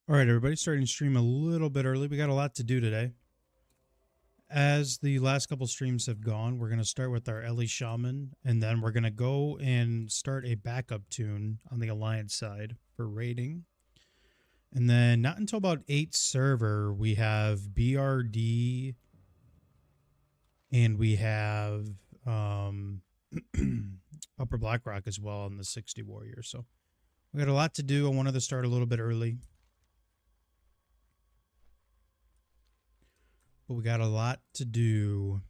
All right, everybody, starting to stream a little bit early. We got a lot to do today. As the last couple streams have gone, we're going to start with our Elemental Shaman, and then we're going to go and start a backup tune on the Alliance side for raiding. And then not until about 8 server, we have BRD, and we have Upper Blackrock as well on the 60 Warrior. So we got a lot to do. I wanted to start a little bit early. But we got a lot to do.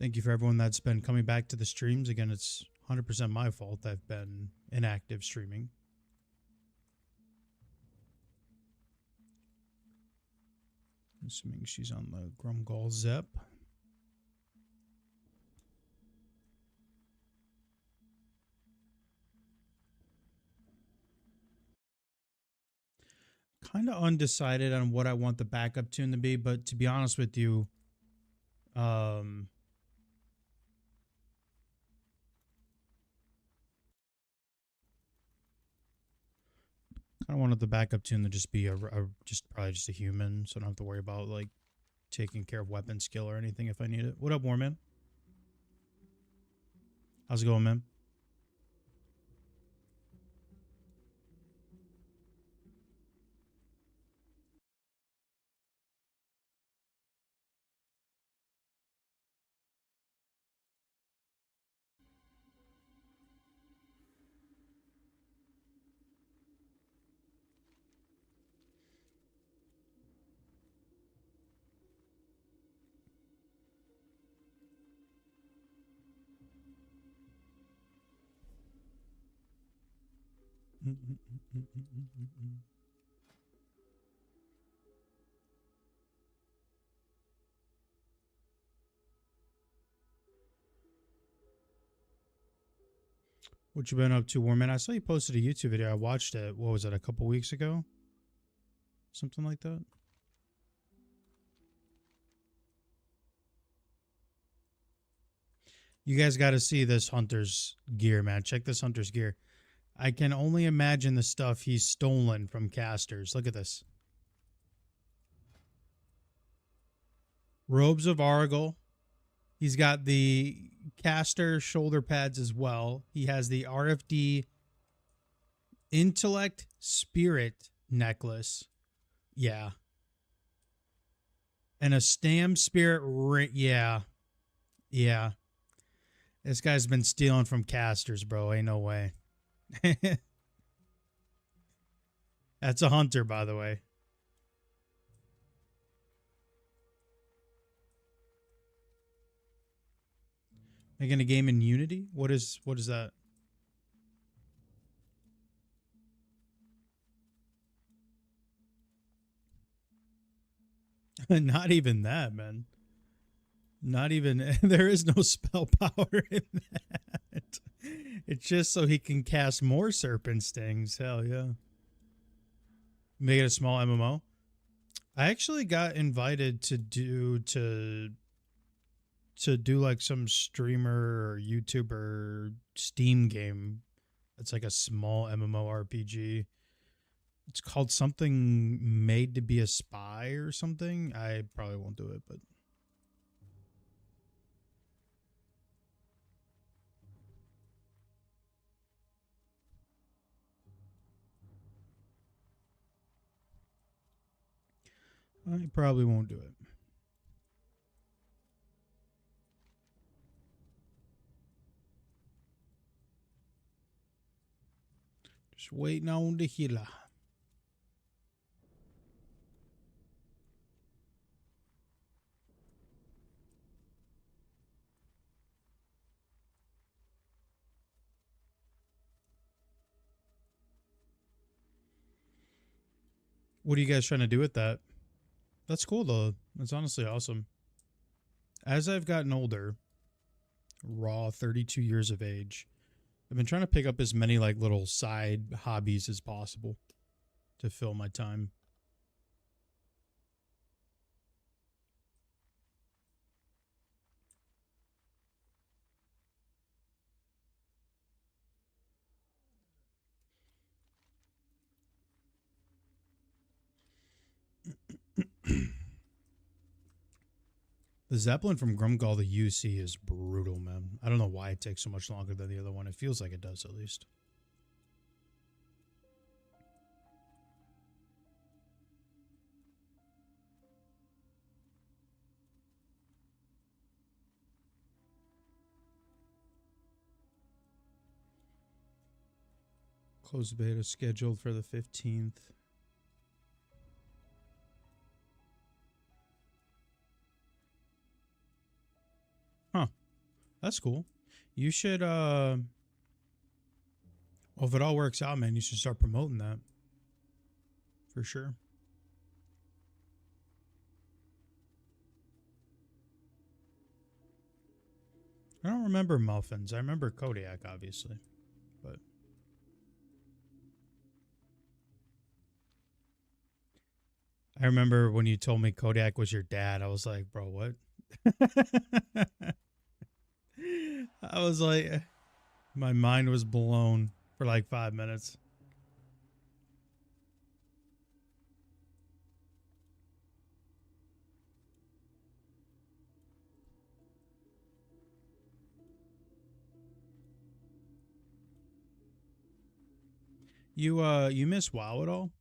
Thank you for everyone that's been coming back to the streams. Again, it's 100% my fault. I've been inactive streaming. Assuming she's on the Grumgall Zep. Kind of undecided on what I want the backup tune to be, but to be honest with you, kind of wanted the backup tune to just be probably just a human, so I don't have to worry about like taking care of weapon skill or anything if I need it. What up, Warman? How's it going, man? What you been up to, Warman? I saw you posted a YouTube video. I watched it. What was it, a couple weeks ago? Something like that? You guys got to see this hunter's gear, man. Check this hunter's gear. I can only imagine the stuff he's stolen from casters. Look at this. Robes of Argyle. He's got the caster shoulder pads as well. He has the RFD Intellect Spirit necklace. Yeah. And a Stam Spirit ring. Yeah. Yeah. This guy's been stealing from casters, bro. Ain't no way. That's a hunter, by the way. Making a game in Unity? What is that? Not even that, man. Not even there is no spell power in that. It's just so he can cast more serpent stings. Hell yeah. Make it a small MMO. I actually got invited to do like some streamer or YouTuber Steam game. It's like a small MMORPG. It's called something Made to Be a Spy or something. I probably won't do it, but I probably won't do it. Just waiting on the healer. What are you guys trying to do with that? That's cool, though. That's honestly awesome. As I've gotten older, raw 32 years of age, I've been trying to pick up as many like little side hobbies as possible to fill my time. The Zeppelin from Grumgall, the UC, is brutal, man. I don't know why it takes so much longer than the other one. It feels like it does, at least. Closed beta scheduled for the 15th. Huh. That's cool. You should, well, if it all works out, man, you should start promoting that. For sure. I don't remember muffins. I remember Kodiak, obviously. But I remember when you told me Kodiak was your dad, I was like, bro, what? I was like, my mind was blown for like 5 minutes. You miss WoW at all?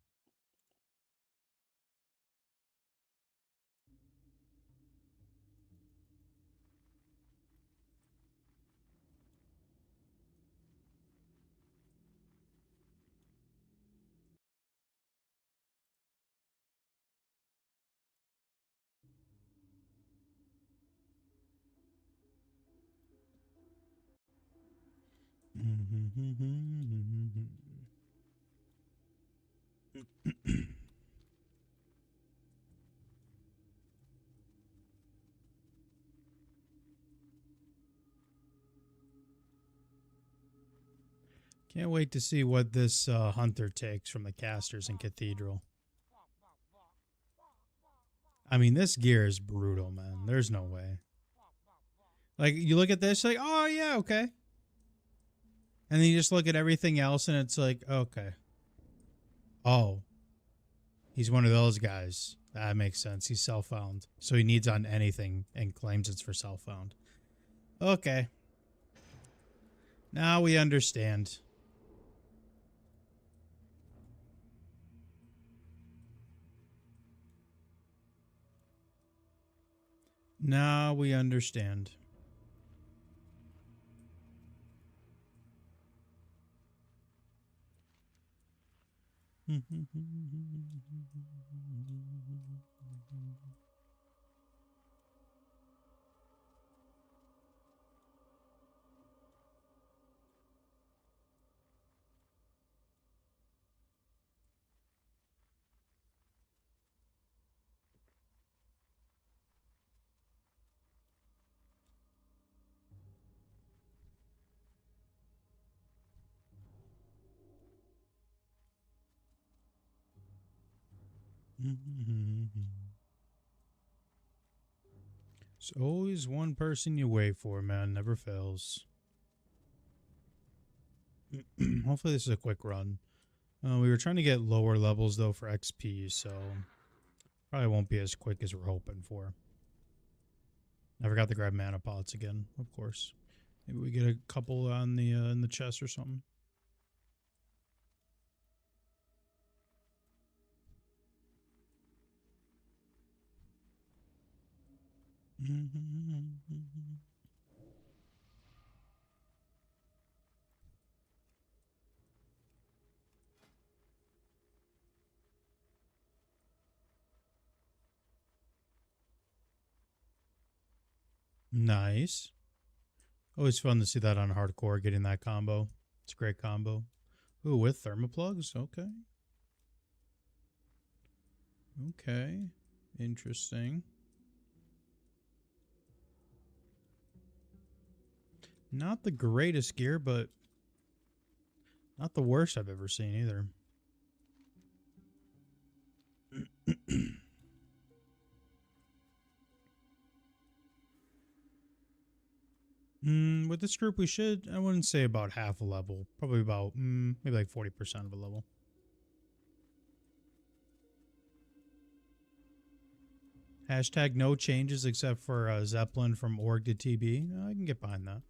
Can't wait to see what this hunter takes from the casters in Cathedral. I mean, this gear is brutal, man. There's no way. Like, you look at this, like, oh, yeah, okay. And then you just look at everything else, and it's like, okay. Oh. He's one of those guys. That makes sense. He's self-found. So he needs on anything and claims it's for self-found. Okay. Now we understand. Now we understand. It's always one person you wait for, man. Never fails. Hopefully this is a quick run. We were trying to get lower levels, though, for XP, so probably won't be as quick as we're hoping for. I forgot to grab mana pots again, of course. Maybe we get a couple on the in the chest or something. Nice. Always fun to see that on hardcore, getting that combo. It's a great combo. Ooh, with thermoplugs? Okay. Okay. Interesting. Not the greatest gear, but not the worst I've ever seen either. With this group, we should, I wouldn't say about half a level. Probably about, maybe like 40% of a level. Hashtag no changes except for Zeppelin from org to TB. I can get behind that.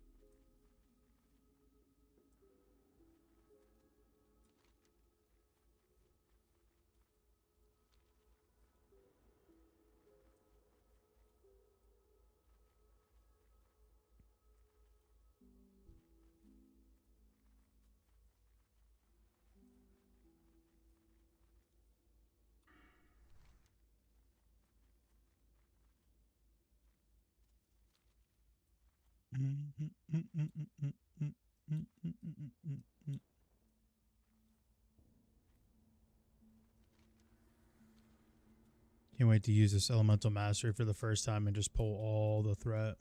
Can't wait to use this elemental mastery for the first time and just pull all the threat.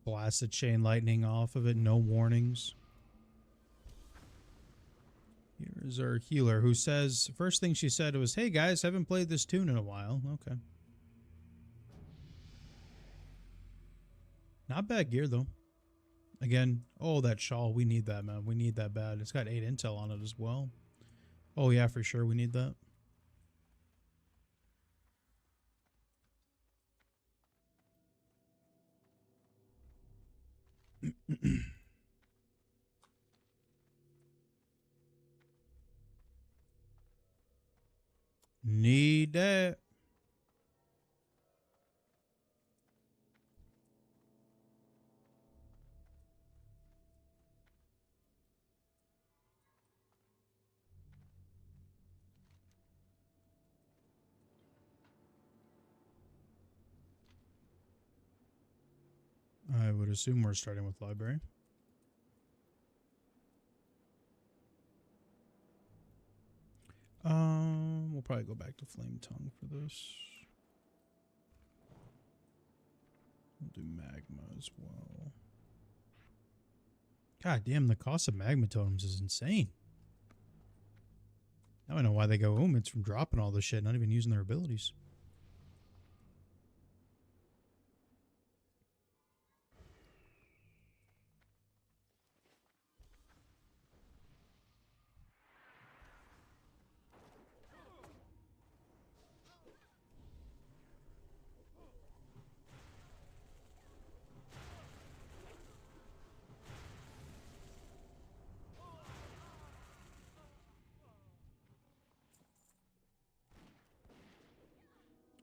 Blast the chain lightning off of it, no warnings. Here's our healer who says, first thing she said was, hey guys, haven't played this tune in a while. Okay. Not bad gear though. Again, oh, that shawl, we need that, man. We need that bad. It's got 8 intel on it as well. Oh yeah, for sure, we need that. Need that. I would assume we're starting with library. We'll probably go back to Flame Tongue for this. We'll do magma as well. God damn, the cost of magma totems is insane. Now I know why they go it's from dropping all this shit, not even using their abilities.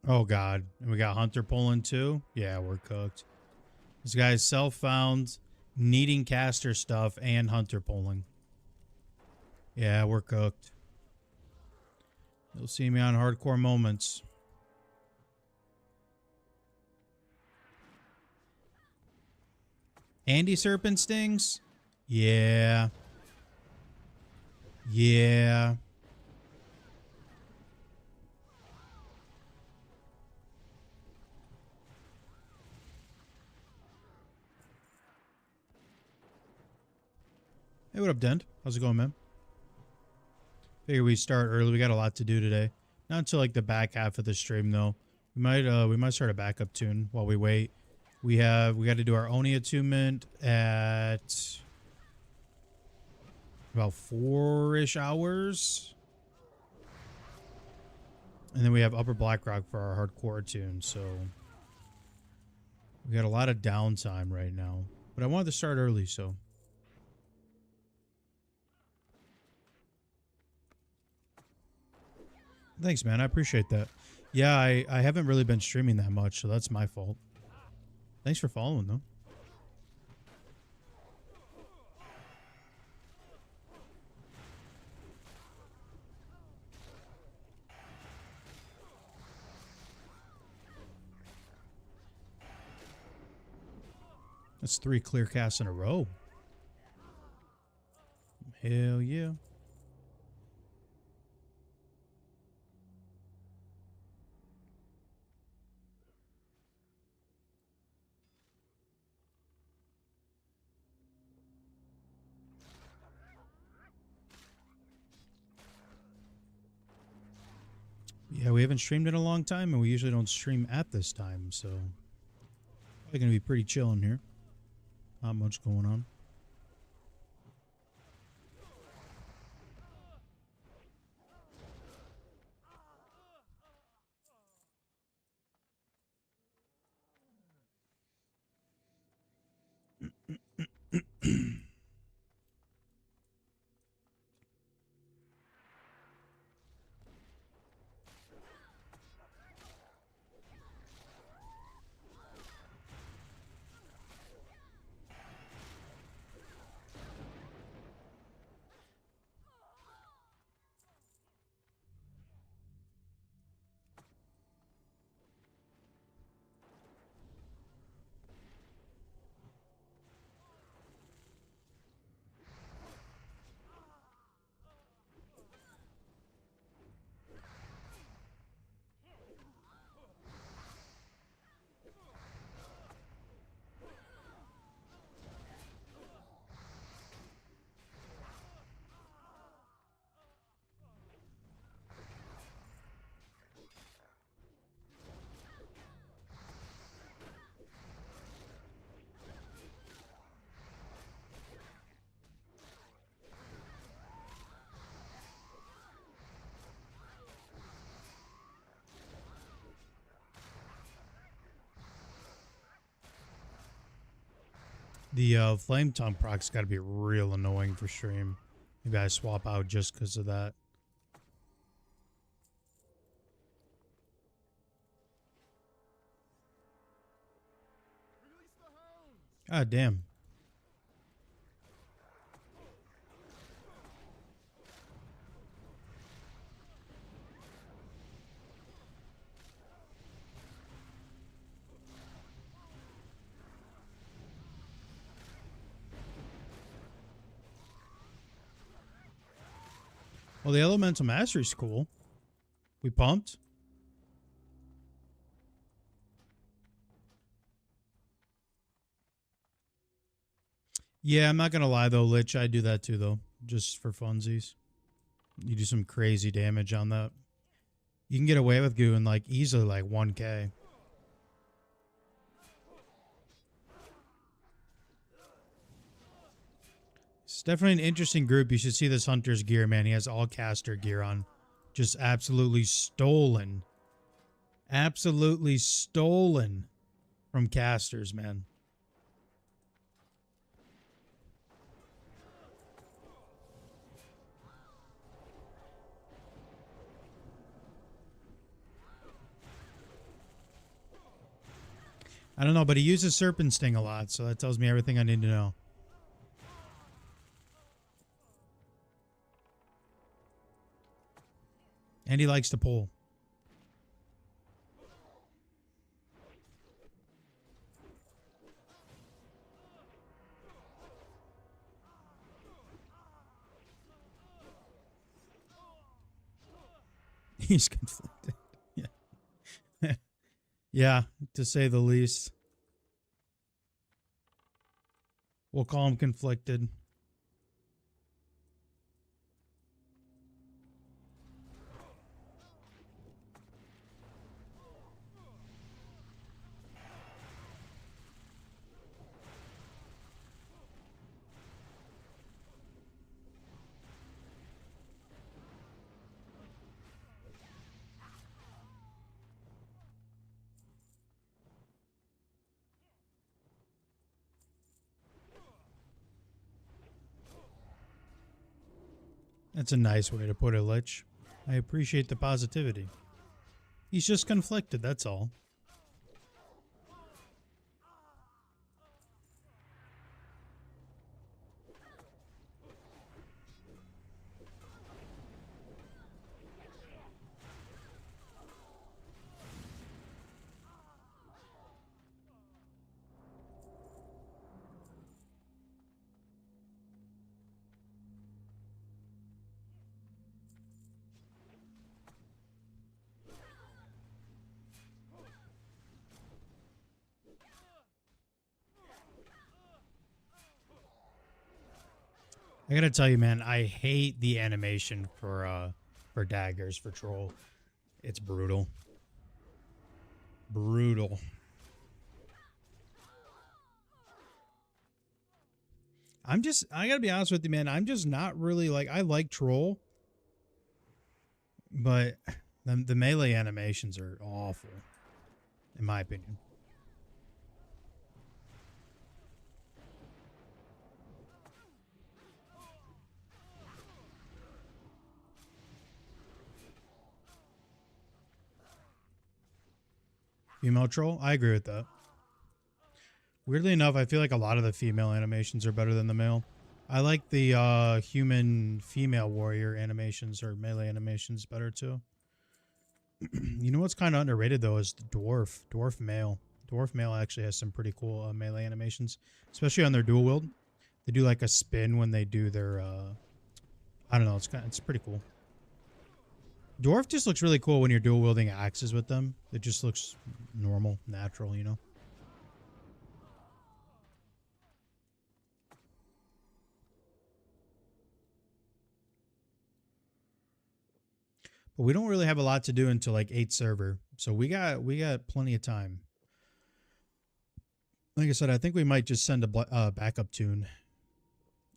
Oh god, and we got Hunter pulling too? Yeah, we're cooked. This guy's self-found, needing caster stuff, and Hunter pulling. Yeah, we're cooked. You'll see me on Hardcore Moments. Andy Serpent stings? Yeah. Yeah. Hey, what up, Dent? How's it going, man? Figure we start early. We got a lot to do today. Not until like the back half of the stream, though. We might start a backup tune while we wait. We got to do our Oni attunement at about 4-ish hours. And then we have Upper Blackrock for our hardcore tune, so we got a lot of downtime right now. But I wanted to start early, so. Thanks, man. I appreciate that. Yeah, I haven't really been streaming that much, so that's my fault. Thanks for following, though. That's 3 clear casts in a row. Hell yeah. Yeah, we haven't streamed in a long time, and we usually don't stream at this time, so probably gonna be pretty chill in here. Not much going on. The flame tongue proc's got to be real annoying for stream. Maybe I swap out just because of that. God damn. Well, the Elemental Mastery's cool. We pumped? Yeah, I'm not gonna lie though, Lich. I do that too though, just for funsies. You do some crazy damage on that. You can get away with doing like easily like 1k. It's definitely an interesting group. You should see this hunter's gear, man. He has all caster gear on. Just absolutely stolen. Absolutely stolen from casters, man. I don't know, but he uses Serpent Sting a lot, so that tells me everything I need to know. And he likes to pull. He's conflicted. Yeah. Yeah, to say the least. We'll call him conflicted. That's a nice way to put it, Lich. I appreciate the positivity. He's just conflicted, that's all. I gotta tell you, man, I hate the animation for daggers for troll. It's brutal. Brutal. I gotta be honest with you, man. I'm just not really like, I like troll, but the melee animations are awful, in my opinion. Female troll? I agree with that. Weirdly enough, I feel like a lot of the female animations are better than the male. I like the human female warrior animations or melee animations better too. You know what's kind of underrated though is the dwarf male. Dwarf male actually has some pretty cool melee animations, especially on their dual wield. They do like a spin when they do their I don't know, it's pretty cool. Dwarf just looks really cool when you're dual wielding axes with them. It just looks normal, natural, you know. But we don't really have a lot to do until like 8 server. So we got plenty of time. Like I said, I think we might just send a backup tune.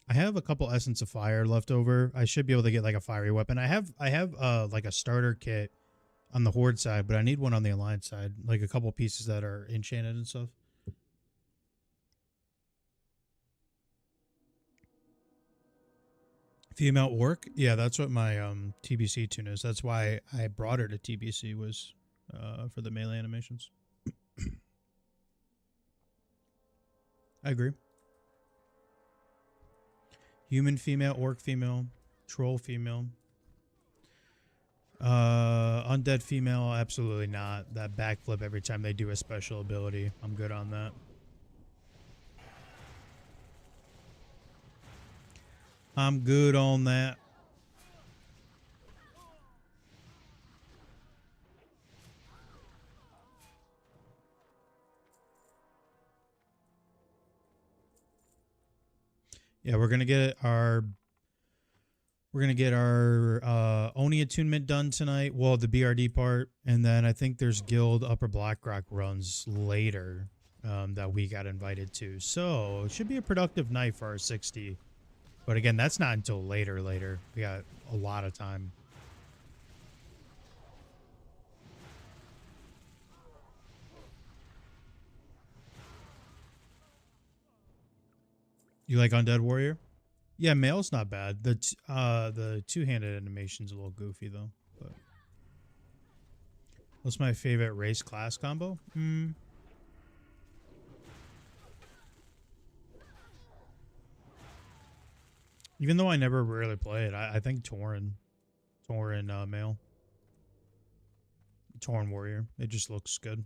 I have a couple Essence of Fire left over. I should be able to get like a fiery weapon. I have like a starter kit on the Horde side, but I need one on the Alliance side. Like a couple pieces that are enchanted and stuff. Female orc? Yeah, that's what my TBC tune is. That's why I brought her to TBC was for the melee animations. I agree. Human female, orc female, troll female. Undead female, absolutely not. That backflip every time they do a special ability. I'm good on that. I'm good on that. Yeah, we're gonna get our Oni attunement done tonight. Well, the BRD part, and then I think there's Guild Upper Blackrock runs later that we got invited to. So it should be a productive night for our 60. But again, that's not until later. We got a lot of time. You like Undead Warrior? Yeah, male's not bad. The two-handed animation's a little goofy though. But what's my favorite race class combo? Even though I never really play it, I think Tauren male, Tauren Warrior. It just looks good.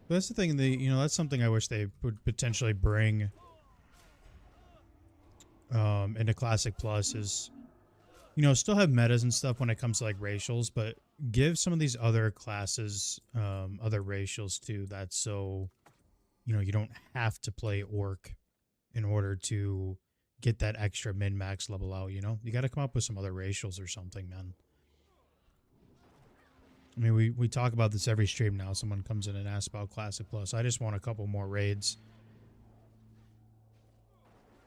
But that's the thing. That's something I wish they would potentially bring into Classic Plus is, still have metas and stuff when it comes to like racials, but give some of these other classes, other racials too. That's so, you don't have to play orc in order to get that extra min-max level out. You got to come up with some other racials or something, man. I mean, we talk about this every stream now. Someone comes in and asks about Classic Plus. I just want a couple more raids.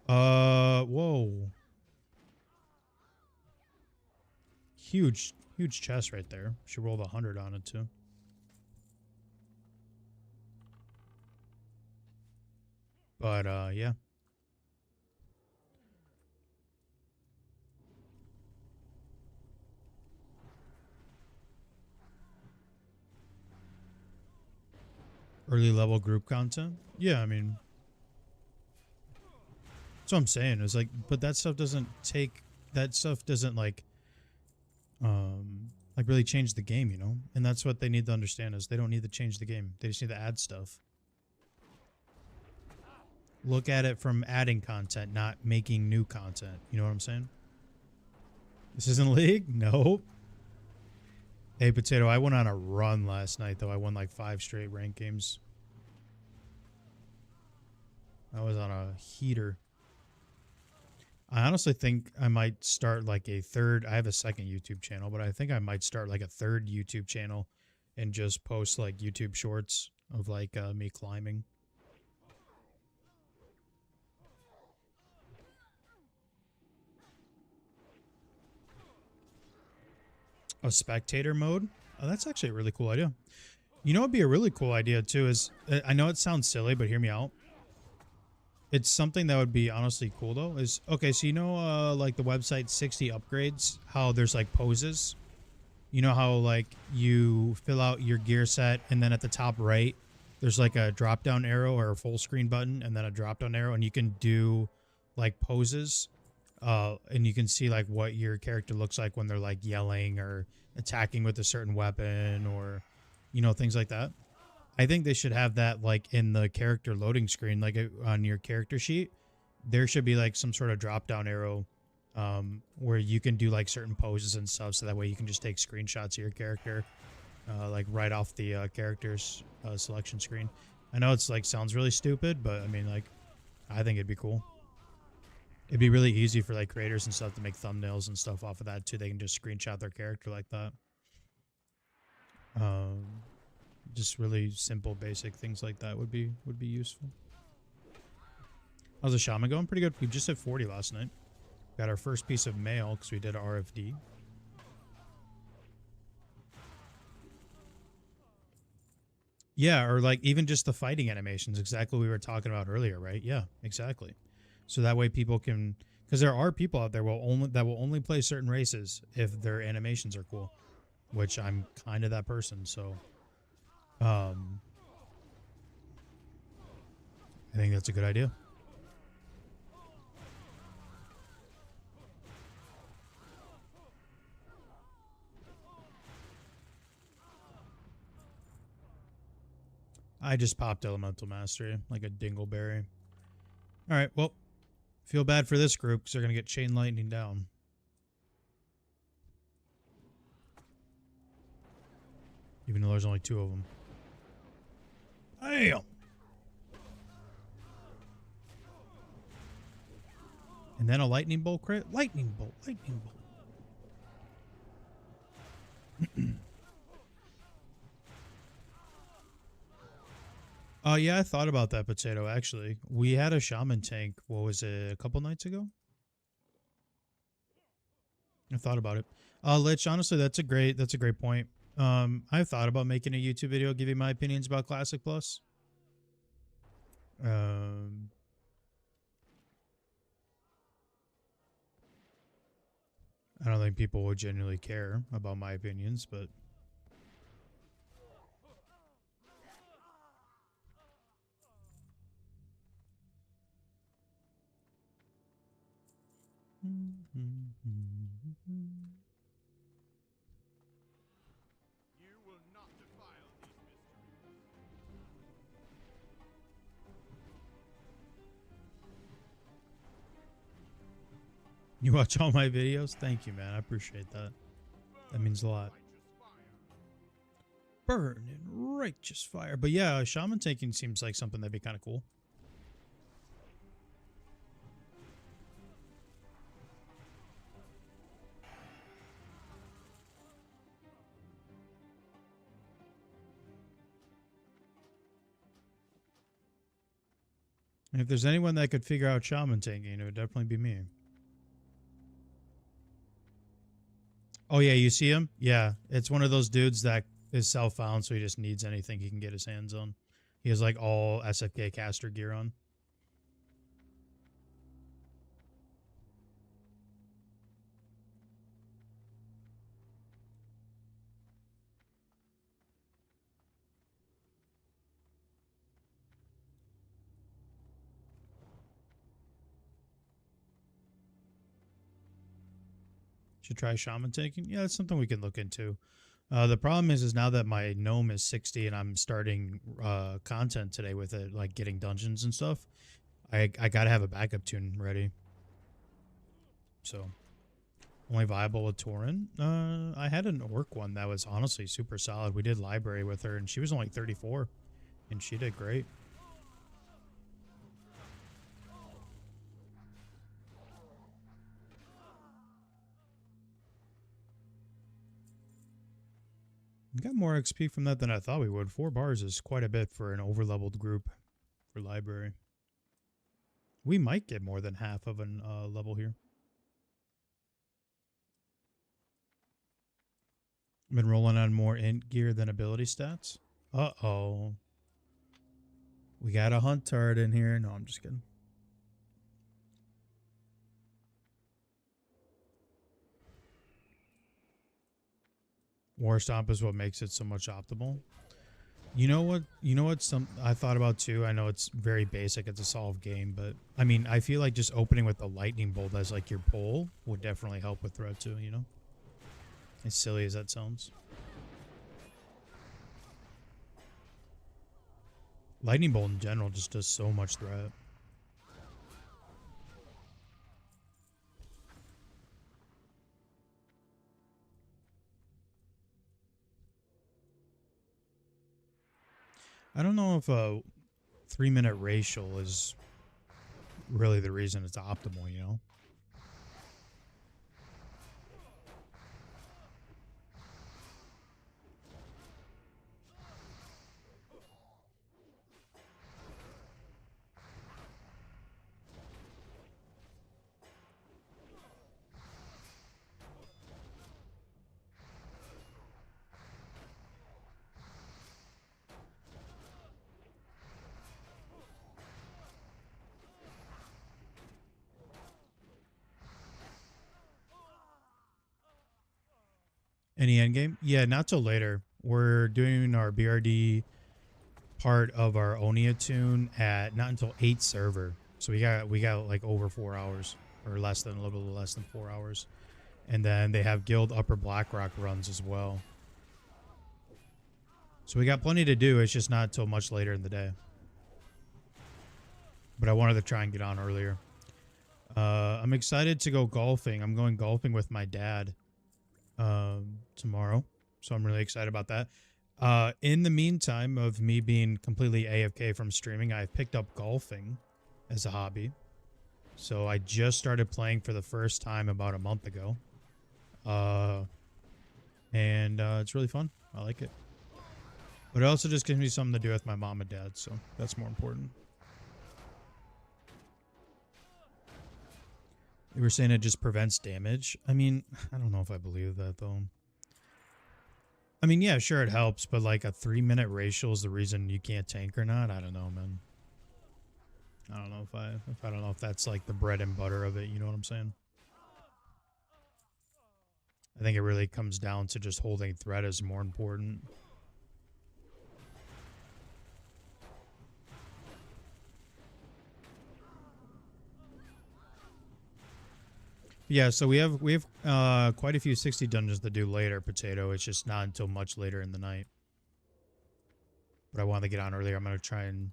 Whoa. Huge chest right there. She rolled 100 on it too. But, yeah. Early level group content? Yeah, I mean, that's what I'm saying. It's like, but that stuff doesn't like really change the game, And that's what they need to understand is they don't need to change the game. They just need to add stuff. Look at it from adding content, not making new content. You know what I'm saying? This isn't League? Nope. Hey, Potato, I went on a run last night, though. I won like 5 straight ranked games. I was on a heater. I honestly think I might start like a third. I have a second YouTube channel, but I think I might start like a third YouTube channel and just post like YouTube shorts of like me climbing. A spectator mode? Oh, that's actually a really cool idea. You know what'd be a really cool idea too is, I know it sounds silly, but hear me out. It's something that would be honestly cool though, is, okay, so like the website 60 upgrades, how there's like poses? You know how like you fill out your gear set and then at the top right, there's like a drop down arrow or a full screen button and then a drop down arrow and you can do like poses. And you can see like what your character looks like when they're like yelling or attacking with a certain weapon or, things like that. I think they should have that like in the character loading screen, like on your character sheet. There should be like some sort of drop down arrow where you can do like certain poses and stuff. So that way you can just take screenshots of your character like right off the character's selection screen. I know it's like sounds really stupid, but I mean like I think it'd be cool. It'd be really easy for like creators and stuff to make thumbnails and stuff off of that too. They can just screenshot their character like that. Just really simple, basic things like that would be useful. How's the shaman going? Pretty good. We just hit 40 last night. Got our first piece of mail because we did RFD. Yeah, or like even just the fighting animations, exactly what we were talking about earlier, right? Yeah, exactly. So that way people can, because there are people out there that will only play certain races if their animations are cool, which I'm kind of that person. So, um, I think that's a good idea. I just popped Elemental Mastery like a dingleberry. All right, well, feel bad for this group because they're going to get Chain Lightning down. Even though there's only 2 of them. Damn! And then a Lightning Bolt crit? Lightning Bolt, Lightning Bolt. Yeah, I thought about that, Potato, actually. We had a Shaman tank, what was it, a couple nights ago? I thought about it. Lich, honestly, that's a great point. I've thought about making a YouTube video giving my opinions about Classic Plus. I don't think people would genuinely care about my opinions, but you watch all my videos? Thank you, man. I appreciate that. That means a lot. Burn in righteous fire. But yeah, Shaman tanking seems like something that'd be kind of cool. And if there's anyone that could figure out Shaman tanking, it would definitely be me. Oh yeah, you see him? Yeah, it's one of those dudes that is self-found, so he just needs anything he can get his hands on. He has like all SFK caster gear on. Should try Shaman taking? Yeah, that's something we can look into. The problem is now that my gnome is 60 and I'm starting content today with it, like getting dungeons and stuff, I gotta have a backup tune ready. So, only viable with Tauren. I had an orc one that was honestly super solid. We did library with her, and she was only 34, and she did great. We got more XP from that than I thought we would. 4 bars is quite a bit for an overleveled group for library. We might get more than half of an level here. Been rolling on more int gear than ability stats. Uh-oh. We got a hunt turret in here. No, I'm just kidding. War Stomp is what makes it so much optimal. You know what? You know what? Some I thought about too. I know it's very basic. It's a solved game, but I mean, I feel like just opening with the lightning bolt as like your pole would definitely help with threat too. You know, as silly as that sounds. Lightning bolt in general just does so much threat. I don't know if a 3-minute racial is really the reason it's optimal, you know? Any endgame? Yeah, not till later. We're doing our BRD part of our Onia tune at not until 8 server. So we got like over 4 hours, or less than, a little less than 4 hours. And then they have Guild Upper Blackrock runs as well. So we got plenty to do. It's just not until much later in the day. But I wanted to try and get on earlier. I'm excited to go golfing. I'm going golfing with my dad tomorrow. So I'm really excited about that. In the meantime of me being completely AFK from streaming, I've picked up golfing as a hobby. So I just started playing for the first time about a month ago. And it's really fun. I like it. But it also just gives me something to do with my mom and dad, so that's more important. You were saying it just prevents damage? I mean, I don't know if I believe that, though. I mean, yeah, sure, it helps, but like a 3-minute racial is the reason you can't tank or not? I don't know, man. I don't know I don't know if that's like the bread and butter of it, you know what I'm saying? I think it really comes down to just holding threat is more important. Yeah, so we have quite a few 60 dungeons to do later, Potato. It's just not until much later in the night. But I wanted to get on earlier. I'm going to try and...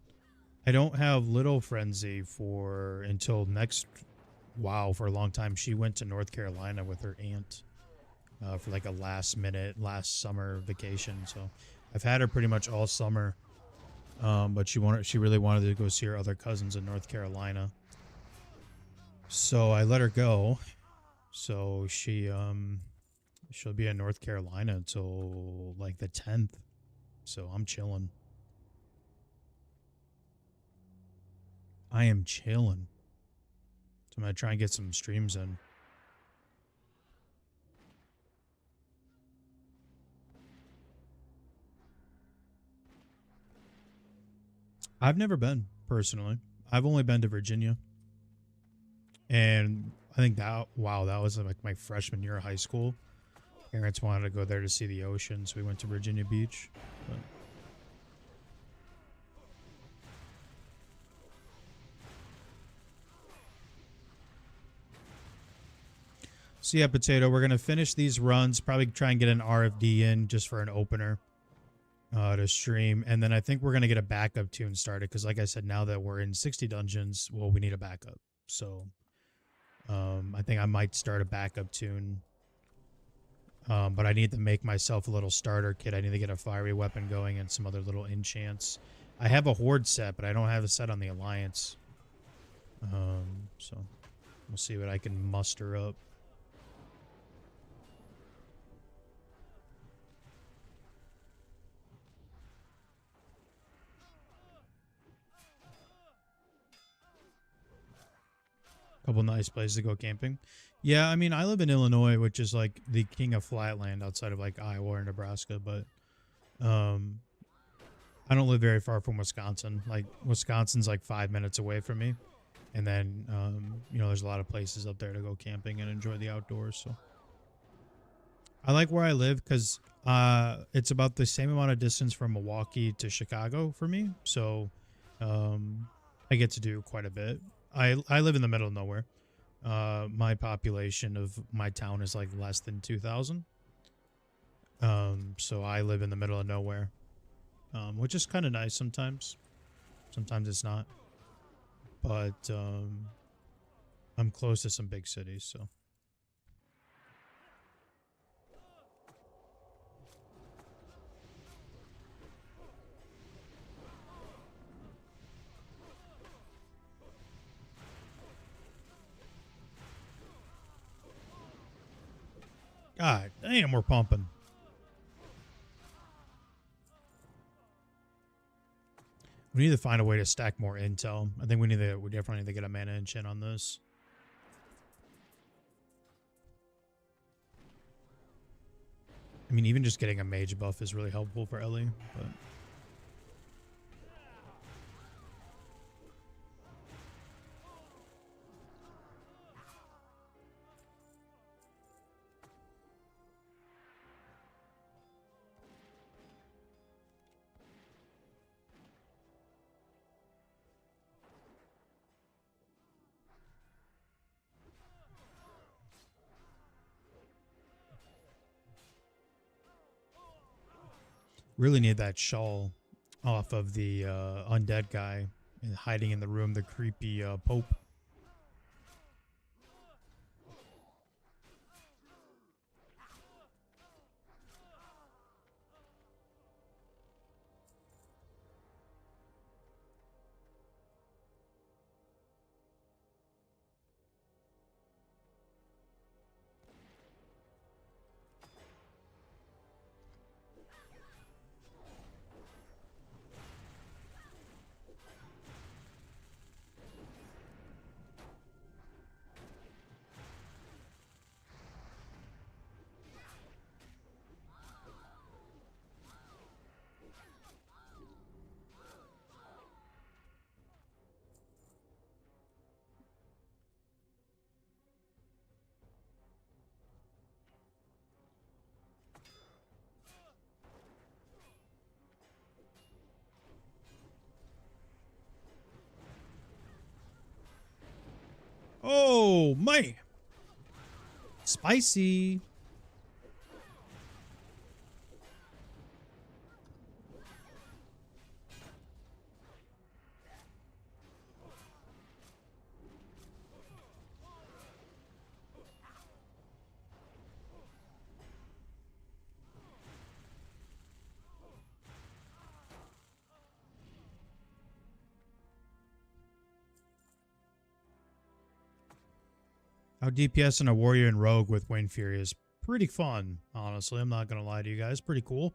I don't have Little Frenzy for until next... Wow, for a long time. She went to North Carolina with her aunt for like a last summer vacation. So I've had her pretty much all summer. But she really wanted to go see her other cousins in North Carolina. So I let her go. So she'll be in North Carolina until like the 10th. So I'm chilling. I am chilling. So I'm gonna try and get some streams in. I've never been, personally. I've only been to Virginia. And I think that was like my freshman year of high school. Parents wanted to go there to see the ocean, so we went to Virginia Beach. But so yeah, Potato, we're gonna finish these runs, probably try and get an RFD in just for an opener to stream, and then I think we're gonna get a backup tune started because, like I said, now that we're in 60 dungeons, well, we need a backup. So I think I might start a backup tune. But I need to make myself a little starter kit. I need to get a fiery weapon going and some other little enchants. I have a horde set, but I don't have a set on the alliance. So we'll see what I can muster up. Couple nice places to go camping. Yeah, I mean, I live in Illinois, which is like the king of flatland outside of like Iowa or Nebraska, but I don't live very far from Wisconsin. Like Wisconsin's like 5 minutes away from me. And then you know, there's a lot of places up there to go camping and enjoy the outdoors, so I like where I live because it's about the same amount of distance from Milwaukee to Chicago for me. So I get to do quite a bit. I live in the middle of nowhere. My population of my town is like less than 2,000. So I live in the middle of nowhere, which is kind of nice sometimes. Sometimes it's not. But I'm close to some big cities, so. God damn, we're pumping. We need to find a way to stack more intel. I think we definitely need to get a mana enchant on this. I mean, even just getting a mage buff is really helpful for Ellie, but Really need that shawl off of the undead guy hiding in the room, the creepy Pope. Oh, man. Spicy. Our DPS and a warrior and rogue with Wind Fury is pretty fun, honestly. I'm not going to lie to you guys. Pretty cool.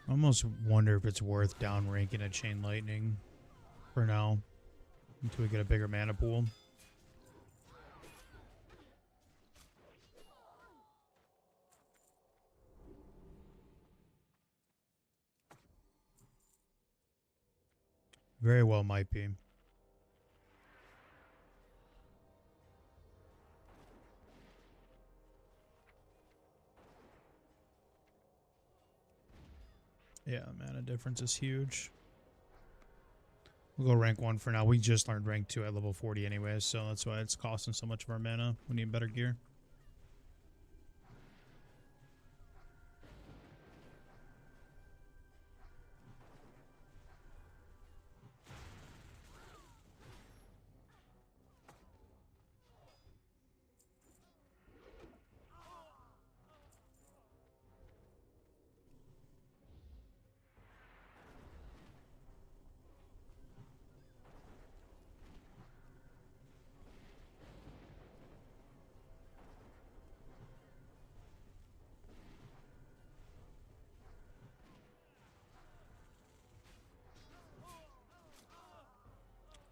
I almost wonder if it's worth down ranking a Chain Lightning for now until we get a bigger mana pool. Very well might be. Yeah, mana difference is huge. We'll go rank 1 for now. We just learned rank 2 at level 40 anyways, so that's why it's costing so much of our mana. We need better gear.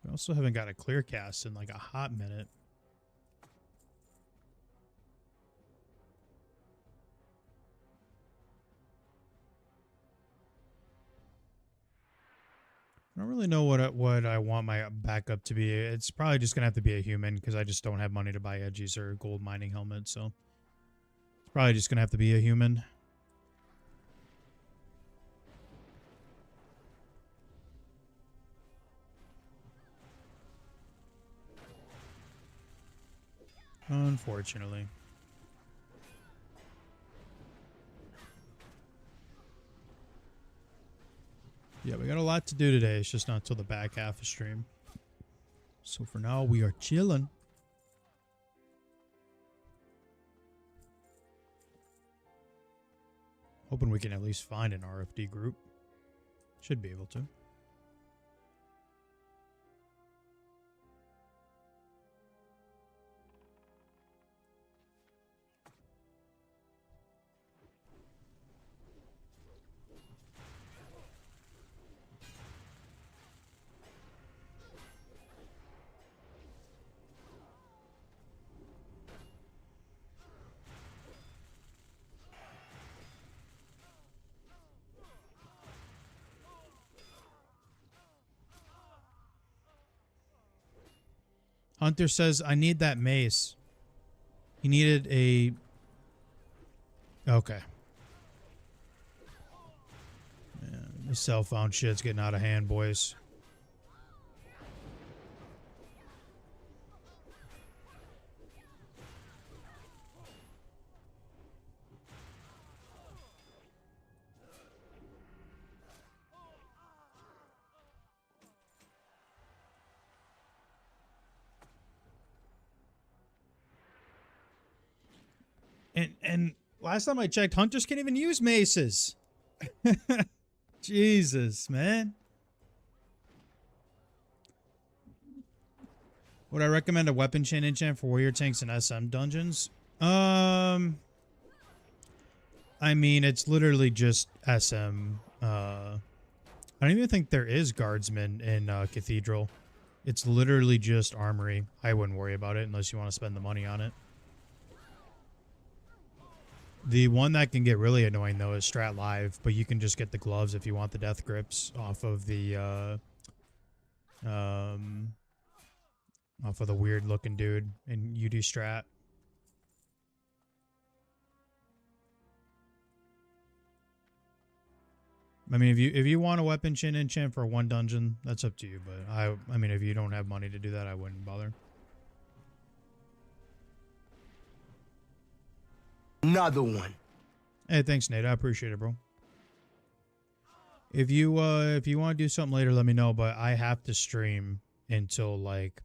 We also haven't got a clear cast in like a hot minute. I don't really know what I want my backup to be. It's probably just gonna have to be a human because I just don't have money to buy edgies or gold mining helmet. So it's probably just gonna have to be a human. Unfortunately. Yeah, we got a lot to do today. It's just not till the back half of stream. So for now, we are chilling. Hoping we can at least find an RFD group. Should be able to. Hunter says, I need that mace. He needed a... Okay. Man, this cell phone shit's getting out of hand, boys. And last time I checked, hunters can't even use maces. Jesus, man. Would I recommend a weapon chain enchant for warrior tanks and SM dungeons? I mean, it's literally just SM. I don't even think there is guardsmen in Cathedral. It's literally just armory. I wouldn't worry about it unless you want to spend the money on it. The one that can get really annoying, though, is Strat Live, but you can just get the gloves if you want the death grips off of the, weird-looking dude in UD Strat. I mean, if you want a weapon chain enchant for one dungeon, that's up to you, but I mean, if you don't have money to do that, I wouldn't bother. Another one. Hey, thanks, Nate. I appreciate it, bro. If you want to do something later, let me know. But I have to stream until like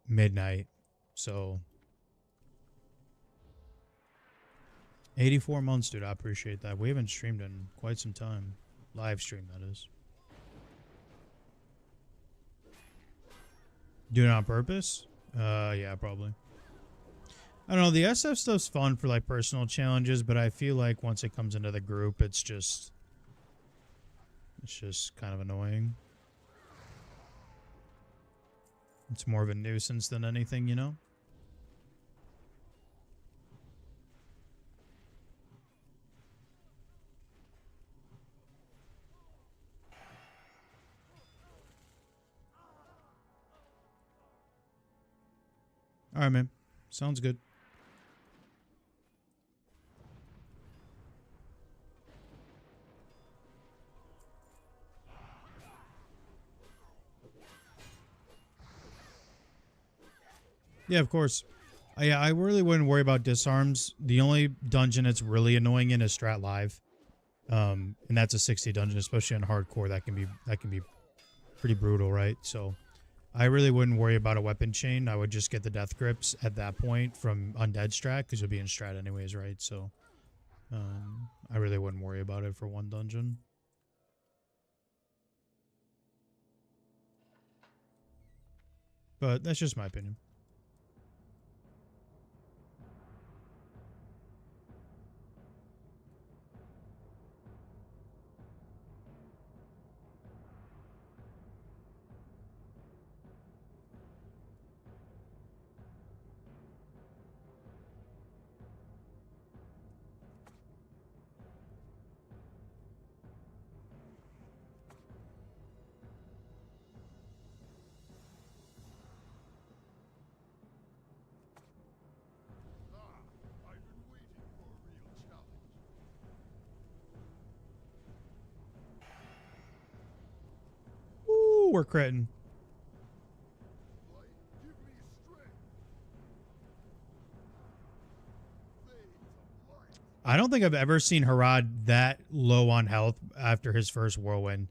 midnight, so 84 months, dude. I appreciate that. We haven't streamed in quite some time. Live stream, that is. Doing it on purpose? Yeah, probably. I don't know, the SF stuff's fun for like personal challenges, but I feel like once it comes into the group, it's just kind of annoying. It's more of a nuisance than anything, you know? All right, man. Sounds good. Yeah, of course. Yeah, I really wouldn't worry about disarms. The only dungeon that's really annoying in is Strat Live, and that's a 60 dungeon, especially on hardcore. That can be pretty brutal, right? So, I really wouldn't worry about a weapon chain. I would just get the death grips at that point from undead strat because you'll be in strat anyways, right? So, I really wouldn't worry about it for one dungeon. But that's just my opinion. We're critting. I don't think I've ever seen Harad that low on health after his first whirlwind.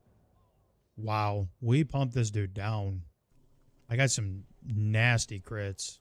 Wow, we pumped this dude down. I got some nasty crits.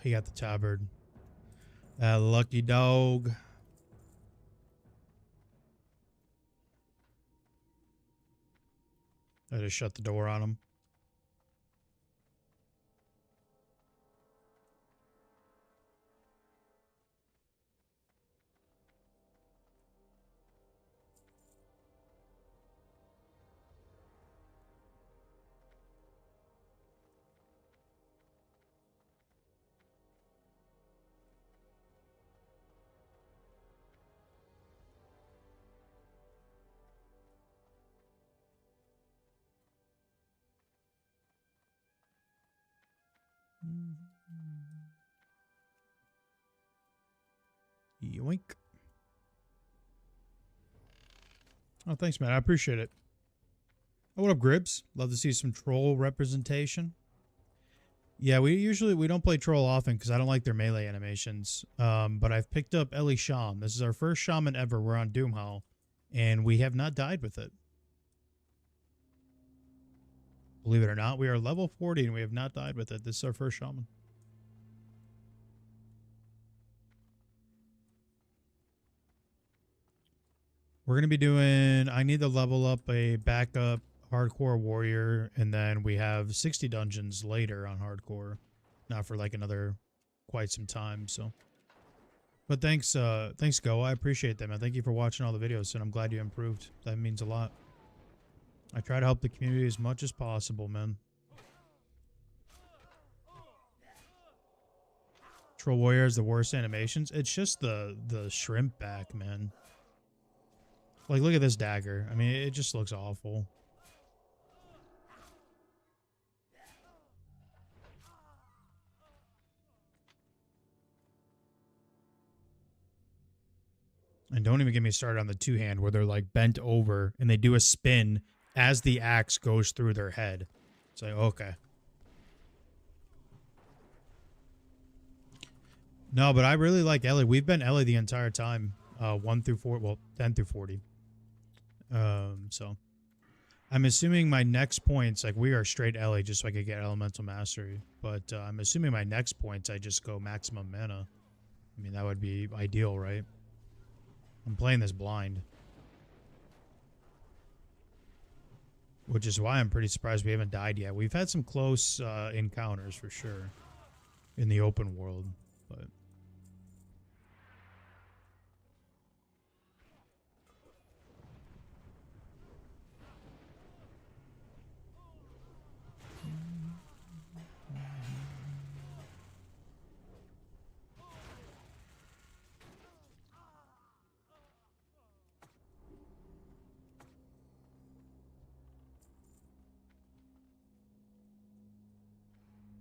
He got the tabard. That lucky dog. I just shut the door on him. Yoink. Oh, thanks, man. I appreciate it. Oh, what up, Gribs? Love to see some troll representation. Yeah, we don't play troll often because I don't like their melee animations. But I've picked up Ellie Sham. This is our first shaman ever. We're on Doomhowl, and we have not died with it. Believe it or not, we are level 40 and we have not died with it. This is our first shaman. We're going to be doing, I need to level up a backup Hardcore Warrior, and then we have 60 dungeons later on Hardcore. Not for like another quite some time, so. But thanks, Go. I appreciate that, man. Thank you for watching all the videos, and I'm glad you improved. That means a lot. I try to help the community as much as possible, man. Troll Warrior is the worst animations. It's just the shrimp back, man. Like, look at this dagger. I mean, it just looks awful. And don't even get me started on the two-hand where they're like bent over and they do a spin as the axe goes through their head. It's like, okay. No, but I really like Ellie. We've been Ellie the entire time. 1 through 4, well, 10 through 40. So I'm assuming my next points, like we are straight Ellie just so I could get Elemental Mastery. But I'm assuming my next points, I just go maximum mana. I mean, that would be ideal, right? I'm playing this blind. Which is why I'm pretty surprised we haven't died yet. We've had some close encounters for sure in the open world, but...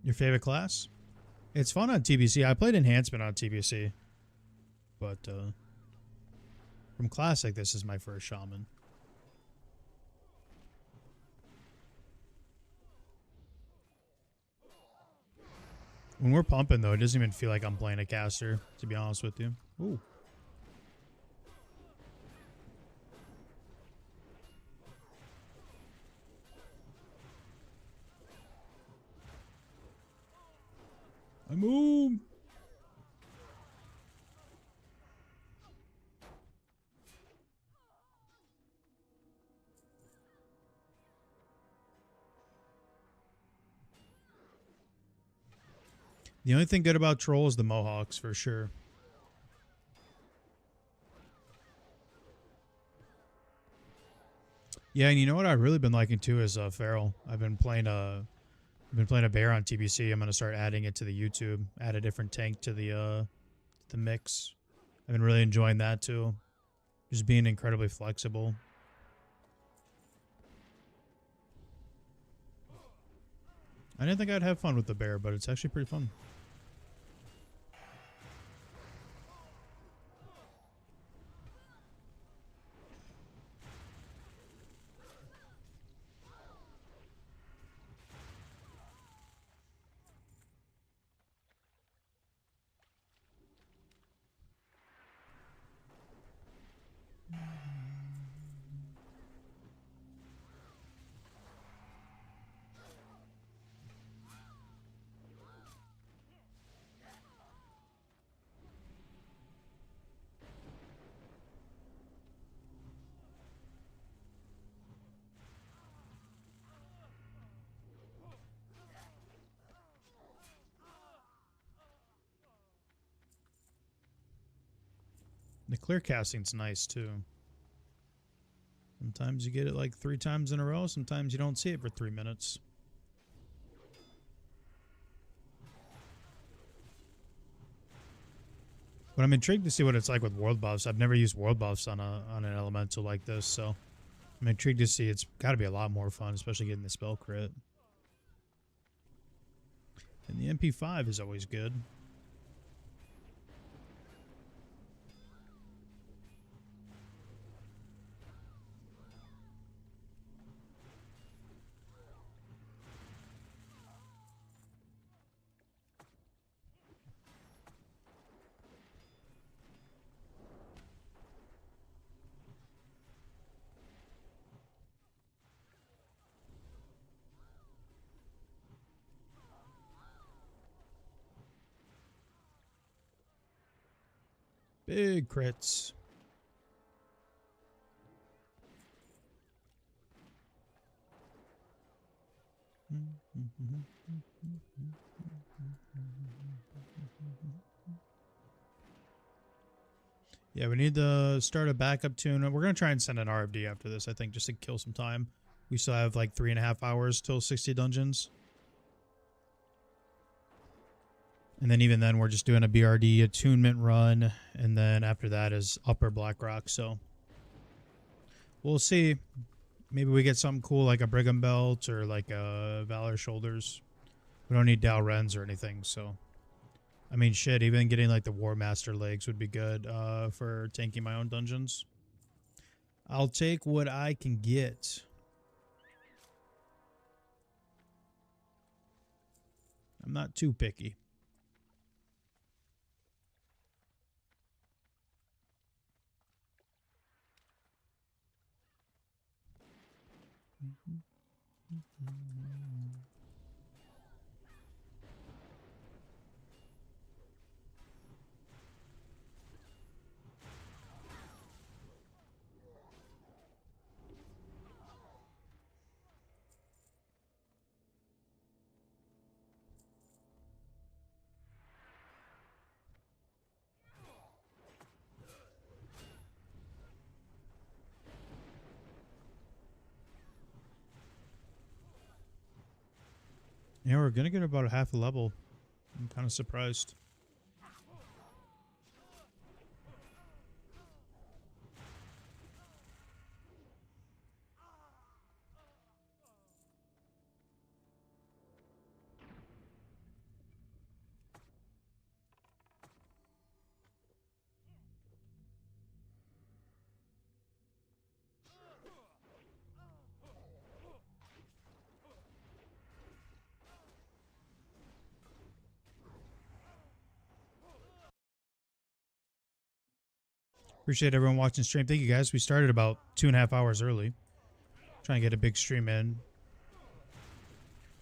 Your favorite class? It's fun on TBC. I played Enhancement on TBC. But, from Classic, this is my first Shaman. When we're pumping, though, it doesn't even feel like I'm playing a caster, to be honest with you. Ooh. I move. The only thing good about Troll is the Mohawks, for sure. Yeah, and you know what I've really been liking too is Feral. I've been playing a bear on TBC. I'm gonna start adding it to the YouTube. Add a different tank to the mix. I've been really enjoying that too. Just being incredibly flexible. I didn't think I'd have fun with the bear, but it's actually pretty fun. The clear casting's nice too. Sometimes you get it like 3 times in a row. Sometimes you don't see it for 3 minutes. But I'm intrigued to see what it's like with world buffs. I've never used world buffs on an elemental like this, so I'm intrigued to see. It's got to be a lot more fun, especially getting the spell crit. And the MP5 is always good. Big crits. Yeah, we need to start a backup tune. We're going to try and send an RFD after this, I think, just to kill some time. We still have like 3.5 hours till 60 dungeons. And then even then, we're just doing a BRD attunement run. And then after that is Upper Blackrock. So we'll see. Maybe we get something cool like a Brigham Belt or like a Valor Shoulders. We don't need Dow Rens or anything, so... I mean, shit, even getting like the War Master legs would be good for tanking my own dungeons. I'll take what I can get. I'm not too picky. Yeah, we're gonna get about a half a level. I'm kind of surprised. Appreciate everyone watching stream. Thank you guys. We started about 2.5 hours early. Trying to get a big stream in.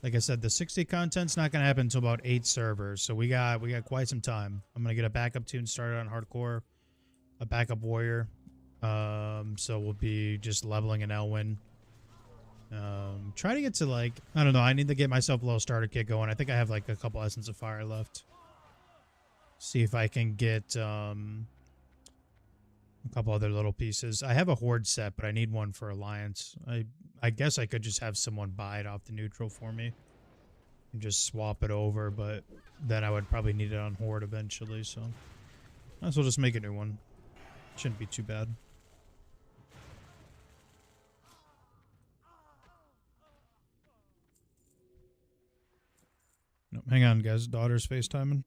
Like I said, the 60 content's not gonna happen until about 8 servers, so we got quite some time. I'm gonna get a backup tune started on hardcore, a backup warrior. So we'll be just leveling an Elwyn. Try to get to like, I don't know, I need to get myself a little starter kit going. I think I have like a couple Essence of Fire left. See if I can get a couple other little pieces. I have a Horde set, but I need one for Alliance. I guess I could just have someone buy it off the neutral for me and just swap it over, but then I would probably need it on Horde eventually, so might as well just make a new one. Shouldn't be too bad. No, hang on, guys. Daughter's FaceTiming.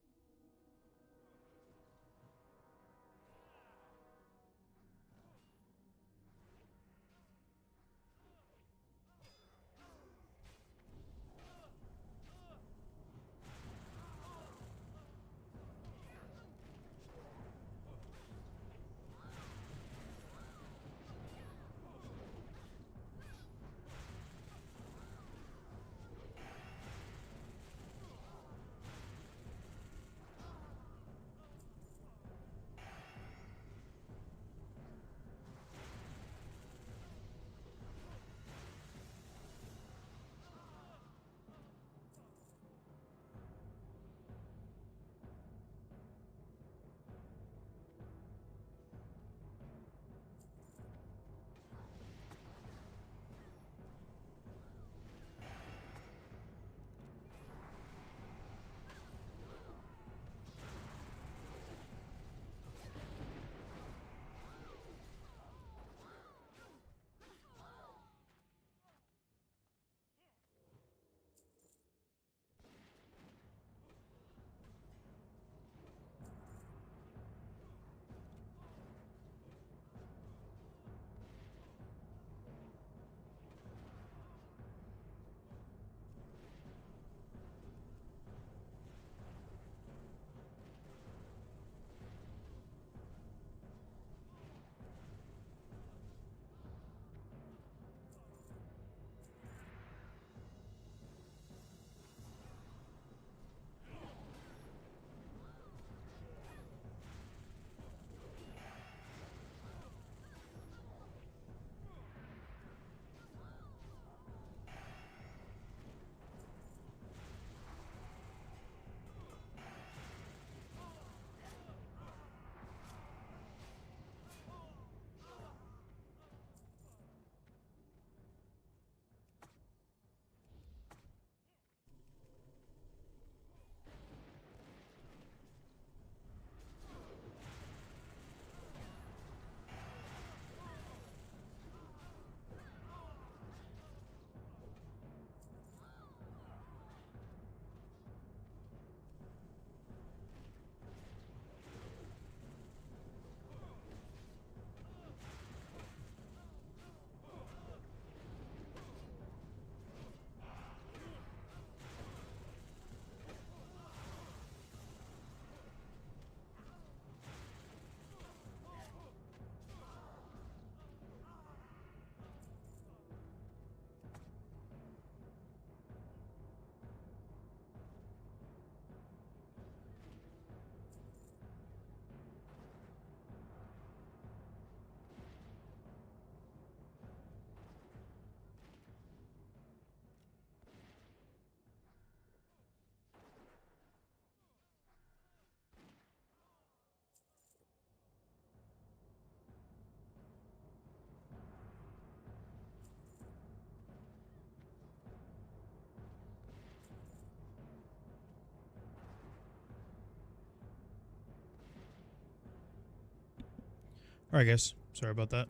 Alright guys, sorry about that.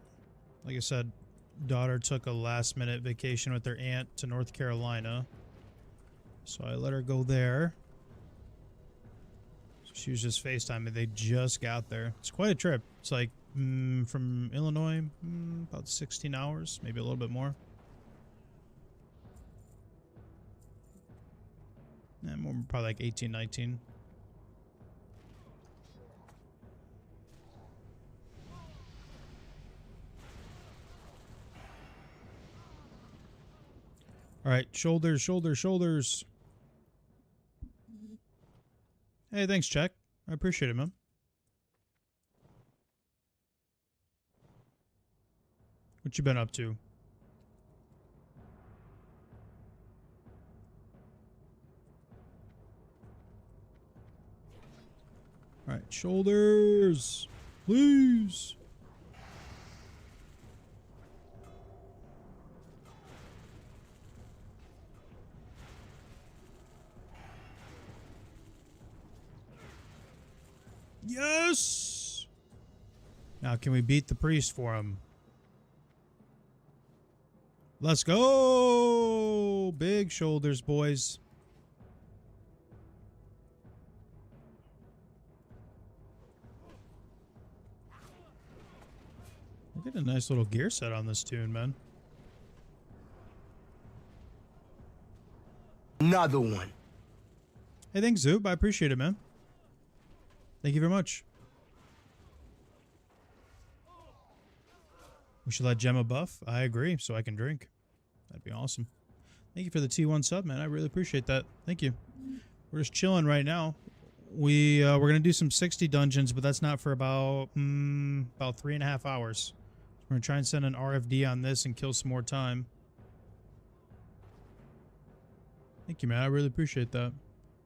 Like I said, daughter took a last minute vacation with her aunt to North Carolina. So I let her go there. So she was just FaceTiming. They just got there. It's quite a trip. It's like from Illinois, about 16 hours, maybe a little bit more. More, probably like 18, 19. All right, shoulders, shoulders, shoulders. Hey, thanks, Check. I appreciate it, man. What you been up to? All right, shoulders, please. Yes! Now, can we beat the priest for him? Let's go! Big shoulders, boys. We're getting a nice little gear set on this tune, man. Another one. Hey, thanks, Zoob. I appreciate it, man. Thank you very much. We should let Gemma buff. I agree, so I can drink. That'd be awesome. Thank you for the T1 sub, man. I really appreciate that. Thank you. We're just chilling right now. We're gonna do some 60 dungeons, but that's not for about 3.5 hours. We're gonna try and send an RFD on this and kill some more time. Thank you, man. I really appreciate that.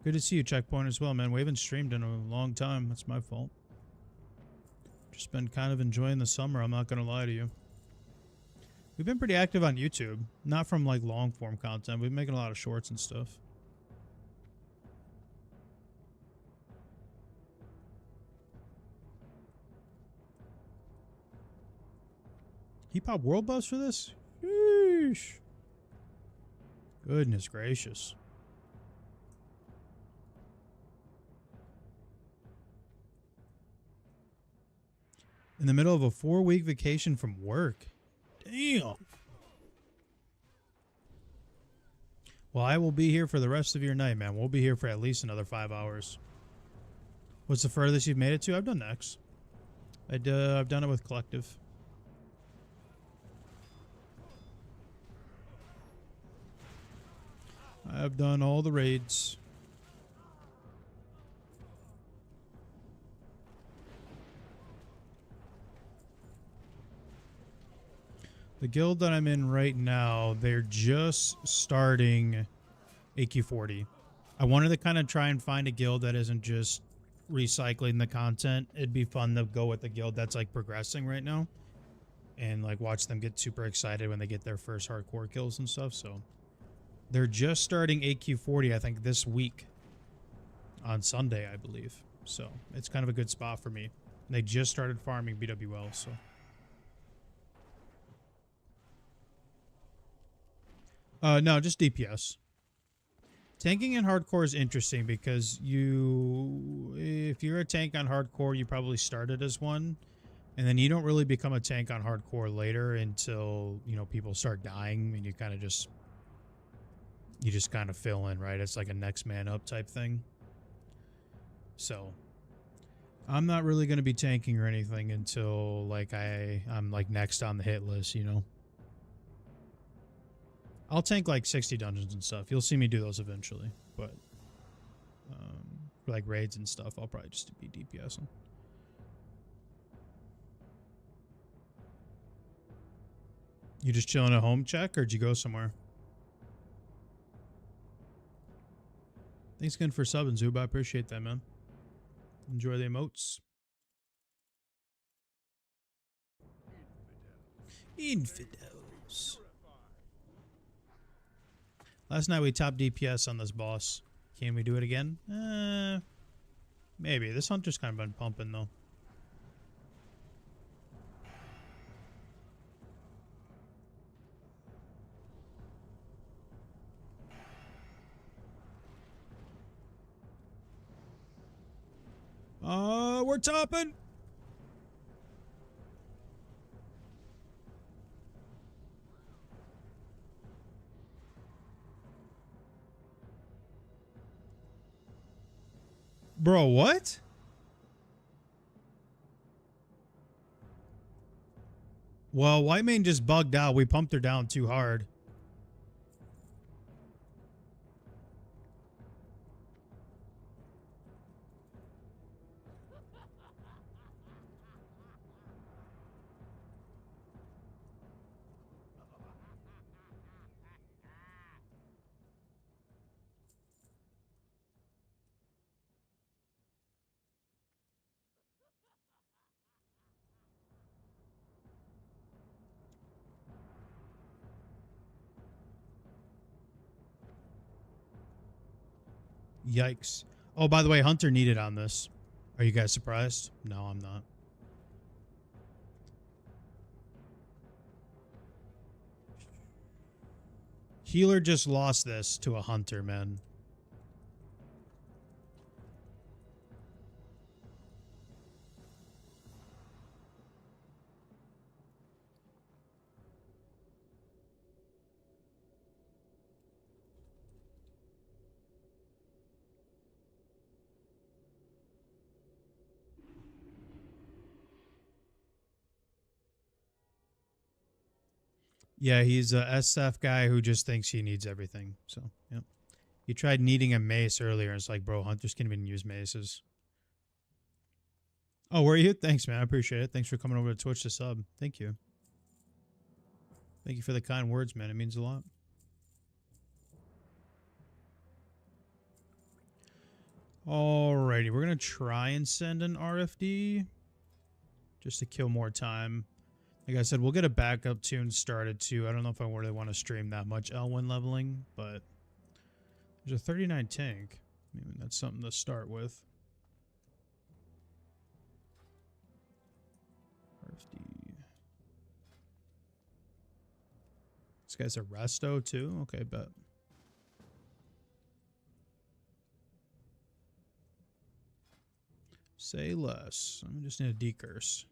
Good to see you, Checkpoint, as well, man. We haven't streamed in a long time. That's my fault. Just been kind of enjoying the summer, I'm not gonna lie to you. We've been pretty active on YouTube. Not from, like, long-form content. We've been making a lot of shorts and stuff. He popped world buffs for this? Sheesh. Goodness gracious. In the middle of a 4-week vacation from work. Damn. Well, I will be here for the rest of your night, man. We'll be here for at least another 5 hours. What's the furthest you've made it to? I've done X. I've done it with Collective. I've done all the raids. The guild that I'm in right now, they're just starting AQ40. I wanted to kind of try and find a guild that isn't just recycling the content. It'd be fun to go with the guild that's like progressing right now and like watch them get super excited when they get their first hardcore kills and stuff. So they're just starting AQ40, I think, this week on Sunday, I believe. So it's kind of a good spot for me. They just started farming BWL, so. No, just DPS. Tanking in hardcore is interesting because if you're a tank on hardcore, you probably started as one, and then you don't really become a tank on hardcore later until, you know, people start dying and you just kind of fill in, right? It's like a next man up type thing. So I'm not really going to be tanking or anything until like I'm like next on the hit list, you know. I'll tank like 60 dungeons and stuff. You'll see me do those eventually, but for like raids and stuff, I'll probably just be DPSing. You just chilling at home, Check, or did you go somewhere? Thanks again for subbing, Zub. I appreciate that, man. Enjoy the emotes. Infidels. Last night we topped DPS on this boss. Can we do it again? Maybe. This hunter's kind of been pumping, though. We're topping. Bro, what? Well, Whitemane just bugged out. We pumped her down too hard. Yikes. Oh, by the way, Hunter needed on this. Are you guys surprised? No, I'm not. Healer just lost this to a Hunter, man. Yeah, he's a SF guy who just thinks he needs everything. So, yep. He tried needing a mace earlier, and it's like, bro, Hunters can't even use maces. Oh, where are you? Thanks, man. I appreciate it. Thanks for coming over to Twitch to sub. Thank you. Thank you for the kind words, man. It means a lot. Alrighty, we're going to try and send an RFD just to kill more time. Like I said, we'll get a backup tune started too. I don't know if I really want to stream that much L1 leveling, but there's a 39 tank. I mean, that's something to start with. RFD. This guy's a resto too? Okay, bet. Say less. I just need a decurse.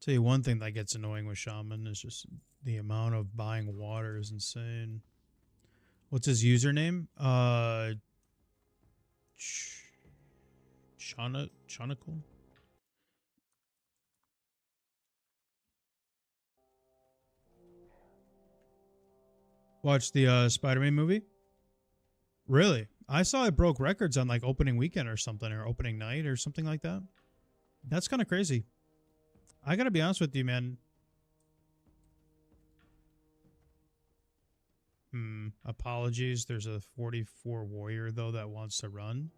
Tell you one thing that gets annoying with Shaman is just the amount of buying water is insane. What's his username? Chonicle? Watch the Spider-Man movie? Really? I saw it broke records on like opening weekend or something, or opening night or something like that. That's kind of crazy. I gotta be honest with you, man. Apologies. There's a 44 warrior though that wants to run.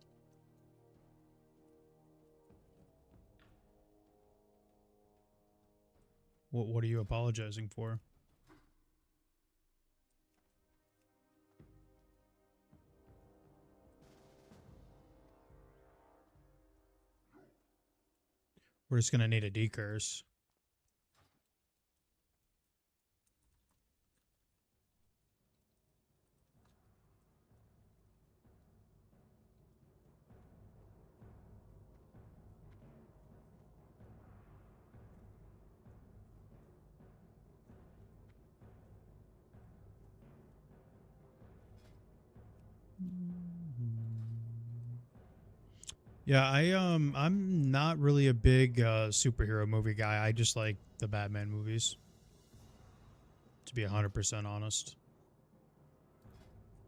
What are you apologizing for? We're just gonna need a decurse. Yeah, I'm not really a big superhero movie guy. I just like the Batman movies. To be 100% honest.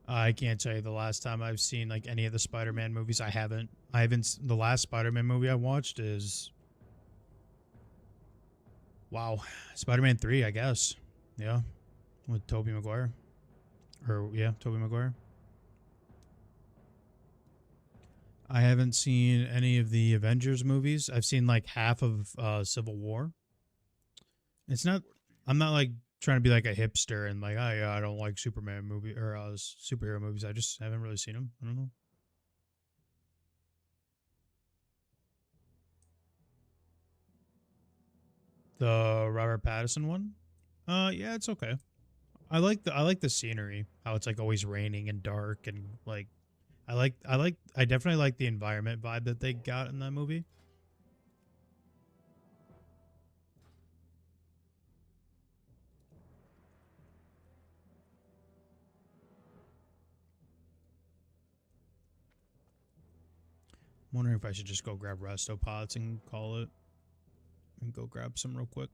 I can't tell you the last time I've seen like any of the Spider-Man movies. I haven't. The last Spider-Man movie I watched is wow, Spider-Man 3, I guess. Yeah. With Tobey Maguire. Or yeah, Tobey Maguire. I haven't seen any of the Avengers movies. I've seen like half of Civil War. It's not. I'm not like trying to be like a hipster and like, oh yeah, I don't like Superman movie or superhero movies. I just haven't really seen them. I don't know. The Robert Pattinson one? Yeah, it's okay. I like the scenery. How it's like always raining and dark and like I definitely like the environment vibe that they got in that movie. I'm wondering if I should just go grab resto pots and call it and go grab some real quick.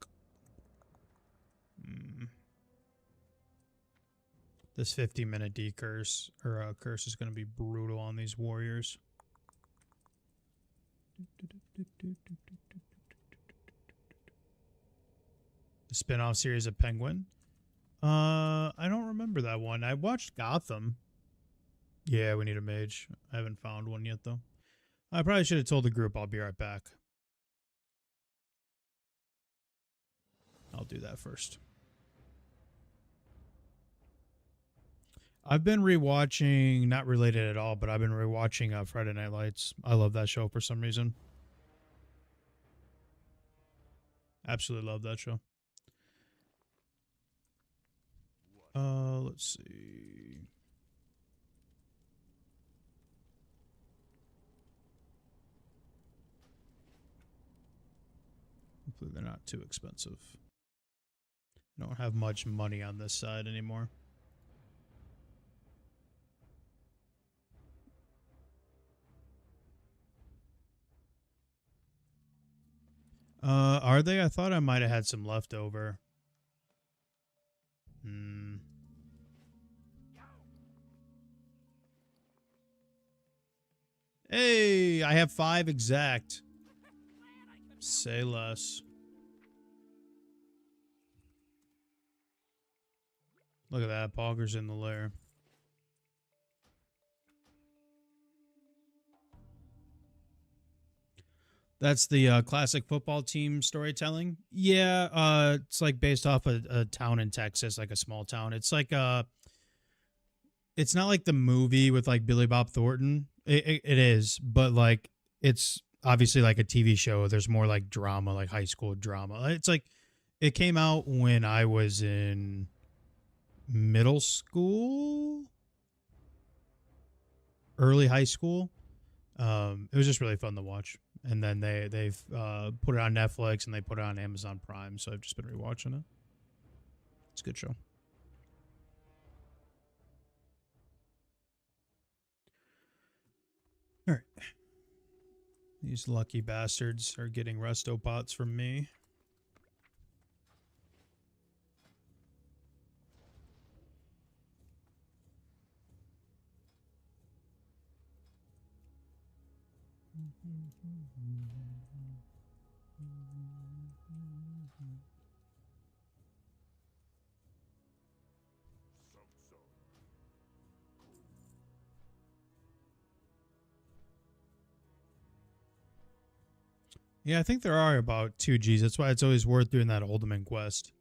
This 50-minute decurse or curse is going to be brutal on these warriors. The spin-off series of Penguin. I don't remember that one. I watched Gotham. Yeah, we need a mage. I haven't found one yet though. I probably should have told the group I'll be right back. I'll do that first. I've been rewatching, not related at all, but I've been rewatching Friday Night Lights. I love that show for some reason. Absolutely love that show. Let's see. Hopefully they're not too expensive. I don't have much money on this side anymore. Are they? I thought I might have had some leftover. Hey, I have 5 exact. Say less. Look at that. Pogger's in the lair. That's the classic football team storytelling. Yeah, it's like based off a town in Texas, like a small town. It's like it's not like the movie with like Billy Bob Thornton. It is, but like it's obviously like a TV show. There's more like drama, like high school drama. It's like it came out when I was in middle school, early high school. It was just really fun to watch. And then they've put it on Netflix and they put it on Amazon Prime, so I've just been rewatching it. It's a good show. All right. These lucky bastards are getting resto pots from me. Yeah, I think there are about 2 Gs. That's why it's always worth doing that Ultimate quest.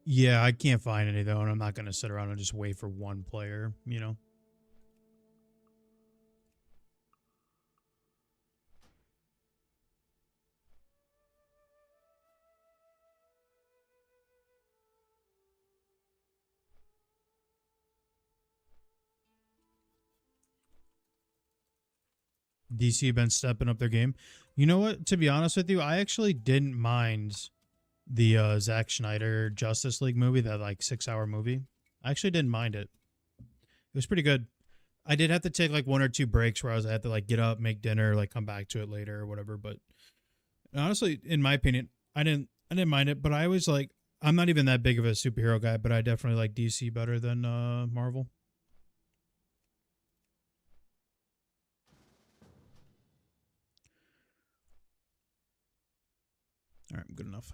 Yeah, I can't find any though, and I'm not going to sit around and just wait for one player, you know? DC been stepping up their game. You know what? To be honest with you, I actually didn't mind the Zack Snyder Justice League movie, that like 6-hour movie. I actually didn't mind it. It was pretty good. I did have to take like 1 or 2 breaks where I had to like get up, make dinner, like come back to it later or whatever. But honestly, in my opinion, I didn't mind it. But I was like, I'm not even that big of a superhero guy, but I definitely like DC better than Marvel. All right, good enough.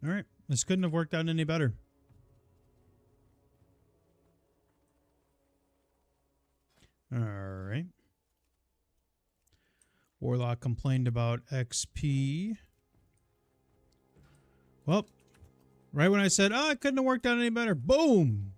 All right. This couldn't have worked out any better. All right. Warlock complained about XP. Well, right when I said, oh, it couldn't have worked out any better. Boom.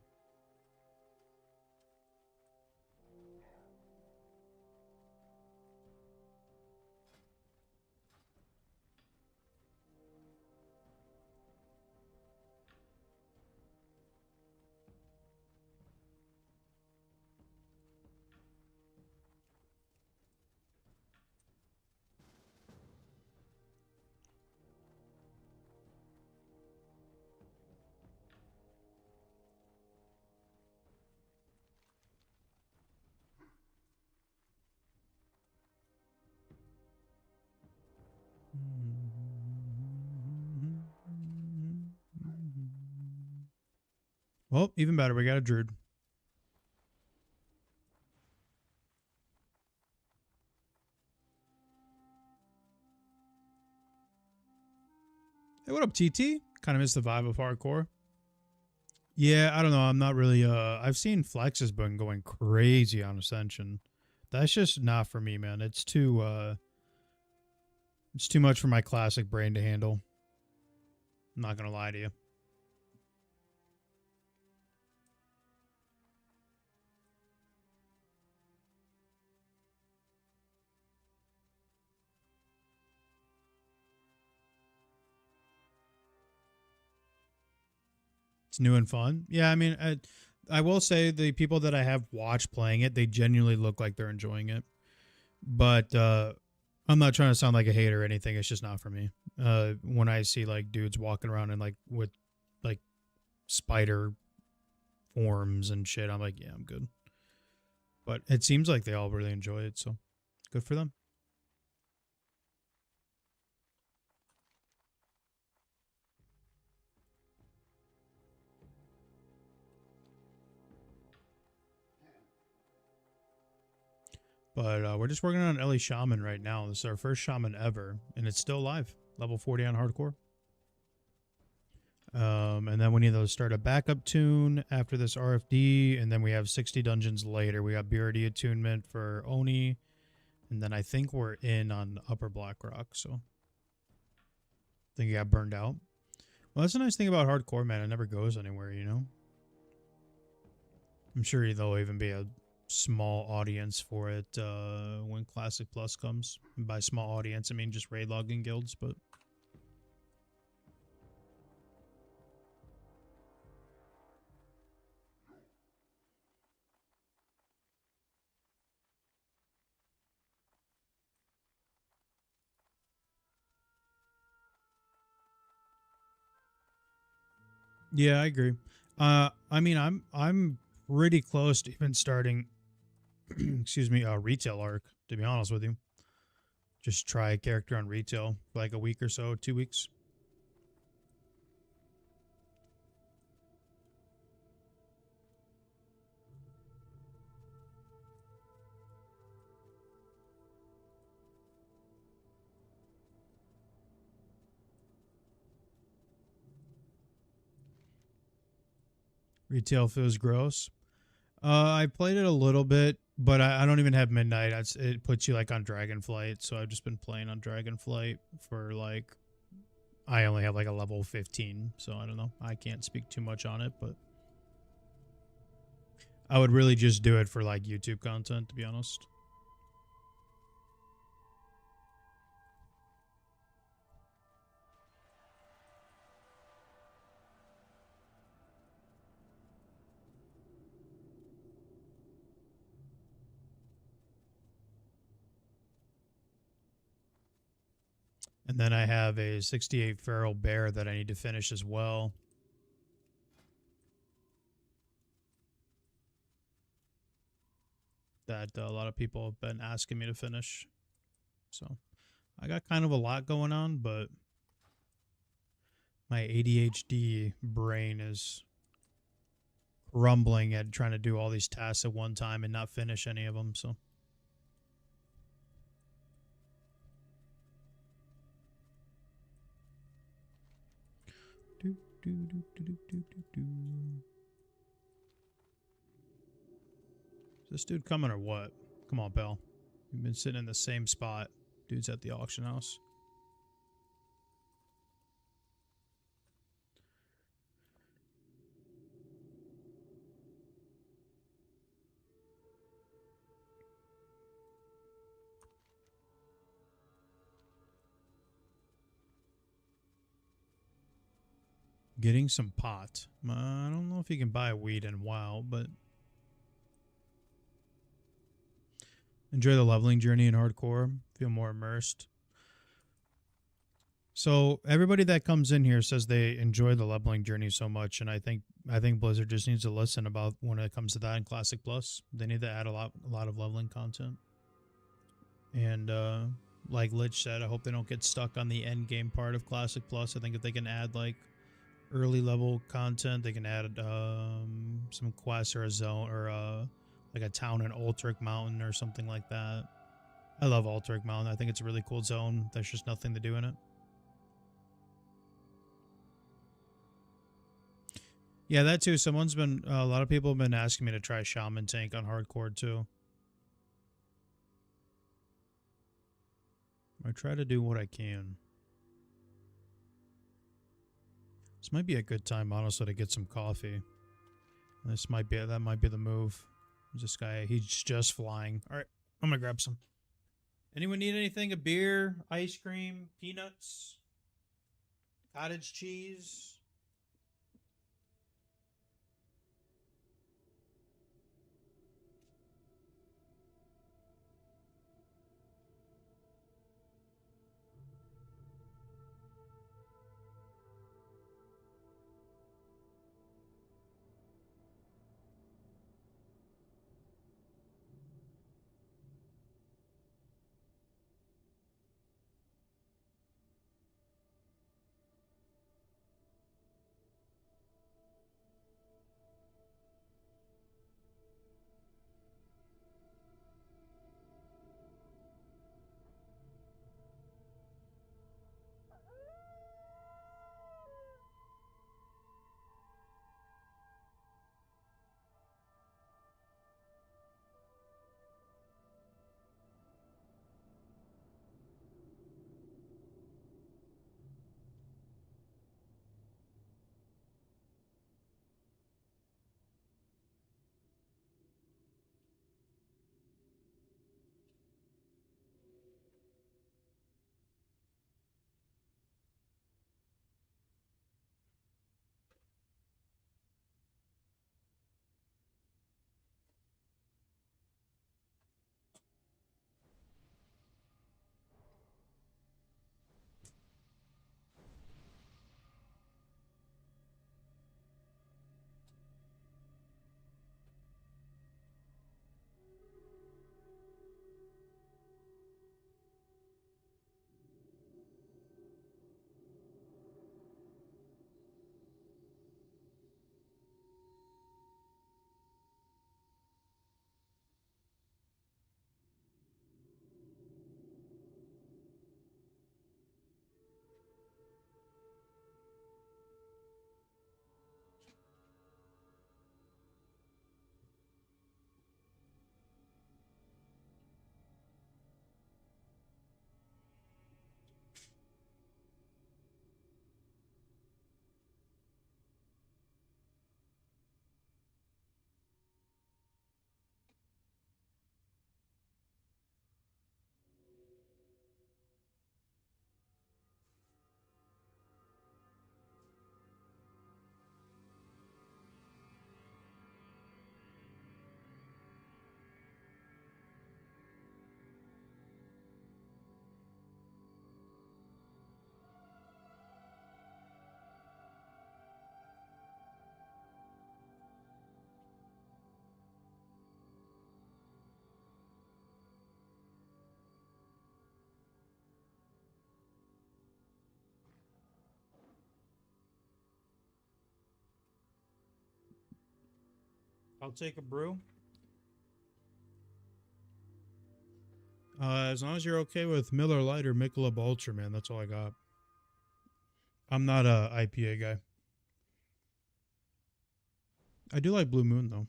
Well, even better. We got a druid. Hey, what up, TT? Kind of miss the vibe of hardcore. Yeah, I don't know. I'm not really. I've seen Flex has been going crazy on Ascension. That's just not for me, man. It's too. It's too much for my classic brain to handle. I'm not gonna lie to you. It's new and fun. Yeah, I mean, I will say the people that I have watched playing it, they genuinely look like they're enjoying it. But I'm not trying to sound like a hater or anything. It's just not for me. When I see like dudes walking around and like with like spider forms and shit, I'm like, yeah, I'm good. But it seems like they all really enjoy it, so good for them. But we're just working on Elemental Shaman right now. This is our first shaman ever, and it's still live. Level 40 on hardcore. And then we need to start a backup tune after this RFD, and then we have 60 dungeons later. We got BRD attunement for Oni, and then I think we're in on Upper Blackrock, so I think it got burned out. Well, that's a nice thing about hardcore, man. It never goes anywhere, you know? I'm sure there'll even be a small audience for it when Classic Plus comes. And by small audience, I mean just raid logging guilds, but... Yeah, I agree. I mean, I'm pretty close to even starting, excuse me, retail arc. To be honest with you, just try a character on retail for like a week or so, 2 weeks. Retail feels gross. I played it a little bit, but I don't even have midnight. It puts you like on Dragonflight, so I've just been playing on Dragonflight for like, I only have like a level 15, so I don't know. I can't speak too much on it, but I would really just do it for like YouTube content, to be honest. And then I have a 68 Feral Bear that I need to finish as well. That a lot of people have been asking me to finish. So I got kind of a lot going on, but my ADHD brain is rumbling at trying to do all these tasks at one time and not finish any of them, so... Is this dude coming or what? Come on, pal. You've been sitting in the same spot. Dude's at the auction house. Getting some pot. I don't know if you can buy weed in WoW, but enjoy the leveling journey in hardcore. Feel more immersed. So everybody that comes in here says they enjoy the leveling journey so much, and I think Blizzard just needs to listen about when it comes to that in Classic Plus. They need to add a lot of leveling content. And like Lich said, I hope they don't get stuck on the end game part of Classic Plus. I think if they can add like early level content, they can add some quests or a zone or like a town in Ultric Mountain or something like that. I love Ultric Mountain. I think it's a really cool zone. There's just nothing to do in it. Yeah, that too. A lot of people have been asking me to try Shaman Tank on hardcore too. I try to do what I can. This might be a good time, honestly, to get some coffee. That might be the move. This guy, he's just flying. All right, I'm gonna grab some. Anyone need anything? A beer, ice cream, peanuts, cottage cheese? I'll take a brew. As long as you're okay with Miller Lite or Michelob Ultra, man, that's all I got. I'm not a IPA guy. I do like Blue Moon, though.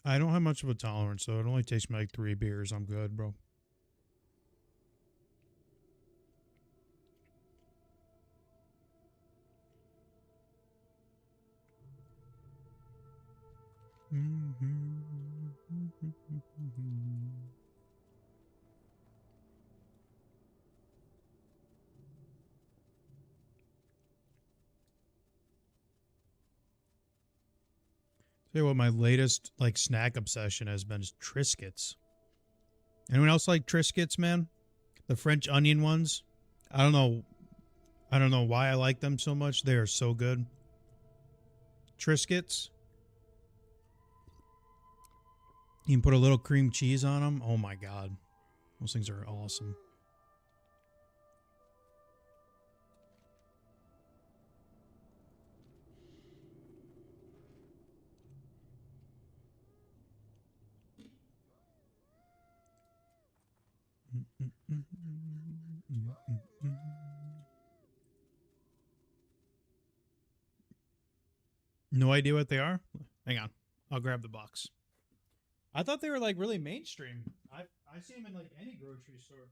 I don't have much of a tolerance, though. It only takes me like 3 beers. I'm good, bro. Tell you what, my latest like snack obsession has been is Triscuits. Anyone else like Triscuits, man? The French onion ones. I don't know. I don't know why I like them so much. They are so good. Triscuits. You can put a little cream cheese on them. Oh my god. Those things are awesome. No idea what they are? Hang on. I'll grab the box. I thought they were like really mainstream. I see them in like any grocery store.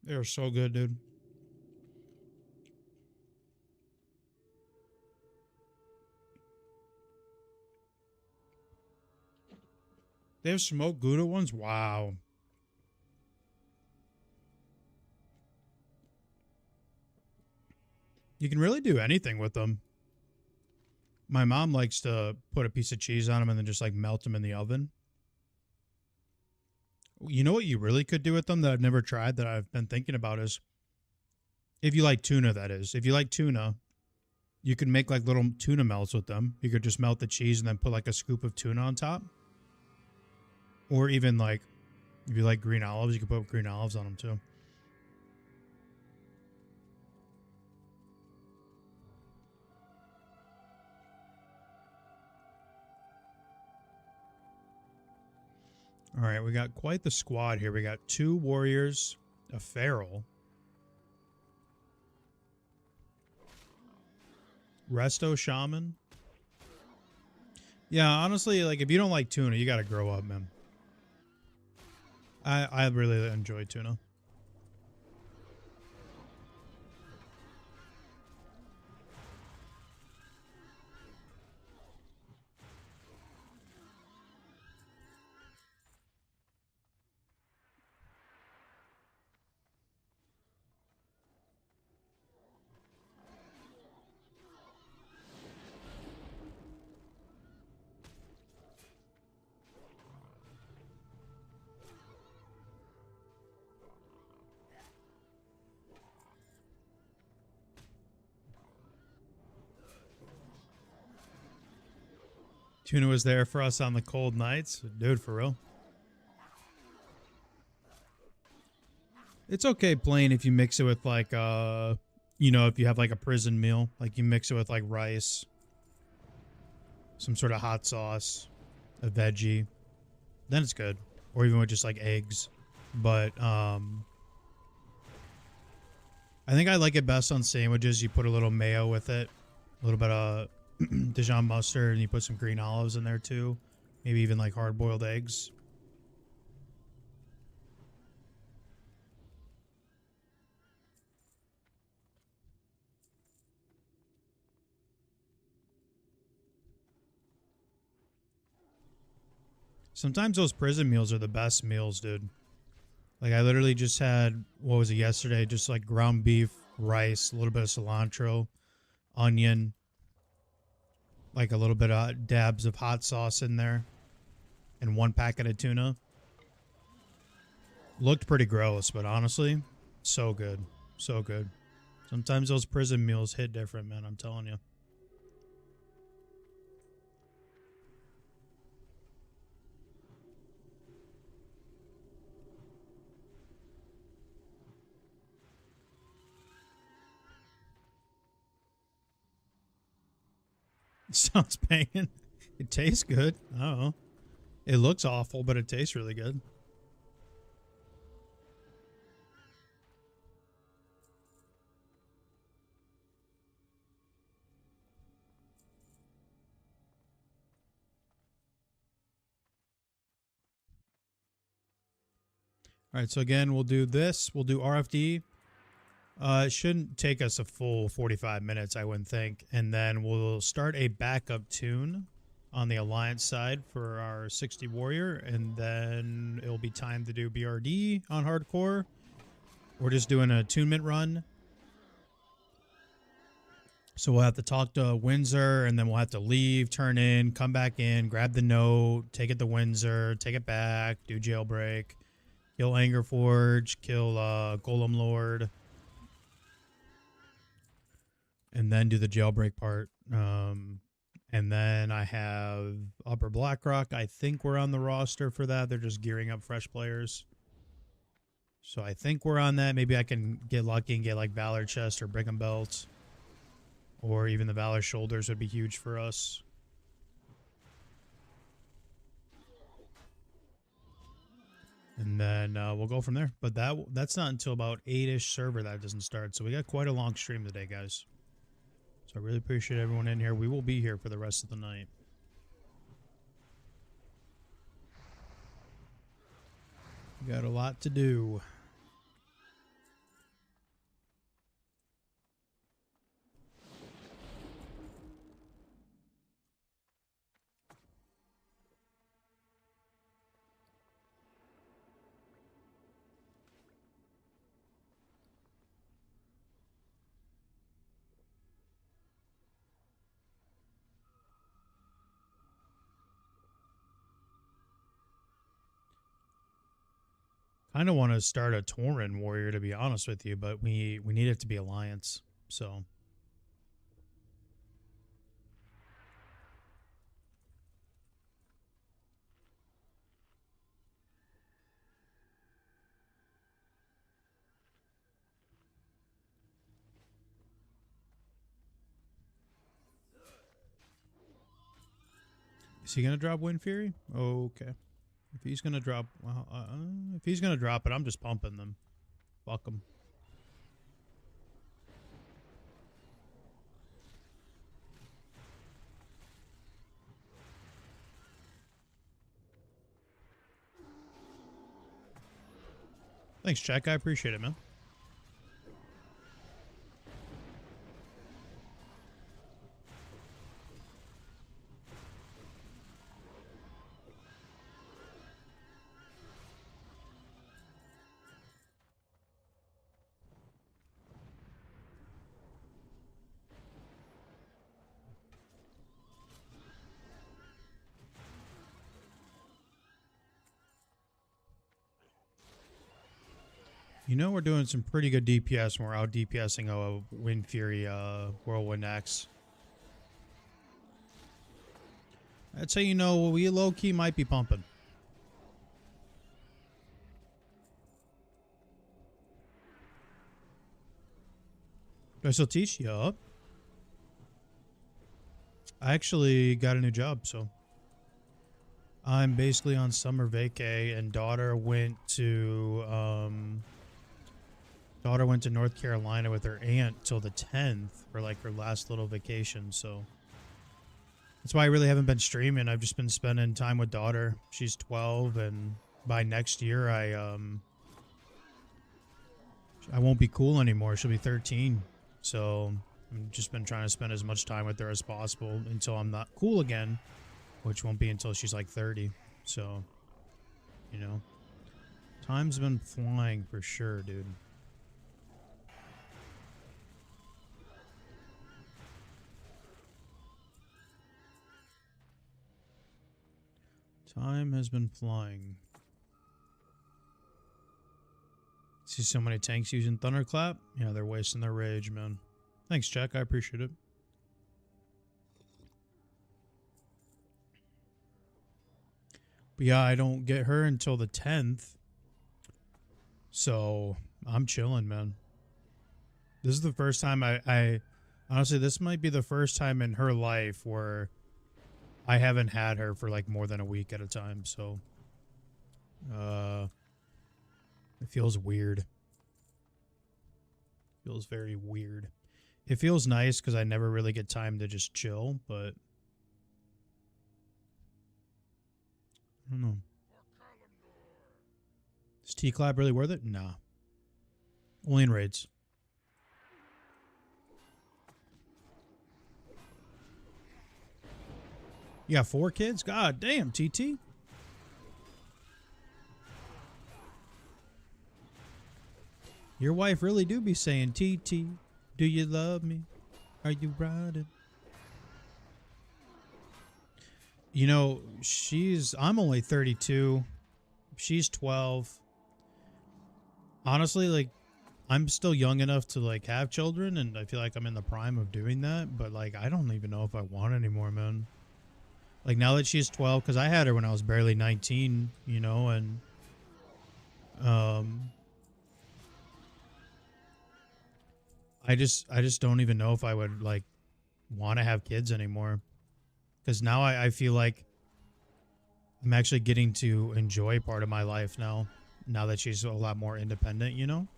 They're so good, dude. They have smoked Gouda ones? Wow. You can really do anything with them. My mom likes to put a piece of cheese on them and then just like melt them in the oven. You know what you really could do with them that I've never tried that I've been thinking about is if you like tuna, that is. If you like tuna, you could make like little tuna melts with them. You could just melt the cheese and then put like a scoop of tuna on top. Or even like, if you like green olives, you could put green olives on them too. All right, we got quite the squad here. We got 2 warriors, a feral, resto shaman. Yeah, honestly, like if you don't like tuna, you got to grow up, man. I really enjoy tuna. Tuna was there for us on the cold nights. Dude, for real. It's okay plain if you mix it with like you know, if you have like a prison meal, like you mix it with like rice, some sort of hot sauce, a veggie, then it's good. Or even with just like eggs. But I think I like it best on sandwiches. You put a little mayo with it, a little bit of Dijon mustard, and you put some green olives in there too. Maybe even like hard-boiled eggs. Sometimes those prison meals are the best meals, dude. Like I literally just had, what was it yesterday? Just like ground beef, rice, a little bit of cilantro, onion, like a little bit of dabs of hot sauce in there, and 1 packet of tuna. Looked pretty gross, but honestly, so good. So good. Sometimes those prison meals hit different, man. I'm telling you. Sounds banging. It tastes good. I don't know. It looks awful, but it tastes really good. All right, so again, we'll do this. We'll do RFD. It shouldn't take us a full 45 minutes, I wouldn't think. And then we'll start a backup tune on the Alliance side for our 60 Warrior. And then it'll be time to do BRD on Hardcore. We're just doing an attunement run. So we'll have to talk to Windsor, and then we'll have to leave, turn in, come back in, grab the note, take it to Windsor, take it back, do jailbreak, kill Angerforge, kill Golem Lord, and then do the jailbreak part. And then I have Upper Blackrock. I think we're on the roster for that. They're just gearing up fresh players. So I think we're on that. Maybe I can get lucky and get like Valor Chest or Brigham Belt. Or even the Valor Shoulders would be huge for us. And then we'll go from there. But that's not until about 8-ish server that doesn't start. So we got quite a long stream today, guys. So I really appreciate everyone in here. We will be here for the rest of the night. We got a lot to do. Kind of want to start a Tauren warrior, to be honest with you, but we need it to be Alliance. So is he gonna drop Wind Fury? Okay. If he's gonna drop, well, if he's gonna drop it, I'm just pumping them. Fuck him. Thanks, Jack. I appreciate it, man. You know we're doing some pretty good DPS when we're out DPSing a Wind Fury Whirlwind Axe. That's how you know we low-key might be pumping. Do I still teach? Yup. I actually got a new job, so I'm basically on summer vacay, and daughter went to North Carolina with her aunt till the 10th for like her last little vacation, so that's why I really haven't been streaming. I've just been spending time with daughter. She's 12, and by next year I won't be cool anymore. She'll be 13. So I've just been trying to spend as much time with her as possible until I'm not cool again, which won't be until she's like 30. So, you know, time's been flying for sure, dude. Time has been flying. See so many tanks using Thunderclap. Yeah, they're wasting their rage, man. Thanks, Jack. I appreciate it. But yeah, I don't get her until the 10th. So I'm chilling, man. This is the first time I honestly, this might be the first time in her life where I haven't had her for like more than a week at a time. So it feels weird. Feels very weird. It feels nice because I never really get time to just chill, but I don't know. Is T-Clap really worth it? Nah. Only in raids. You got 4 kids? God damn, TT. Your wife really do be saying, TT, do you love me? Are you riding? You know, I'm only 32. She's 12. Honestly, like, I'm still young enough to, like, have children, and I feel like I'm in the prime of doing that, but, like, I don't even know if I want anymore, man. Like, now that she's 12, because I had her when I was barely 19, you know, and, I just don't even know if I would, like, want to have kids anymore. Because now I feel like I'm actually getting to enjoy part of my life now that she's a lot more independent, you know?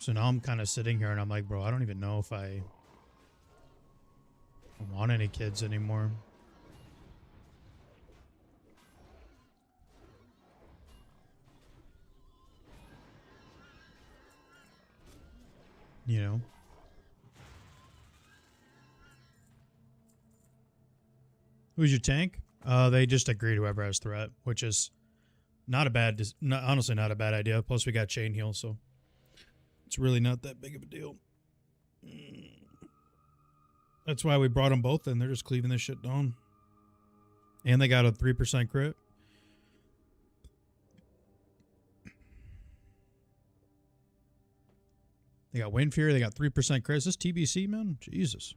So now I'm kind of sitting here and I'm like, bro, I don't even know if I want any kids anymore. You know? Who's your tank? They just agreed whoever has threat, which is not a bad, honestly not a bad idea. Plus we got chain heal, so it's really not that big of a deal. That's why we brought them both in. They're just cleaving this shit down. And they got a 3% crit. They got Wind Fury. They got 3% crit. Is this TBC, man? Jesus.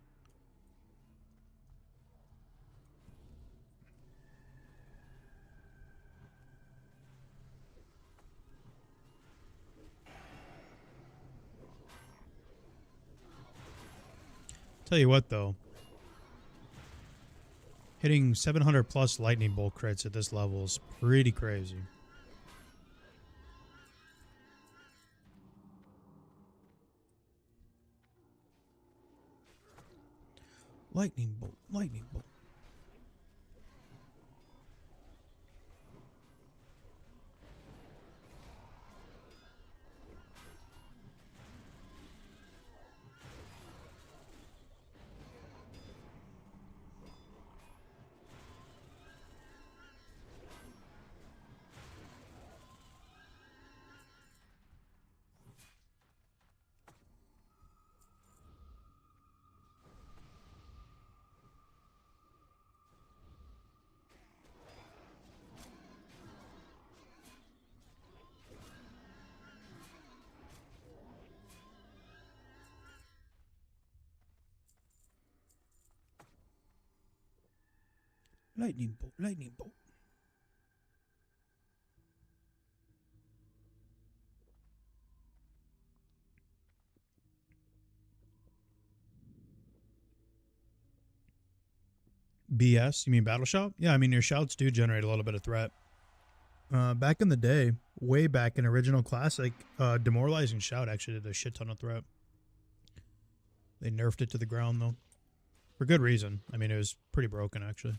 Tell you what, though. Hitting 700 plus lightning bolt crits at this level is pretty crazy. Lightning bolt, lightning bolt. Lightning bolt, lightning bolt. BS? You mean battle shout? Yeah, I mean your shouts do generate a little bit of threat. Back in the day, way back in original classic, demoralizing shout actually did a shit ton of threat. They nerfed it to the ground though. For good reason. I mean, it was pretty broken actually.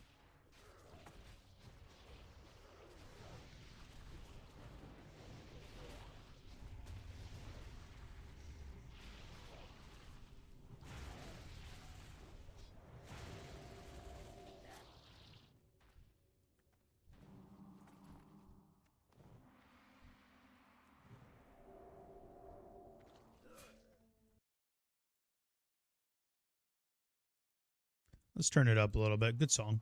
Let's turn it up a little bit. Good song.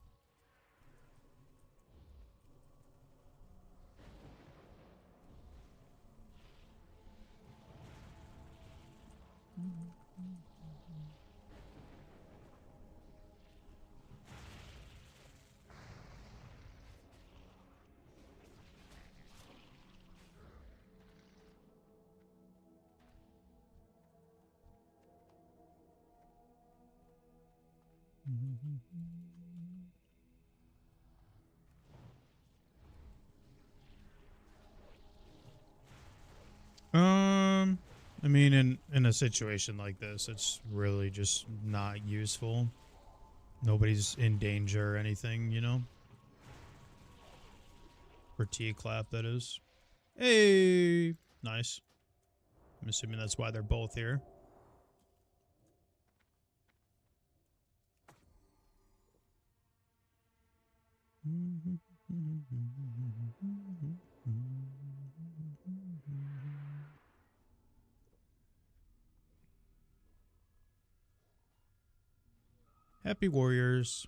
I mean, in a situation like this, it's really just not useful. Nobody's in danger or anything, you know? For T-Clap, that is. Hey! Nice. I'm assuming that's why they're both here. Happy Warriors.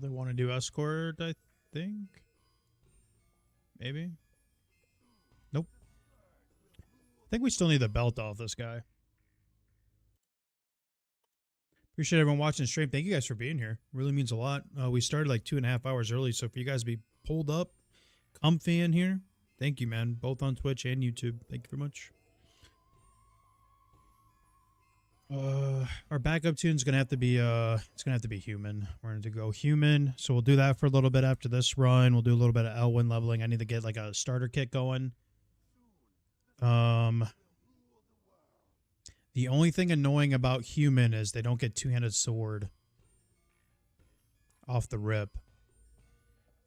They want to do escort, I think. Maybe. Nope. I think we still need the belt off this guy. Appreciate everyone watching the stream. Thank you guys for being here. Really means a lot. We started like 2.5 hours early, so for you guys to be pulled up, comfy in here, thank you, man. Both on Twitch and YouTube. Thank you very much. Our backup tune's gonna have to be it's gonna have to be human. We're going to go human, so we'll do that for a little bit after this run. We'll do a little bit of Elwyn leveling. I need to get like a starter kit going. The only thing annoying about human is they don't get two-handed sword off the rip.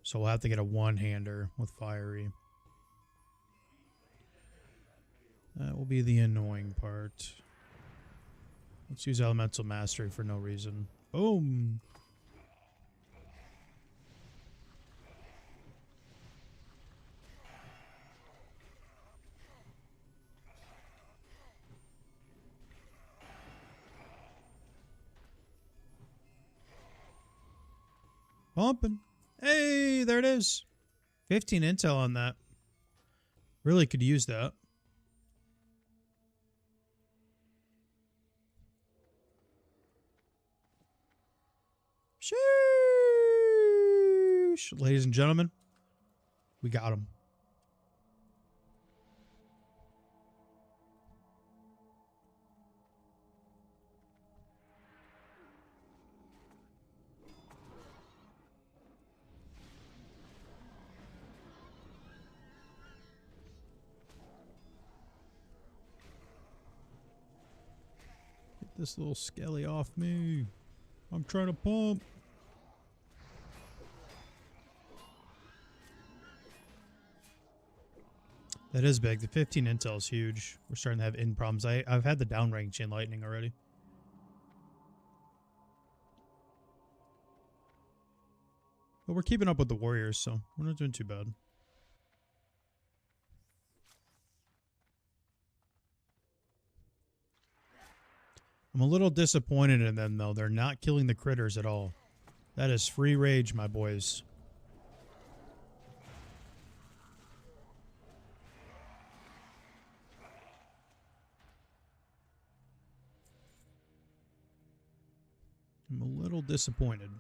So we'll have to get a one-hander with fiery. That will be the annoying part. Let's use elemental mastery for no reason. Boom. Bumping. Hey, there it is. 15 intel on that. Really could use that. Sheesh. Ladies and gentlemen, we got him. Get this little skelly off me. I'm trying to pump. That is big. The 15 intel is huge. We're starting to have in problems. I've had the downrange chain lightning already. But we're keeping up with the warriors, so we're not doing too bad. I'm a little disappointed in them, though. They're not killing the critters at all. That is free rage, my boys. I'm a little disappointed.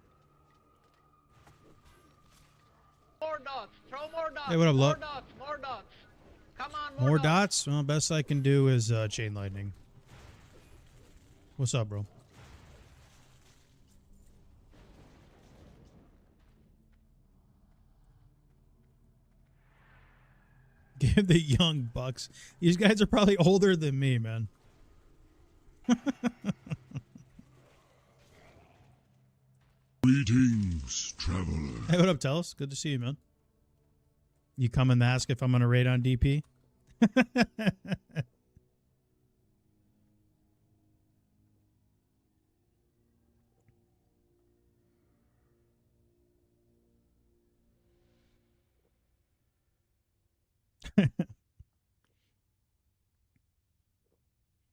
More dots. Throw more dots. Hey, what up, more Luck? dots. More dots. Come on, More dots. dots? Well, best I can do is chain lightning. What's up, bro? Give the young bucks. These guys are probably older than me, man. Greetings, traveler. Hey, what up, Tellus? Good to see you, man. You come and ask if I'm gonna raid on DP?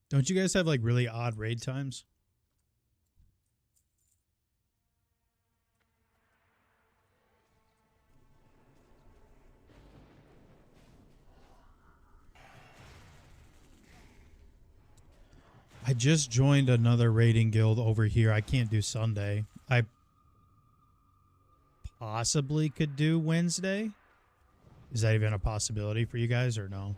Don't you guys have like really odd raid times? I just joined another raiding guild over here. I can't do Sunday. I possibly could do Wednesday. Is that even a possibility for you guys or no?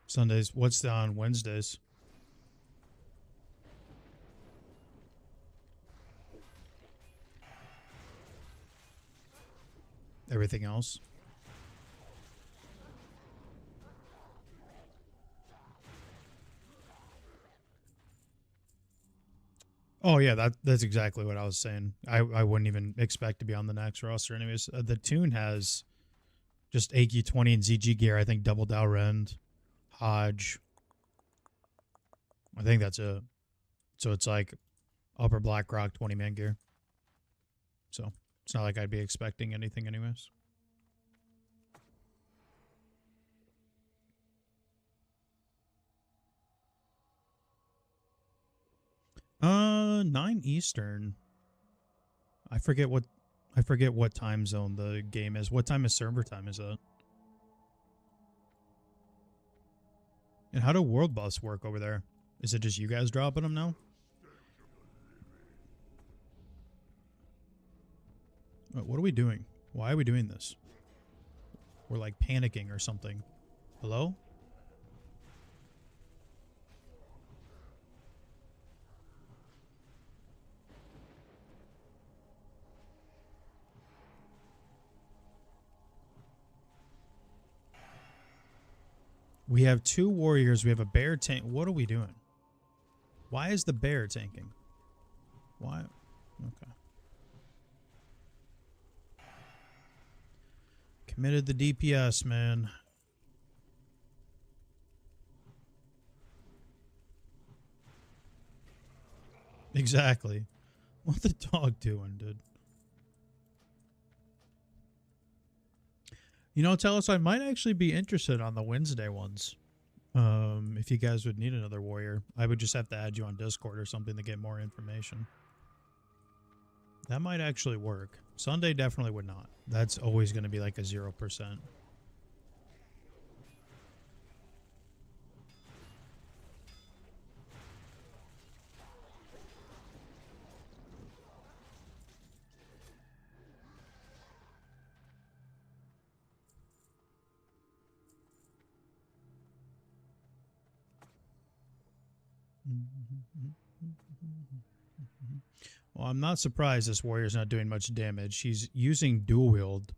Sundays. What's on Wednesdays? Everything else? Oh yeah, that's exactly what I was saying. I wouldn't even expect to be on the next roster anyways. The tune has just AQ20 and ZG gear. I think double Dow Rend, Hodge. I think that's it. So it's like upper Blackrock 20-man gear. So it's not like I'd be expecting anything anyways. 9 Eastern. I forget what time zone the game is. What time is server time is that? And how do world buffs work over there? Is it just you guys dropping them now? What are we doing? Why are we doing this? We're like panicking or something. Hello? We have 2 warriors. We have a bear tank. What are we doing? Why is the bear tanking? Why? Okay. Committed the DPS, man. Exactly. What the dog doing, dude? You know, tell us, I might actually be interested on the Wednesday ones. If you guys would need another warrior, I would just have to add you on Discord or something to get more information. That might actually work. Sunday definitely would not. That's always going to be like a 0%. Well, I'm not surprised this warrior's not doing much damage. He's using dual wield,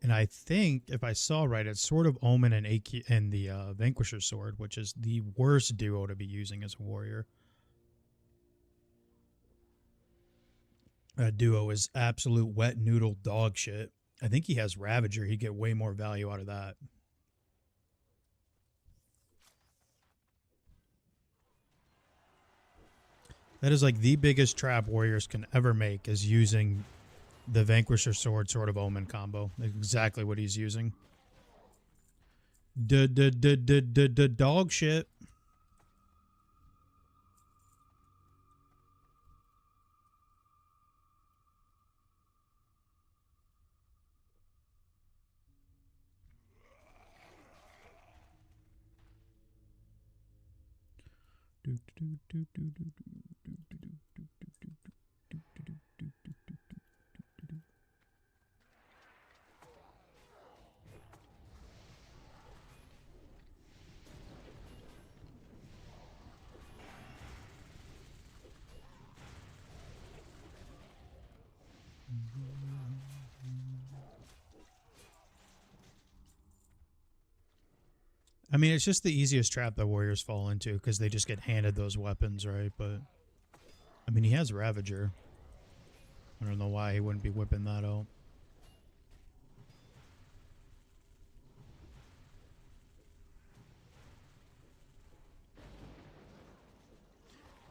and I think if I saw right, it's Sword of Omen and the Vanquisher Sword, which is the worst duo to be using as a warrior. That duo is absolute wet noodle dog shit. I think he has Ravager. He'd get way more value out of that. That is like the biggest trap warriors can ever make, is using the Vanquisher Sword, Sword of Omen combo. Exactly what he's using. Dog shit. I mean, it's just the easiest trap that warriors fall into because they just get handed those weapons, right? But, I mean, he has Ravager. I don't know why he wouldn't be whipping that out.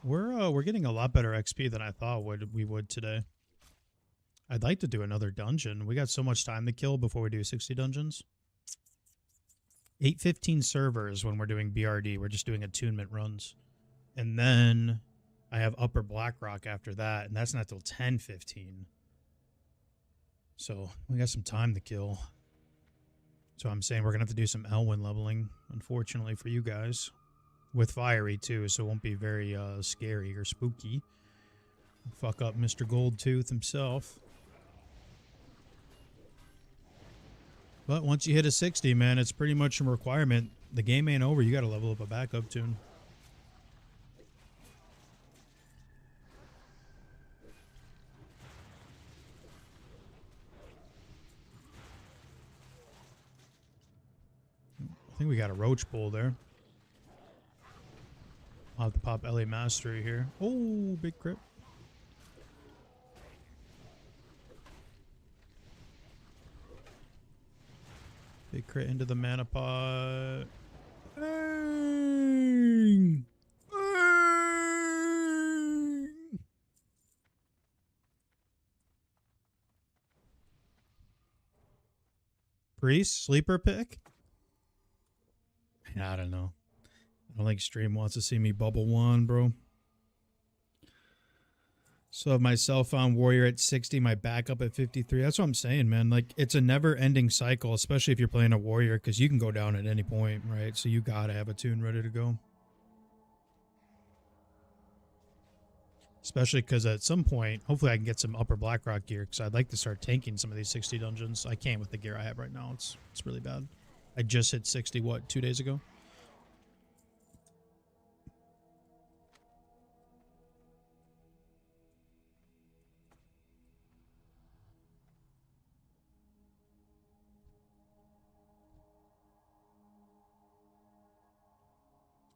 We're getting a lot better XP than I thought we would today. I'd like to do another dungeon. We got so much time to kill before we do 60 dungeons. 8:15 servers when we're doing BRD. We're just doing attunement runs. And then I have Upper Blackrock after that, and that's not till 10:15. So we got some time to kill. So I'm saying we're going to have to do some Elwyn leveling, unfortunately for you guys. With Fiery, too, so it won't be very scary or spooky. Fuck up Mr. Goldtooth himself. But once you hit a 60, man, it's pretty much a requirement. The game ain't over. You got to level up a backup tune. I think we got a roach pull there. I'll have to pop LA Mastery here. Oh, big crit. Big crit into the mana pot. Bang! Bang! Priest, sleeper pick? I don't know. I don't think stream wants to see me bubble one, bro. So I have myself on Warrior at 60, my backup at 53. That's what I'm saying, man. Like, it's a never-ending cycle, especially if you're playing a Warrior, because you can go down at any point, right? So you gotta have a tune ready to go. Especially because at some point, hopefully I can get some Upper Blackrock gear, because I'd like to start tanking some of these 60 dungeons. I can't with the gear I have right now. It's really bad. I just hit 60, what, 2 days ago?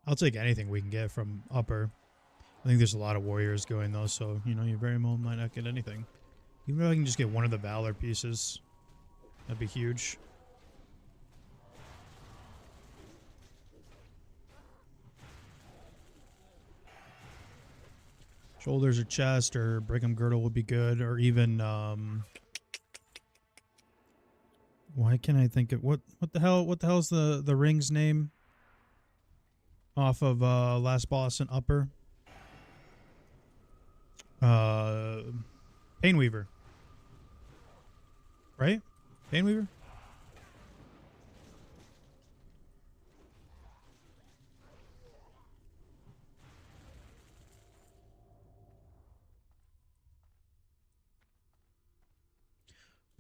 I'll take anything we can get from Upper. I think there's a lot of warriors going though, so you know you very well might not get anything. Even if I can just get one of the Valor pieces, that'd be huge. Shoulders or chest or Brigham Girdle would be good, or even why can't I think of what the hell's the ring's name? Off of last boss and Upper. Painweaver. Right? Painweaver?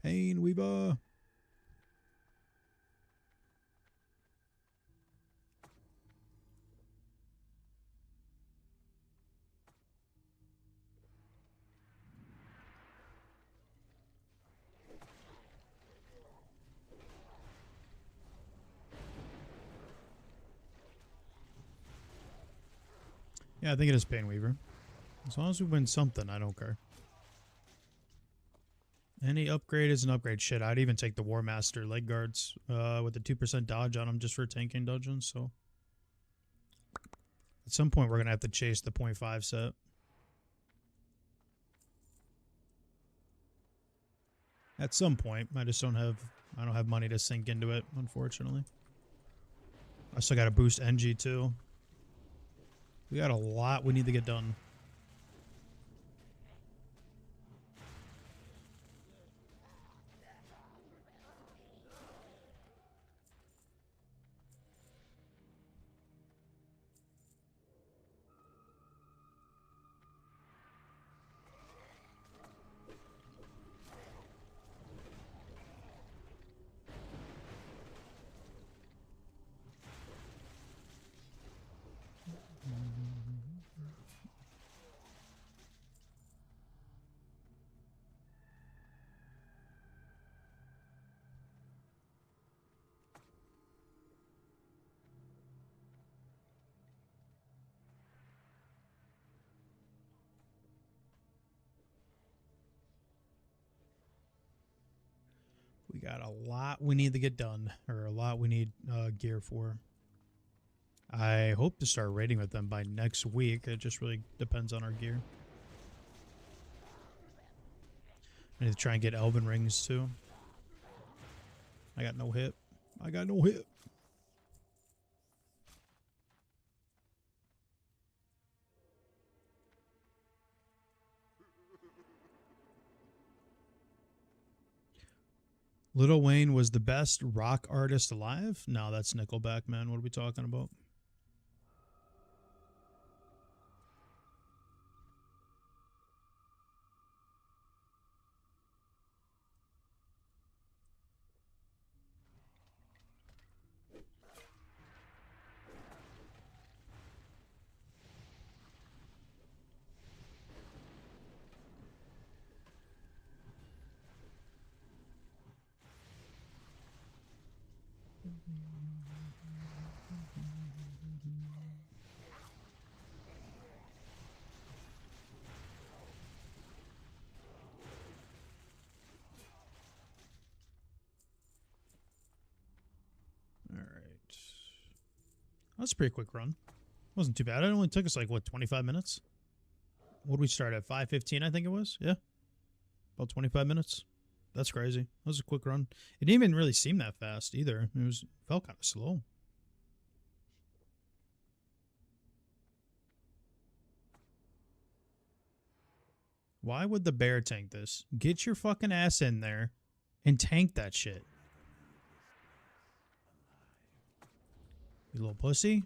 Painweaver. Yeah, I think it is Painweaver. As long as we win something, I don't care. Any upgrade is an upgrade. Shit, I'd even take the War Master leg guards with the 2% dodge on them just for tanking dungeons, so. At some point, we're going to have to chase the 0.5 set. At some point, I don't have money to sink into it, unfortunately. I still got to boost NG too. We got a lot we need to get done. We got a lot we need to get done, or a lot we need gear for. I hope to start raiding with them by next week. It just really depends on our gear. I need to try and get Elven Rings too. I got no hit. I got no hit. Lil Wayne was the best rock artist alive? No, that's Nickelback, man. What are we talking about? That's a pretty quick run. Wasn't too bad. It only took us like, what, 25 minutes? What did we start at? 5:15, I think it was? Yeah. About 25 minutes. That's crazy. That was a quick run. It didn't even really seem that fast either. It felt kind of slow. Why would the bear tank this? Get your fucking ass in there and tank that shit. You little pussy.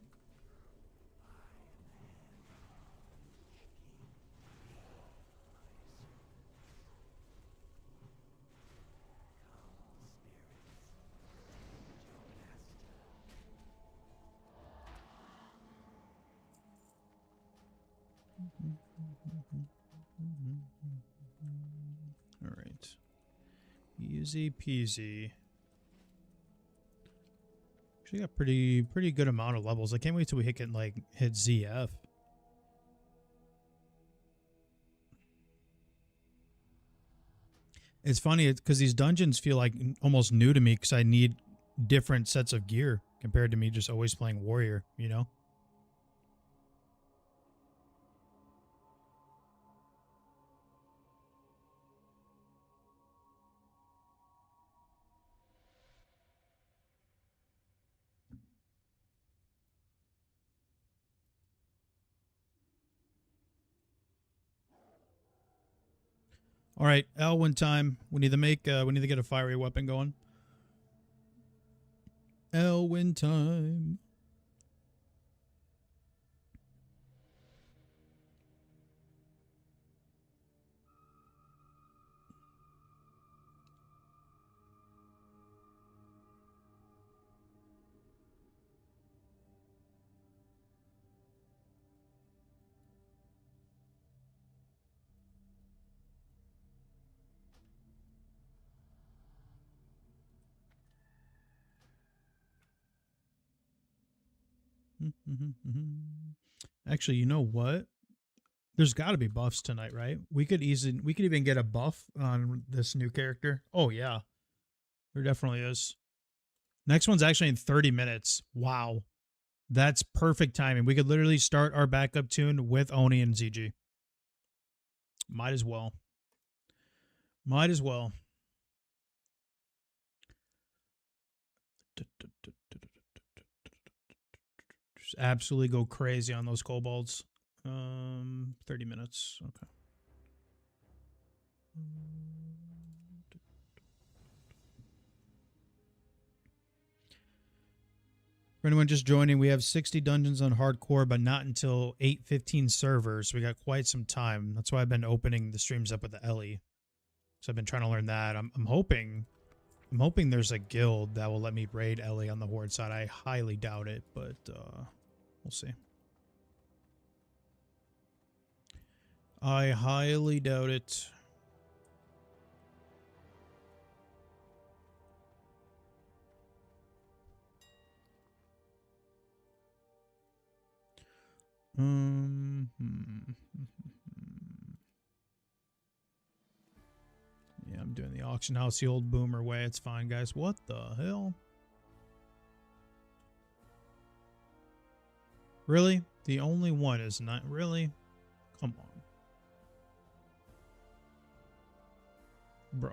All right. Easy peasy. Actually got pretty good amount of levels. I can't wait till we hit ZF. It's funny because these dungeons feel like almost new to me because I need different sets of gear compared to me just always playing warrior, you know? All right, Elwyn time. We need to get a fiery weapon going. Elwyn time. Actually, you know what? There's got to be buffs tonight, right? We could even get a buff on this new character. Oh yeah, there definitely is. Next one's actually in 30 minutes. Wow, that's perfect timing. We could literally start our backup tune with Oni and ZG. Might as well. Might as well. Just absolutely go crazy on those kobolds. 30 minutes. Okay. For anyone just joining, we have 60 dungeons on hardcore, but not until 8:15 servers. We got quite some time. That's why I've been opening the streams up with the Ellie. So I've been trying to learn that. I'm hoping there's a guild that will let me raid Ellie on the horde side. I highly doubt it, but we'll see. I highly doubt it. Yeah, I'm doing the auction house the old boomer way. It's fine, guys. What the hell? Really? The only one is not really? Come on. Bro.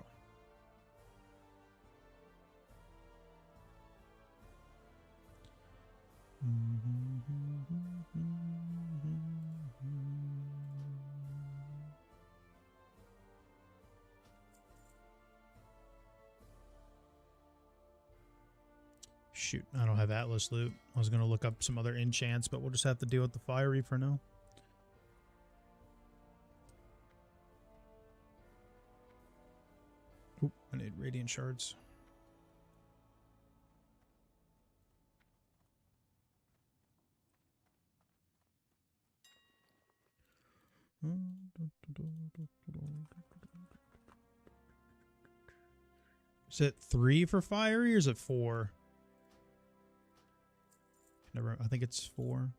Shoot, I don't have Atlas loot. I was going to look up some other enchants, but we'll just have to deal with the fiery for now. Oop, I need radiant shards. Is it 3 for fiery or is it 4? Never, I think it's 4.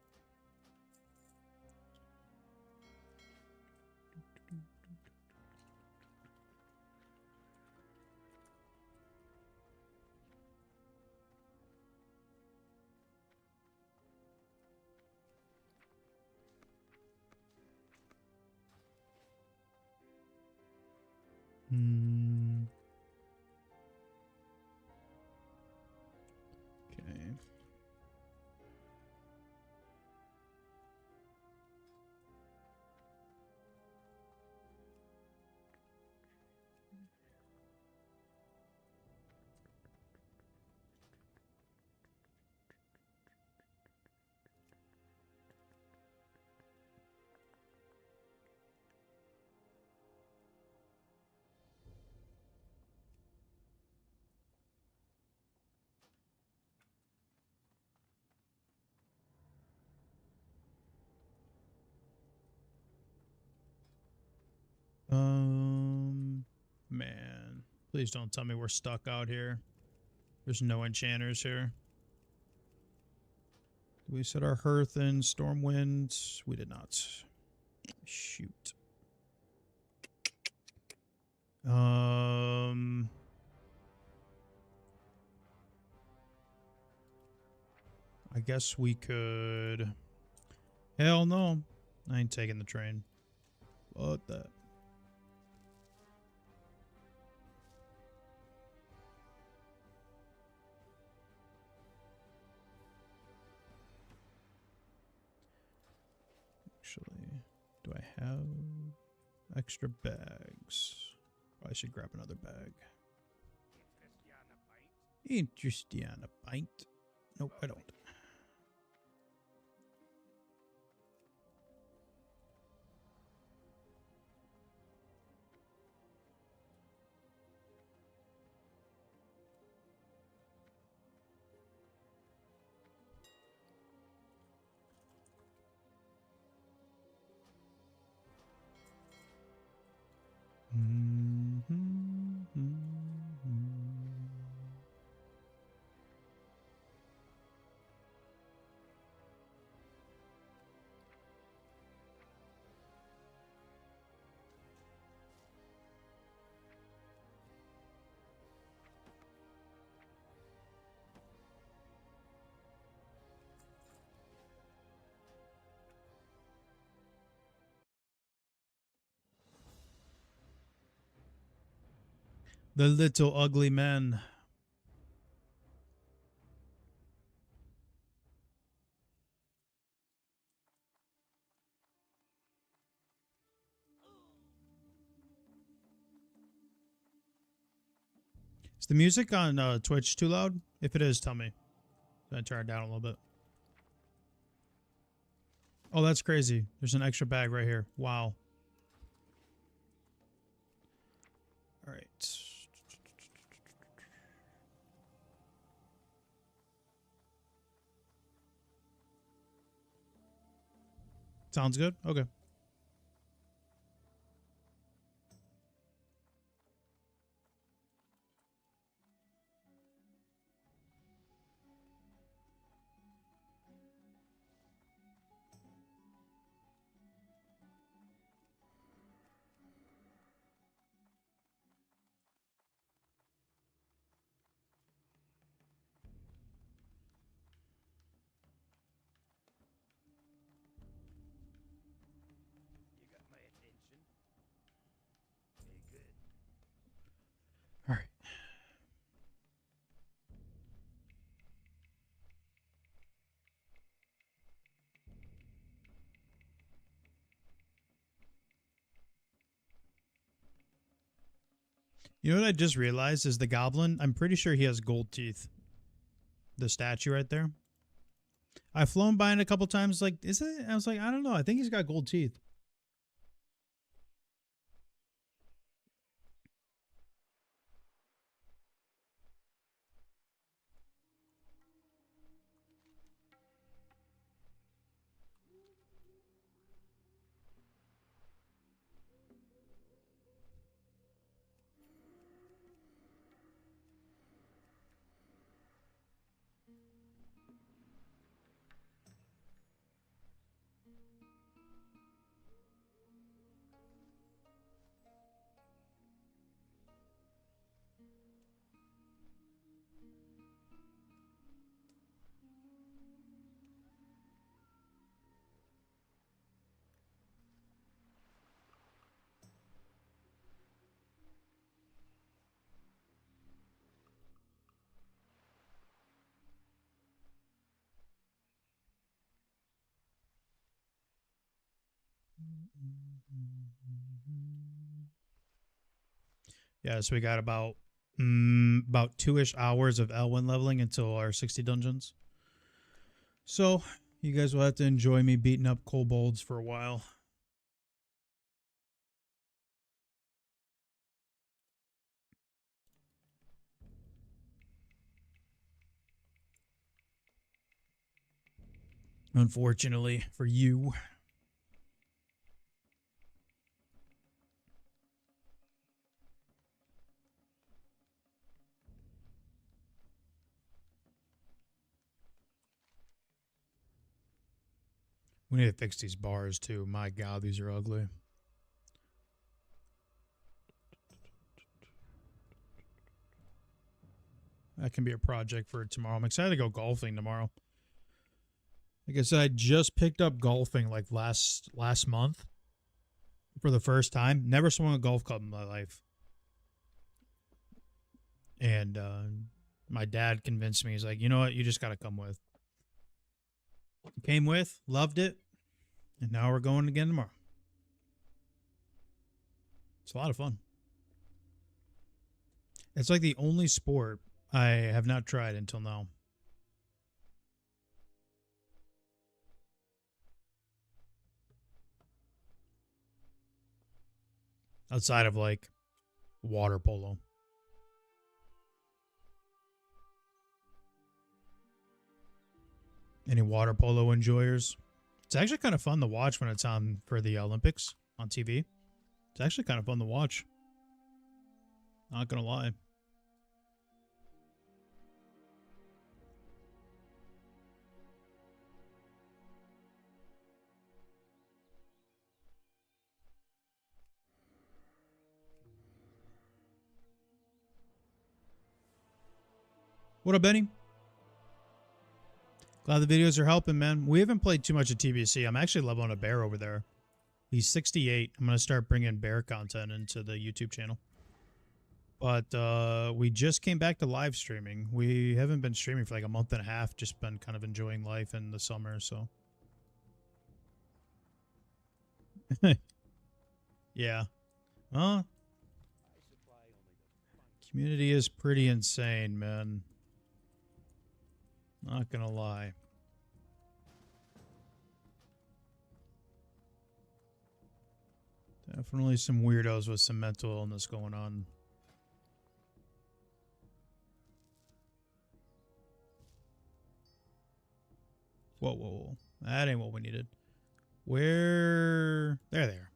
Okay. Man, please don't tell me we're stuck out here. There's no enchanters here. Did we set our hearth in Stormwind? We did not. Shoot. I guess we could. Hell no. I ain't taking the train. What the? Actually, do I have extra bags? I should grab another bag. Interesting on a pint. Nope, I don't. The little ugly man. the music on Twitch too loud? If it is, tell me. I turn it down a little bit. Oh, that's crazy. There's an extra bag right here. Wow. All right. Sounds good? Okay. All right. You know what I just realized is the goblin, I'm pretty sure he has gold teeth. The statue right there. I've flown by it a couple times, like, is it? I was like, I don't know. I think he's got gold teeth. Yeah, so we got about 2-ish hours of Elwyn leveling until our 60 dungeons. So you guys will have to enjoy me beating up kobolds for a while. Unfortunately for you. We need to fix these bars too. My God, these are ugly. That can be a project for tomorrow. I'm excited to go golfing tomorrow. Like I said, I just picked up golfing like last month for the first time. Never swung a golf club in my life. And my dad convinced me. He's like, you know what? You just got to come with. Came with, loved it. And now we're going again tomorrow. It's a lot of fun. It's like the only sport I have not tried until now. Outside of like water polo. Any water polo enjoyers? It's actually kind of fun to watch when it's on for the Olympics on TV. It's actually kind of fun to watch. Not gonna lie. What up, Benny? Glad the videos are helping, man. We haven't played too much of TBC. I'm actually leveling a bear over there. He's 68. I'm going to start bringing bear content into the YouTube channel. But we just came back to live streaming. We haven't been streaming for like a month and a half. Just been kind of enjoying life in the summer, so. Yeah. Community is pretty insane, man. Not gonna lie. Definitely some weirdos with some mental illness going on. Whoa, whoa, whoa. That ain't what we needed. Where? There they are.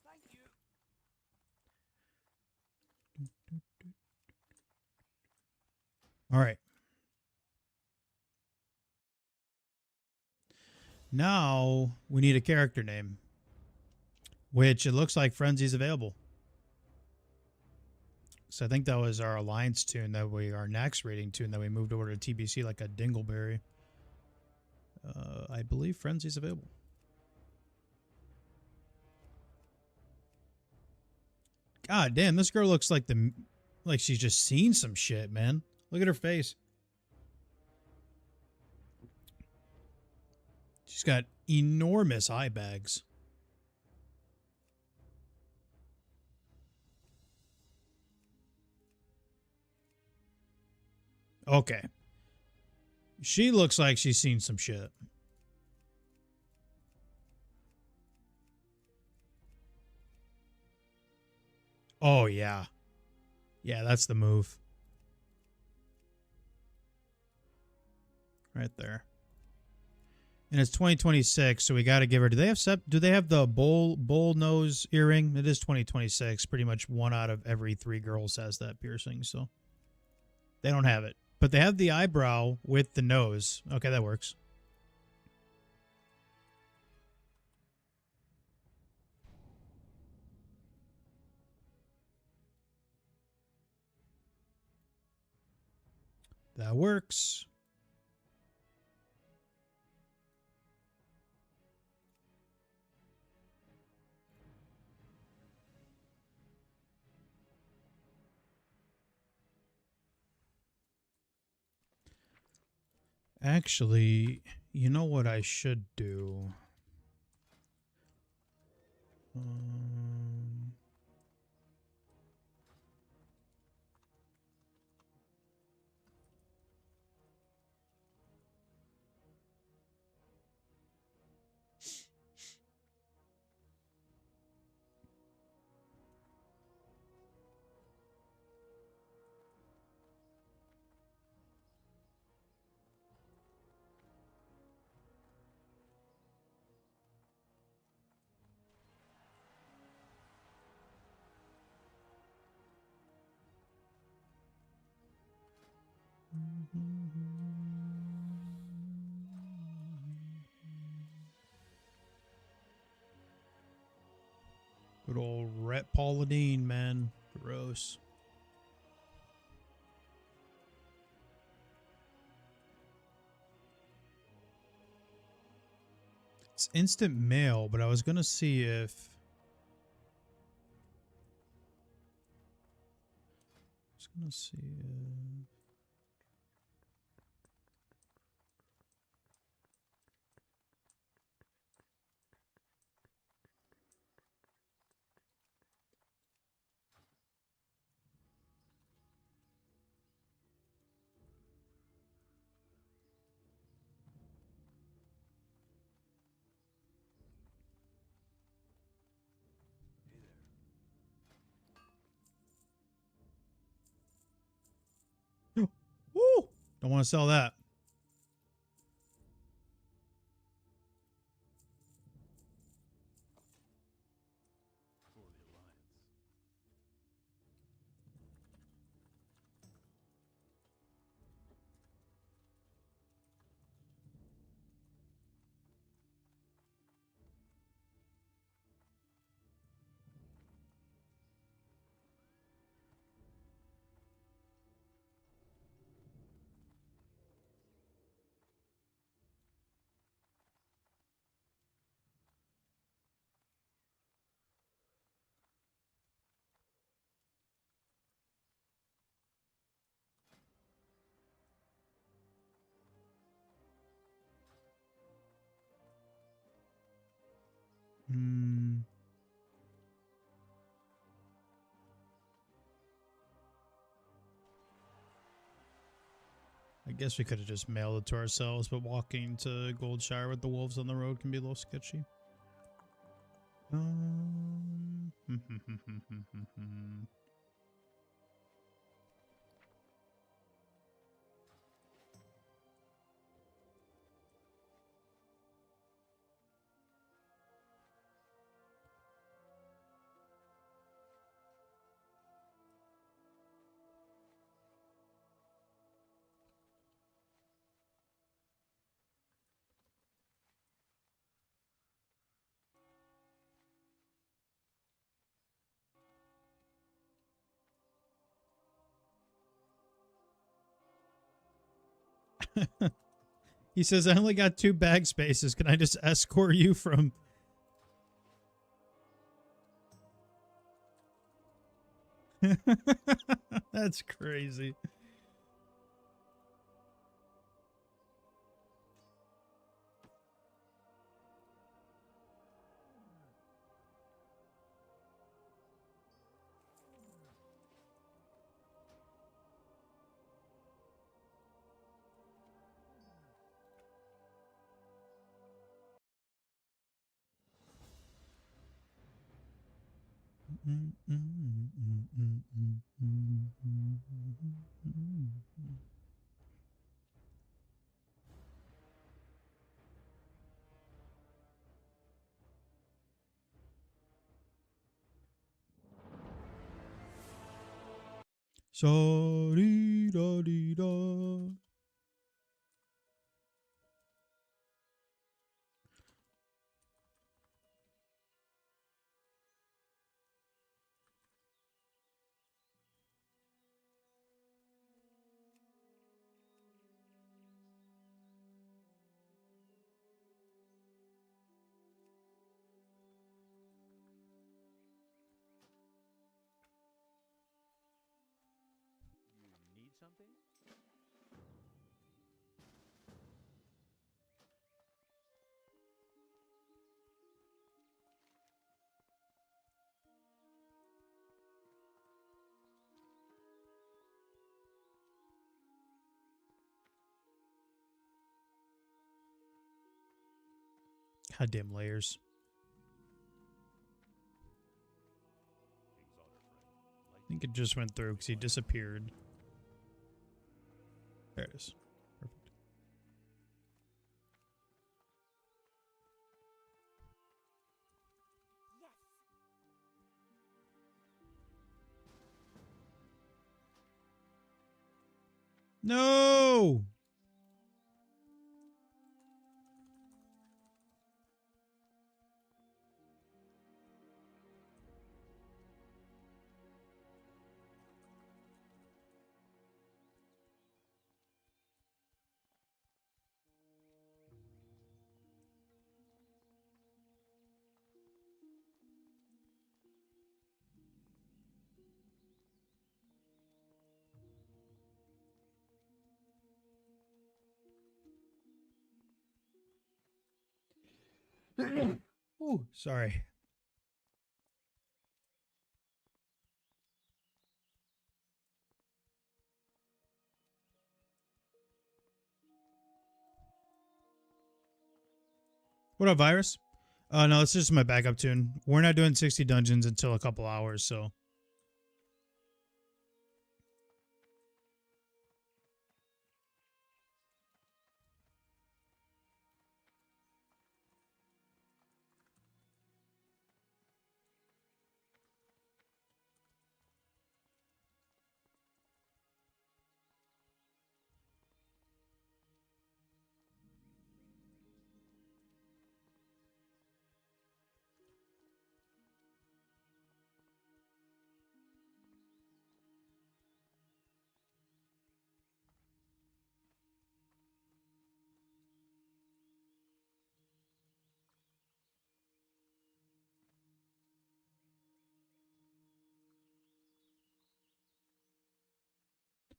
Thank you. All right. Now we need a character name, which it looks like Frenzy's available. So I think that was our alliance tune that our next rating tune that we moved over to TBC like a dingleberry. I believe Frenzy's available. God damn, this girl looks like she's just seen some shit, man. Look at her face. She's got enormous eye bags. Okay. She looks like she's seen some shit. Oh, yeah. Yeah, that's the move. Right there. And it's 2026, so we got to give her. Do they have the bull nose earring? It is 2026. Pretty much 1 out of every 3 girls has that piercing, so they don't have it. But they have the eyebrow with the nose. Okay, that works. That works. Actually, you know what I should do? Good old Rhett Pauladine, man. Gross. It's instant mail, but I was going to see if... I was going to see if... Woo! Don't want to sell that. guess we could have just mailed it to ourselves, but walking to Goldshire with the wolves on the road can be a little sketchy. He says, I only got 2 bag spaces. Can I just escort you from... That's crazy. Sorry, da dee da. You need something? Goddamn layers. I think it just went through because he disappeared. There it is. Perfect. No! Ooh, sorry. What up, Virus? No, it's just my backup tune. We're not doing 60 dungeons until a couple hours, so...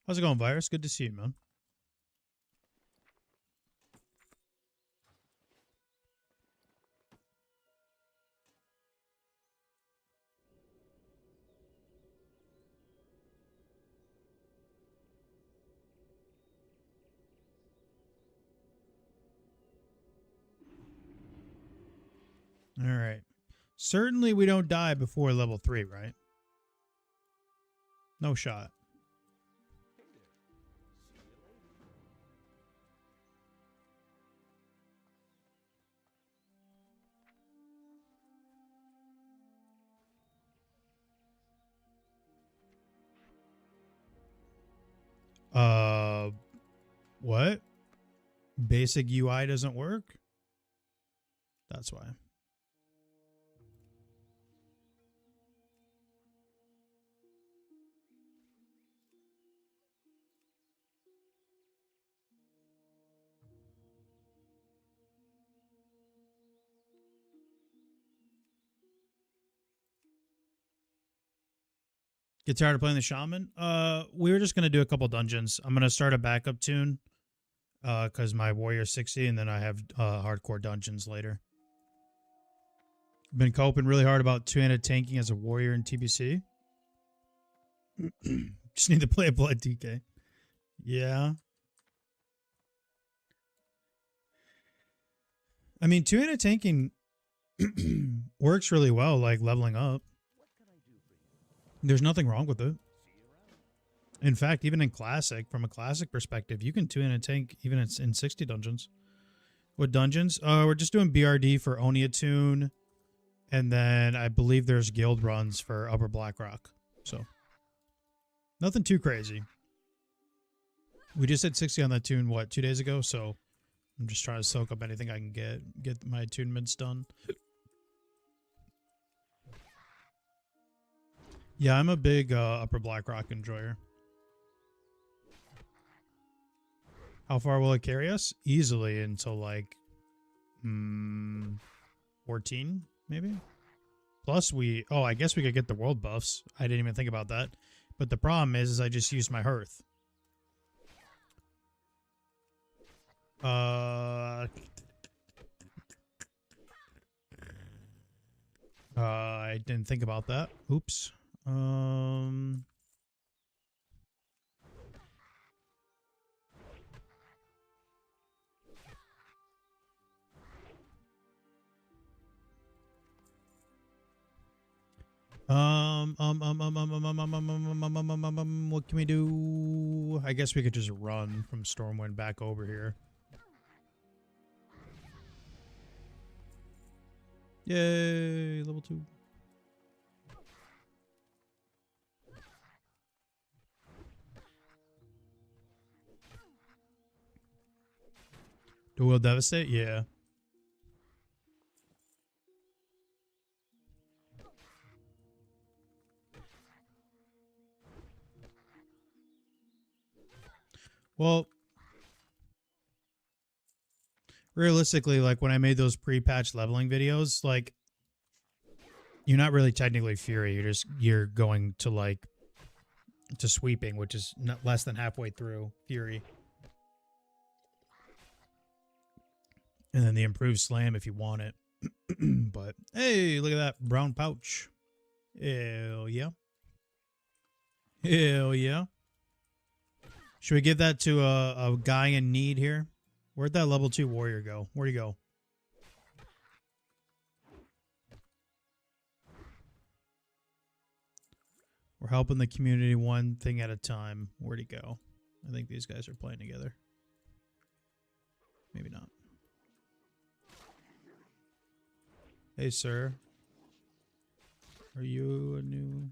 How's it going, Virus? Good to see you, man. All right. Certainly we don't die before level 3, right? No shot. What? Basic UI doesn't work? That's why. Get tired of playing the shaman? We were just gonna do a couple dungeons. I'm gonna start a backup tune. Because my warrior 60, and then I have hardcore dungeons later. Been coping really hard about two-handed tanking as a warrior in TBC. Just need to play a blood DK. Yeah. I mean, two-handed tanking works really well, like leveling up. There's nothing wrong with it. In fact, even in Classic, from a Classic perspective, you can two-handed tank even in 60 dungeons. What dungeons? We're just doing BRD for Oniatune, and then I believe there's guild runs for Upper Blackrock. So, nothing too crazy. We just hit 60 on that tune, what, 2 days ago? So, I'm just trying to soak up anything I can get my attunements done. Yeah, I'm a big Upper Blackrock enjoyer. How far will it carry us? Easily until like 14, maybe? Plus I guess we could get the world buffs. I didn't even think about that. But the problem is I just used my hearth. I didn't think about that. Oops. What can we do? I guess we could just run from Stormwind back over here. Yay, level 2. Dual Devastate? Yeah. Well, realistically, like when I made those pre-patch leveling videos, like you're not really technically Fury. You're going to like to sweeping, which is not less than halfway through Fury. And then the improved slam if you want it. But hey, look at that brown pouch. Hell yeah. Hell yeah. Should we give that to a guy in need here? Where'd that level 2 warrior go? Where'd he go? We're helping the community one thing at a time. Where'd he go? I think these guys are playing together. Maybe not. Hey, sir. Are you a new...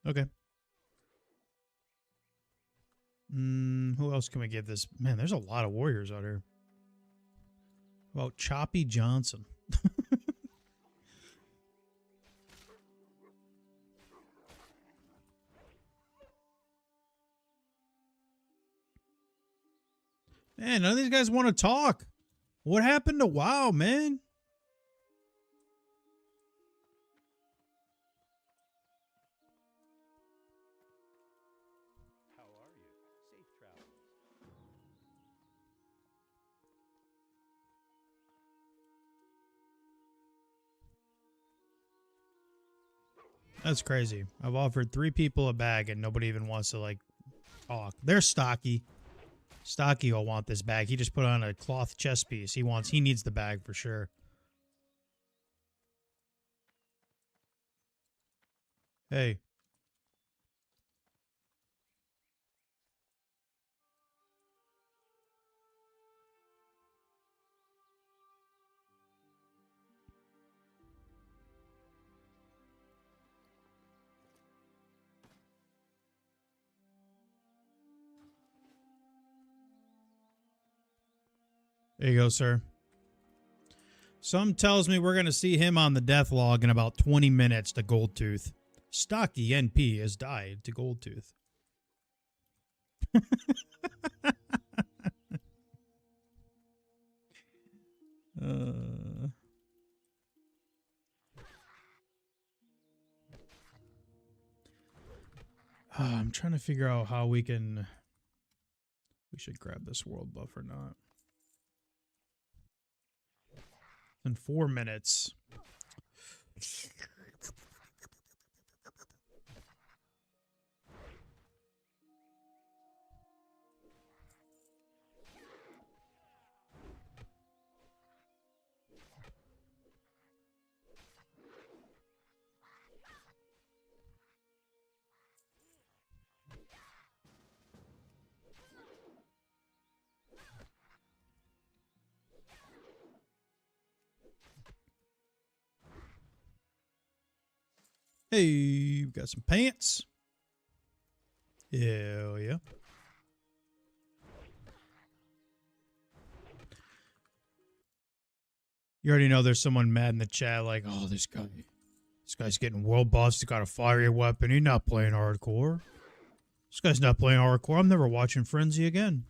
Okay. Who else can we give this? Man, there's a lot of warriors out here. How about Choppy Johnson? Man, none of these guys want to talk. What happened to WoW, man? That's crazy. I've offered 3 people a bag and nobody even wants to, like, talk. There's Stocky. Stocky will want this bag. He just put on a cloth chest piece. He needs the bag for sure. Hey. There you go, sir. Some tells me we're going to see him on the death log in about 20 minutes to Goldtooth. Stocky NP has died to Goldtooth. I'm trying to figure out how we can... We should grab this world buff or not. In 4 minutes. Hey, we got some pants. Hell yeah. You already know there's someone mad in the chat like, oh, this guy's getting world buffs. He's got a fiery weapon. He's not playing hardcore. This guy's not playing hardcore. I'm never watching Frenzy again.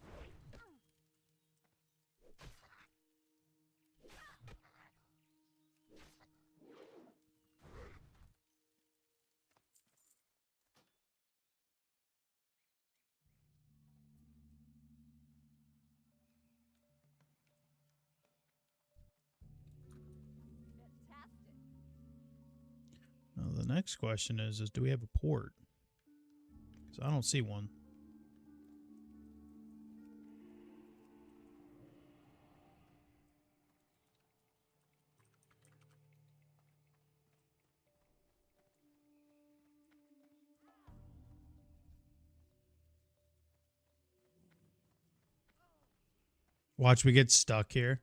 Now the next question is do we have a port? Because I don't see one. Watch me get stuck here.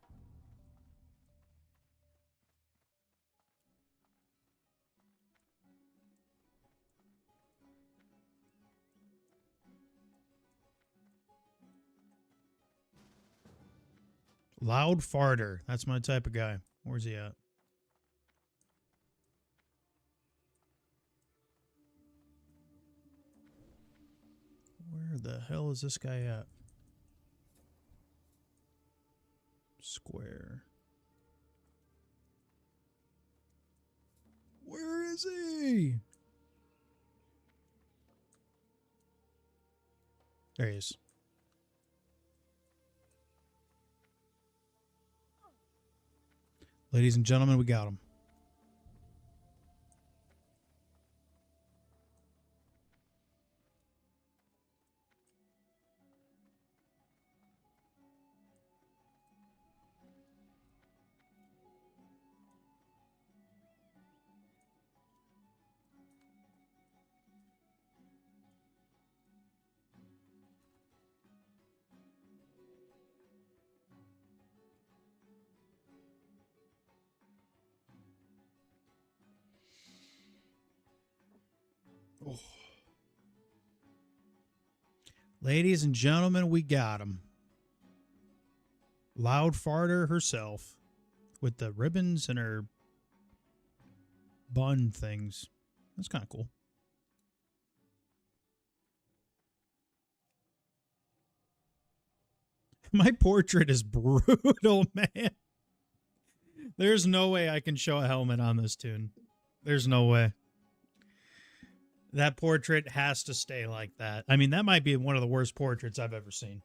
Loud farter. That's my type of guy. Where's he at? Where the hell is this guy at? Square. Where is he? There he is. Ladies and gentlemen, we got him. Oh. Ladies and gentlemen, we got him. Loud farter herself with the ribbons and her bun things. That's kind of cool. My portrait is brutal, man. There's no way I can show a helmet on this tune. There's no way. That portrait has to stay like that. I mean, that might be one of the worst portraits I've ever seen.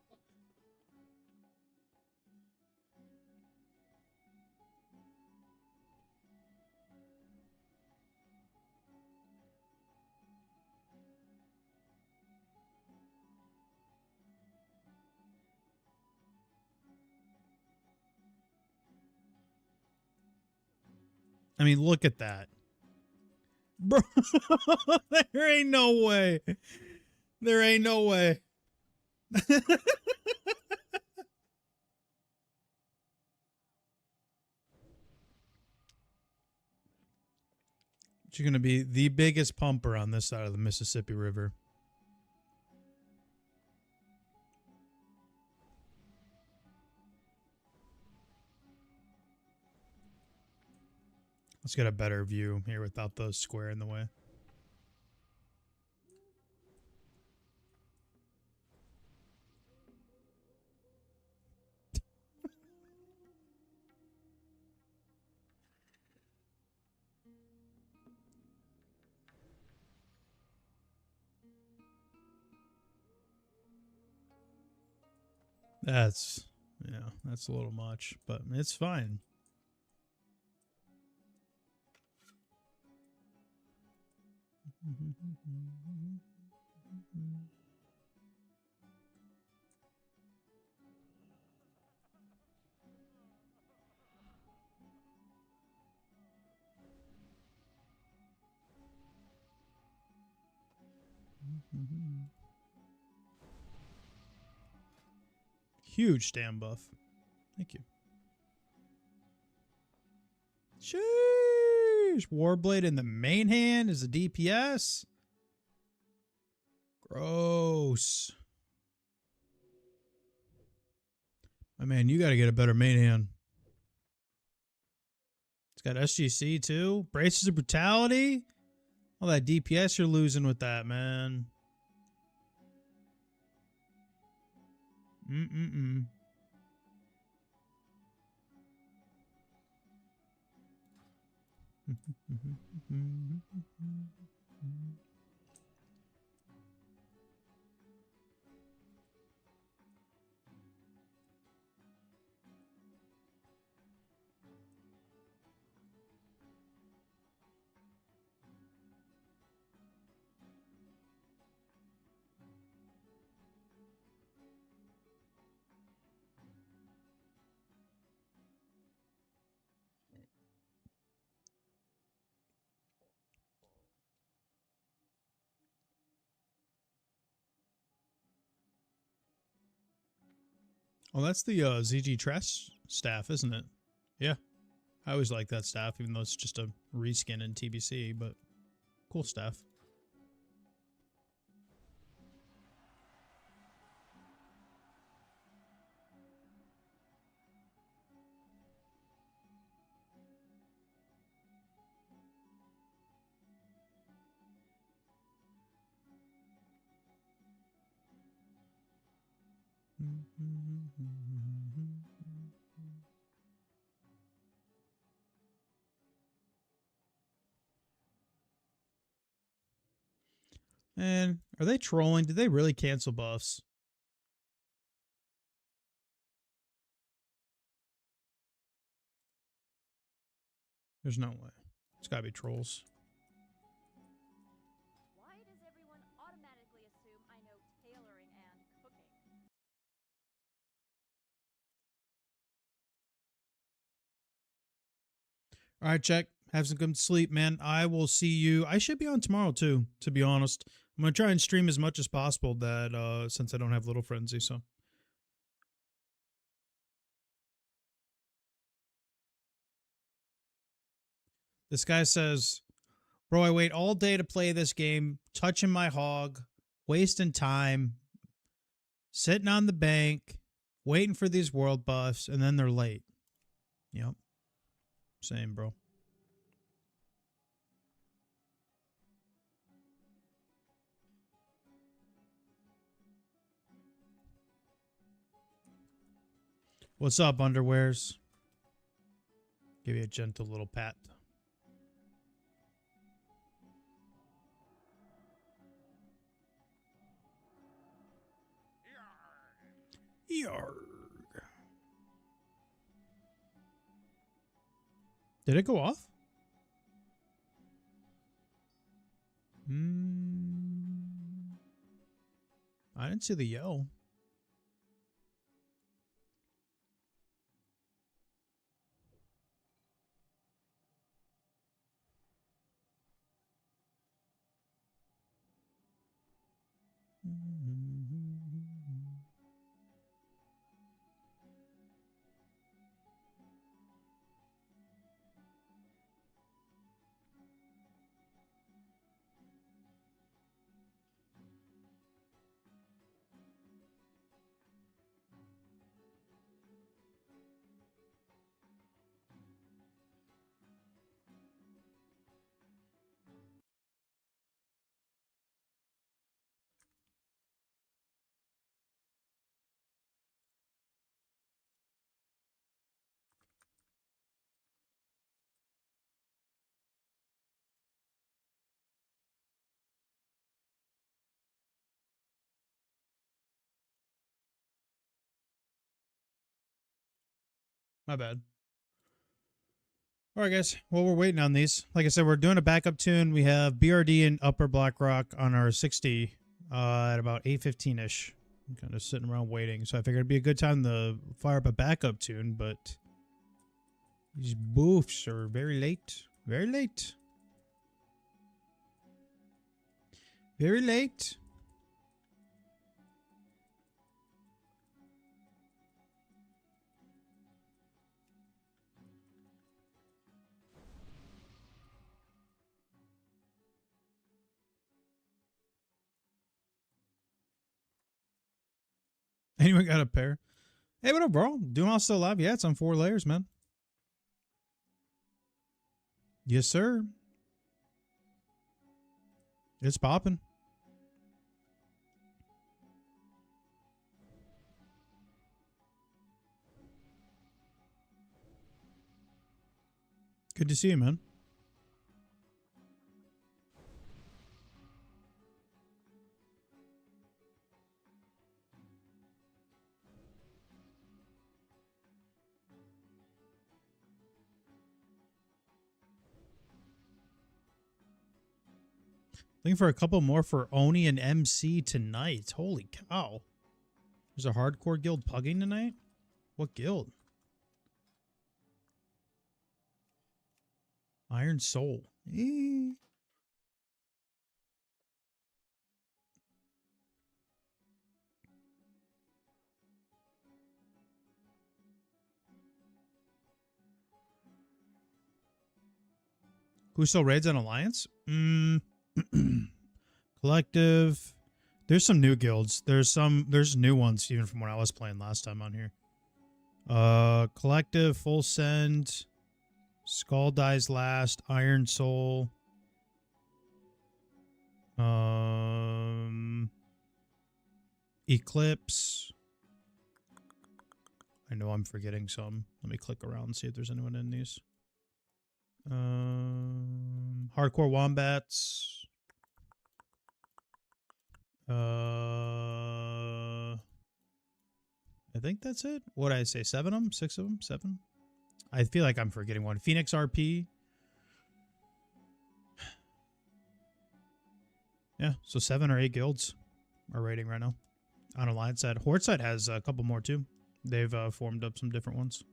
I mean, look at that. Bro, there ain't no way. There ain't no way. You're going to be the biggest pumper on this side of the Mississippi River. Let's get a better view here without the square in the way. That's, yeah, that's a little much, but it's fine. Huge stand buff. Thank you. Sheesh. Warblade in the main hand is a DPS. Gross. My man, you got to get a better main hand. It's got SGC too. Braces of Brutality. All that DPS you're losing with that, man. Oh, that's the ZG Tress staff, isn't it? Yeah. I always like that staff, even though it's just a reskin in TBC, but cool staff. Man, are they trolling? Did they really cancel buffs? There's no way. It's gotta be trolls. Why does everyone automatically assume I know tailoring and cooking? All right, check. Have some good sleep, man. I will see you. I should be on tomorrow too, to be honest. I'm gonna try and stream as much as possible that since I don't have Little Frenzy, so. This guy says, bro, I wait all day to play this game, touching my hog, wasting time, sitting on the bank, waiting for these world buffs, and then they're late. Yep. Same, bro. What's up, underwears? Give you a gentle little pat. Yarg. Did it go off? I didn't see the yell. My bad. All right, guys. Well, we're waiting on these. Like I said, we're doing a backup tune. We have BRD and Upper Blackrock on our 60 at about 8:15ish. I'm kind of sitting around waiting, so I figured it'd be a good time to fire up a backup tune, but these boofs are very late. Very late. Very late. Anyone got a pair? Hey, what up, bro? Doomhowl still alive? Yeah, it's on 4 layers, man. Yes, sir. It's popping. Good to see you, man. Looking for a couple more for Oni and MC tonight. Holy cow. There's a hardcore guild pugging tonight? What guild? Iron Soul. Who still raids on Alliance? Collective. There's some new guilds. There's new ones even from when I was playing last time on here. Collective, Full Send, Skull Dies Last, Iron Soul. Eclipse. I know I'm forgetting some. Let me click around and see if there's anyone in these. Hardcore Wombats. I think that's it. What did I say? 7 of them? 6 of them? 7? I feel like I'm forgetting one. Phoenix RP. Yeah, so 7 or 8 guilds are raiding right now on Alliance side. Horde side has a couple more too. They've formed up some different ones.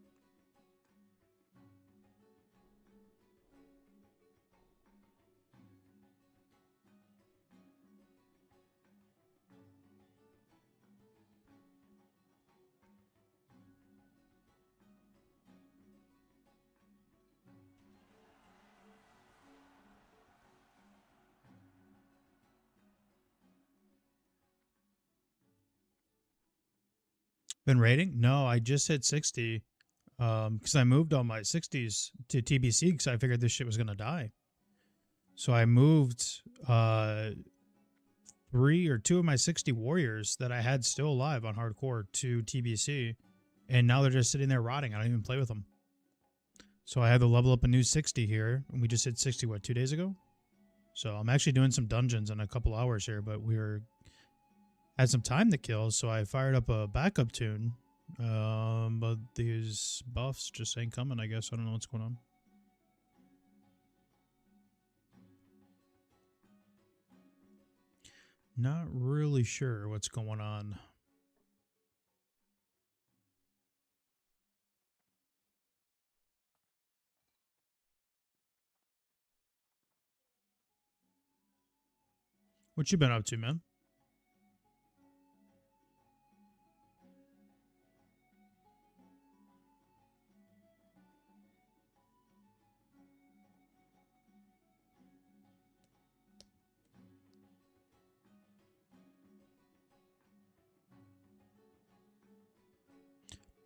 Been raiding? No, I just hit 60 because I moved all my 60s to TBC because I figured this shit was going to die. So I moved 3 or 2 of my 60 warriors that I had still alive on hardcore to TBC, and now they're just sitting there rotting. I don't even play with them. So I had to level up a new 60 here, and we just hit 60, what, 2 days ago? So I'm actually doing some dungeons in a couple hours here, but had some time to kill, so I fired up a backup tune. But these buffs just ain't coming, I guess. I don't know what's going on. Not really sure what's going on. What you been up to, man?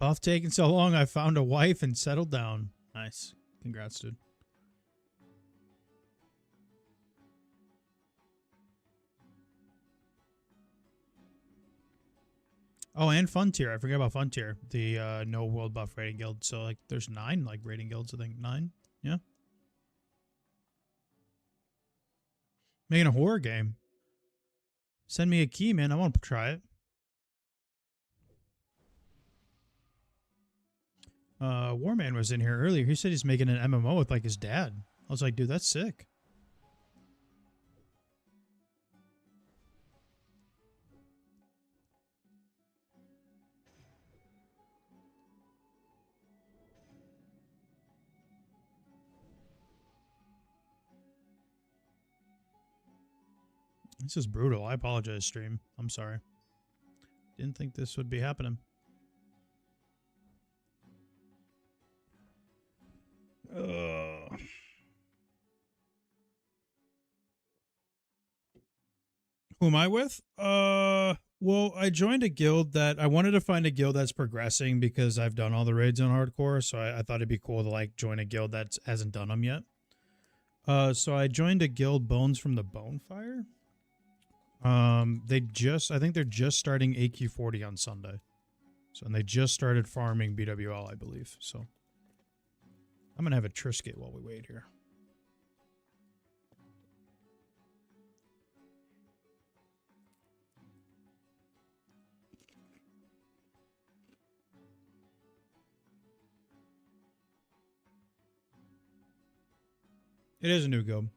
Off taking so long, I found a wife and settled down. Nice. Congrats, dude. Oh, and Fun Tier. I forgot about Fun Tier. The no world buff rating guild. So like there's 9 like rating guilds, I think. 9? Yeah. Making a horror game. Send me a key, man. I want to try it. Warman was in here earlier. He said he's making an MMO with like his dad. I was like, dude, that's sick. This is brutal. I apologize, stream. I'm sorry. Didn't think this would be happening. Who am I with? Well, I joined a guild that I wanted to find a guild that's progressing because I've done all the raids on hardcore, so I thought it'd be cool to like join a guild that hasn't done them yet. So I joined a guild, Bones from the Bonefire. I think they're just starting AQ40 on Sunday. So, and they just started farming BWL, I believe. So, I'm gonna have a Trisket while we wait here. It is a new guild.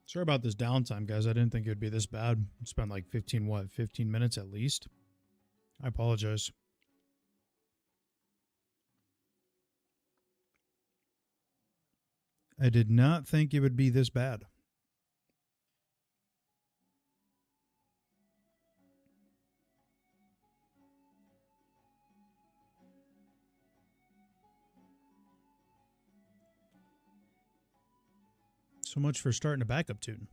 Sorry about this downtime, guys. I didn't think it would be this bad. Spent like 15 minutes at least. I apologize. I did not think it would be this bad. So much for starting a backup tune.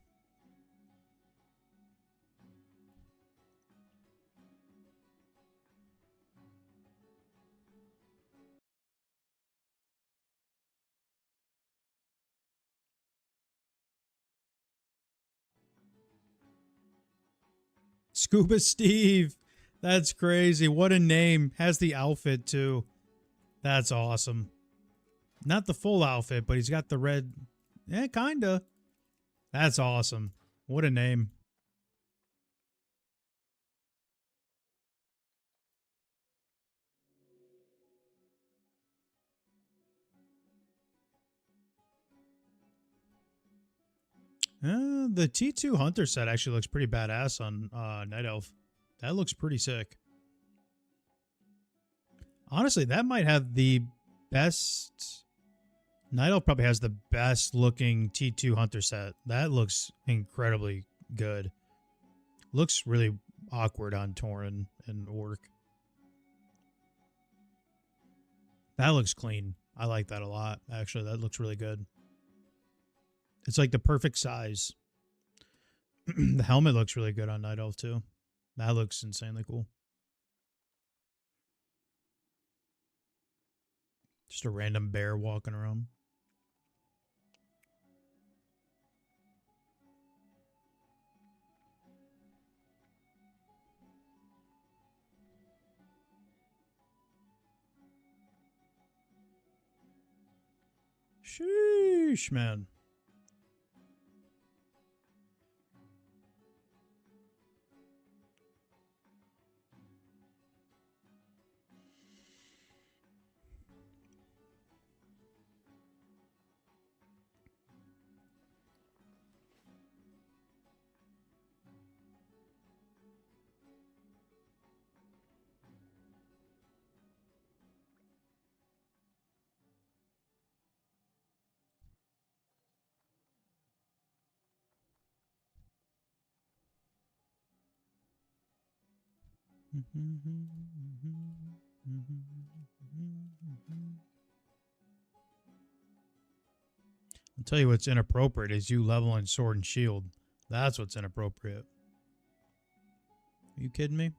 Scuba Steve. That's crazy. What a name. Has the outfit too. That's awesome. Not the full outfit, but he's got the red. Yeah, kinda. That's awesome. What a name. The T2 Hunter set actually looks pretty badass on Night Elf. That looks pretty sick. Honestly, that might have the best... Night Elf probably has the best looking T2 Hunter set. That looks incredibly good. Looks really awkward on Tauren and Orc. That looks clean. I like that a lot. Actually, that looks really good. It's like the perfect size. The helmet looks really good on Night Elf too. That looks insanely cool. Just a random bear walking around. Sheesh, man. I'll tell you what's inappropriate is you leveling sword and shield. That's what's inappropriate. Are you kidding me?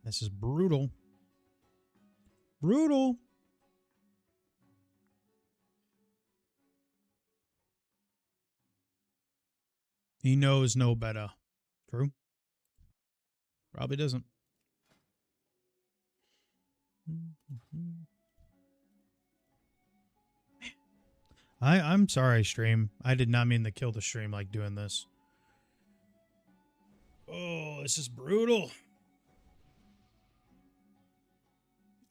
This is brutal. Brutal. He knows no better. True. Probably doesn't. I'm sorry, stream. I did not mean to kill the stream like doing this. Oh, this is brutal.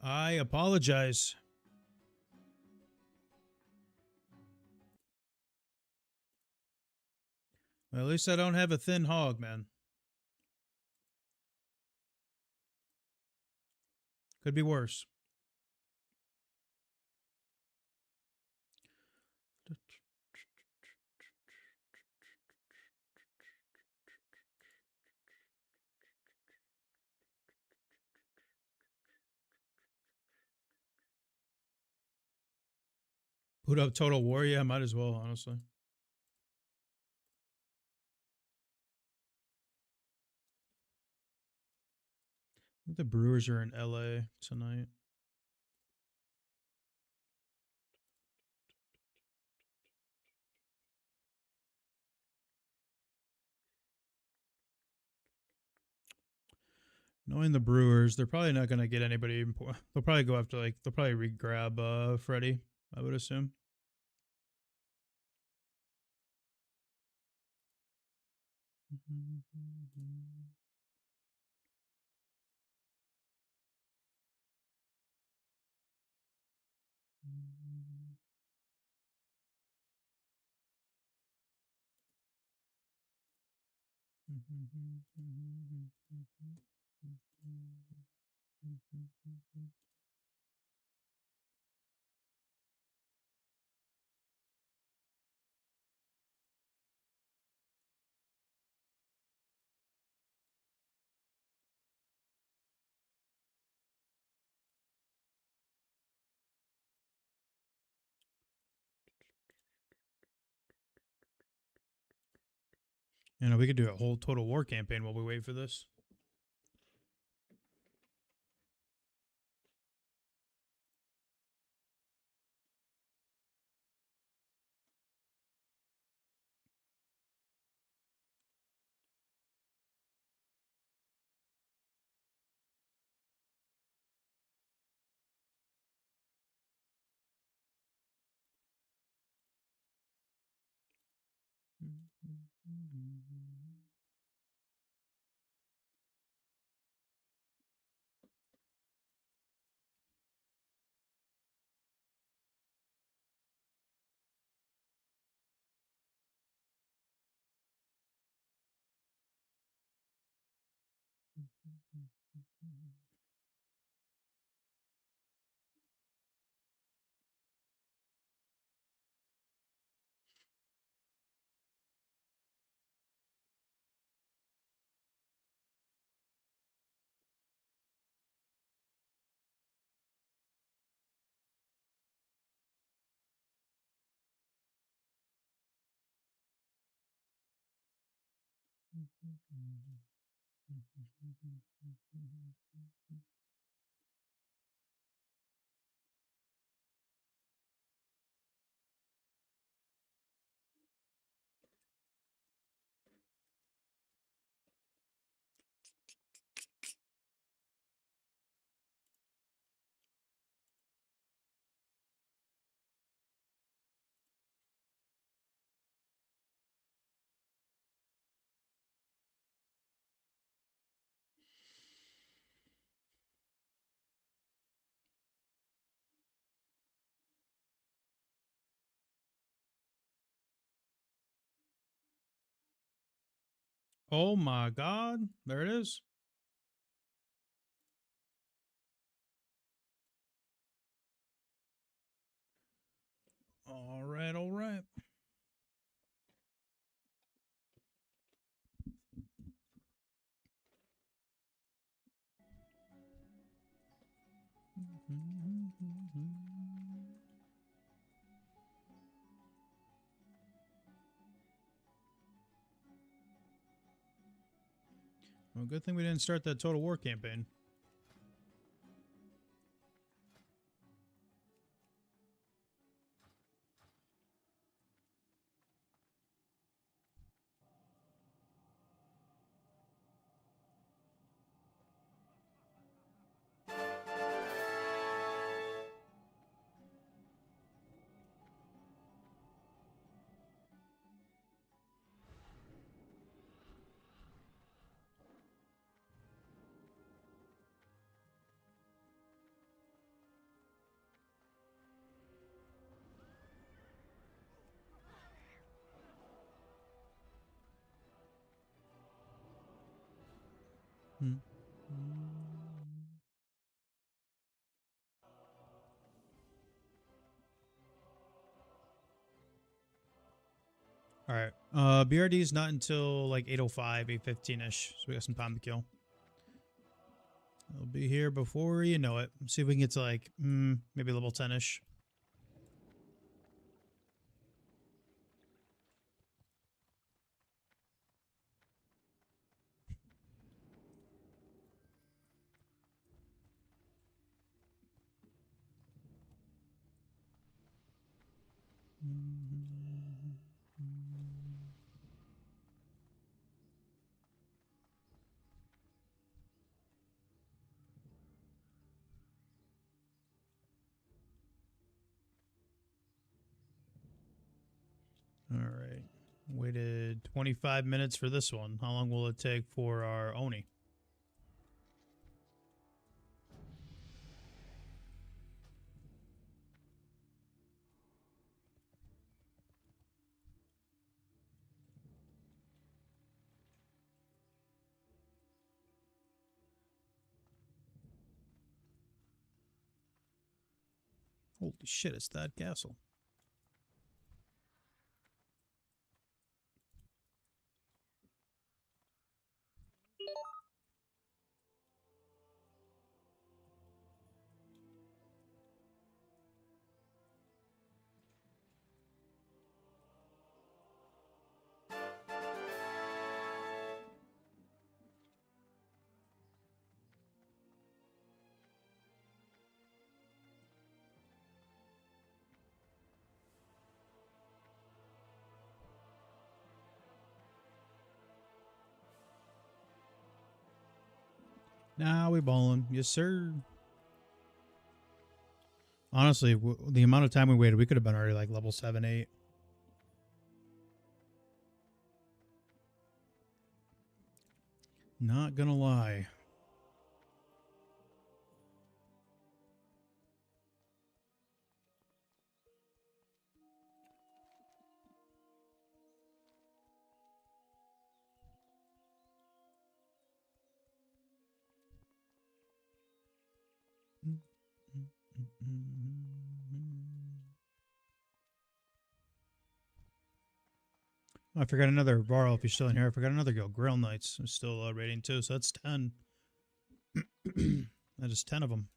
I apologize. Well, at least I don't have a thin hog, man. Could be worse. Put up Total War? Yeah, might as well, honestly. I think the Brewers are in LA tonight. Knowing the Brewers, they're probably not going to get anybody important. They'll probably go after, like, they'll probably re-grab Freddie, I would assume. You know, we could do a whole Total War campaign while we wait for this. Oh my God. There it is. right. Well, good thing we didn't start that Total War campaign. Hmm. All right. BRD is not until like 8:05, 8:15ish. So we got some time to kill. It'll be here before you know it. See if we can get to like maybe level 10ish. All right. Waited 25 minutes for this one. How long will it take for our Oni? Holy shit, it's that castle. Now we ballin'. Yes, sir. Honestly, the amount of time we waited, we could have been already like level 7, 8. Not gonna lie. Oh, I forgot another Varl if you're still in here. I forgot another guild. Grail Knights is still rating too, so that's 10. That is 10 of them.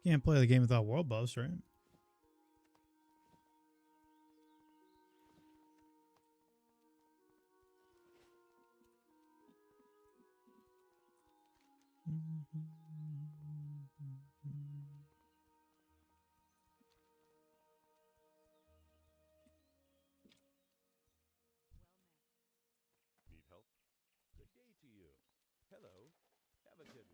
Can't play the game without world buffs, right? Need help? Good day to you. Hello. Have a good one.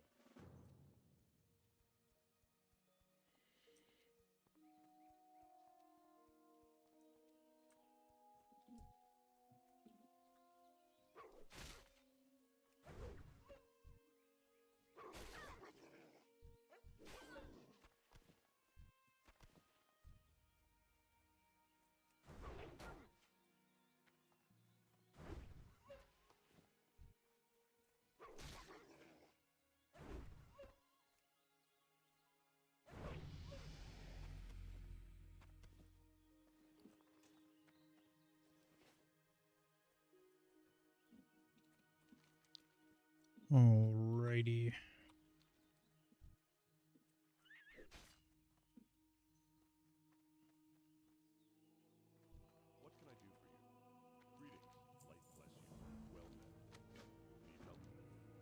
Alrighty. What can I do for you? Greetings. Light bless you. Well met. Need help? Can I help you? See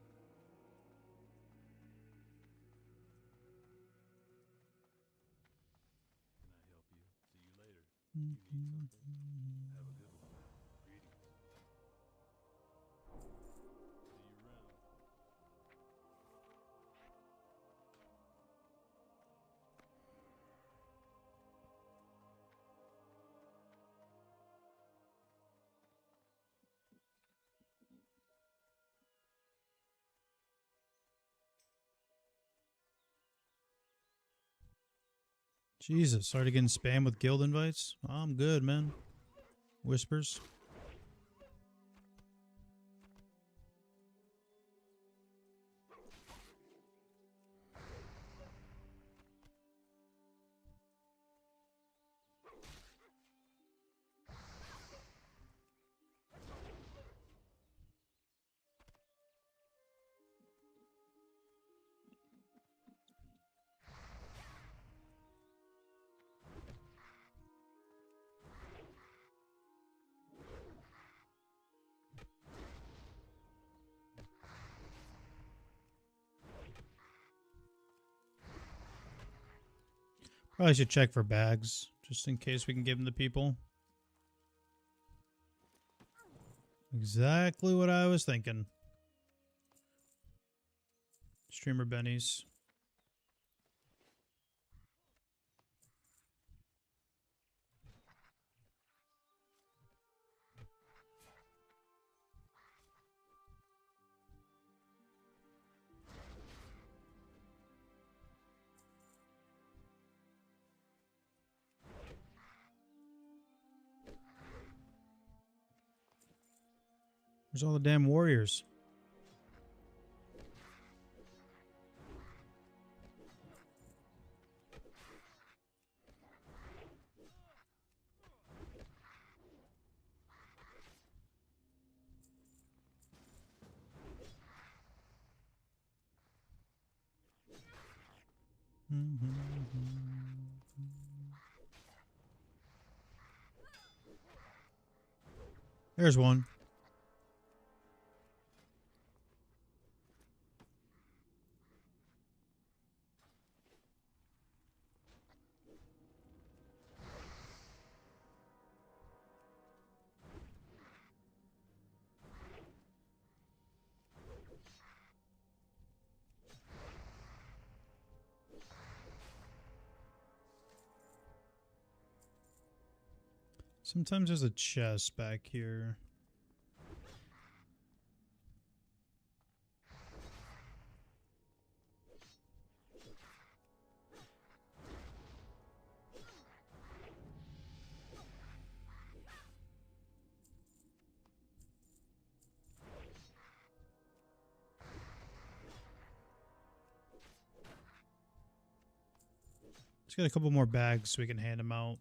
you later. You need something? Have a good one. Greetings. See you around. Jesus, started getting spammed with guild invites. I'm good, man. Whispers. Probably should check for bags, just in case we can give them to people. Exactly what I was thinking. Streamer bennies. Where's all the damn warriors? There's one. Sometimes there's a chest back here. Let's get a couple more bags so we can hand them out.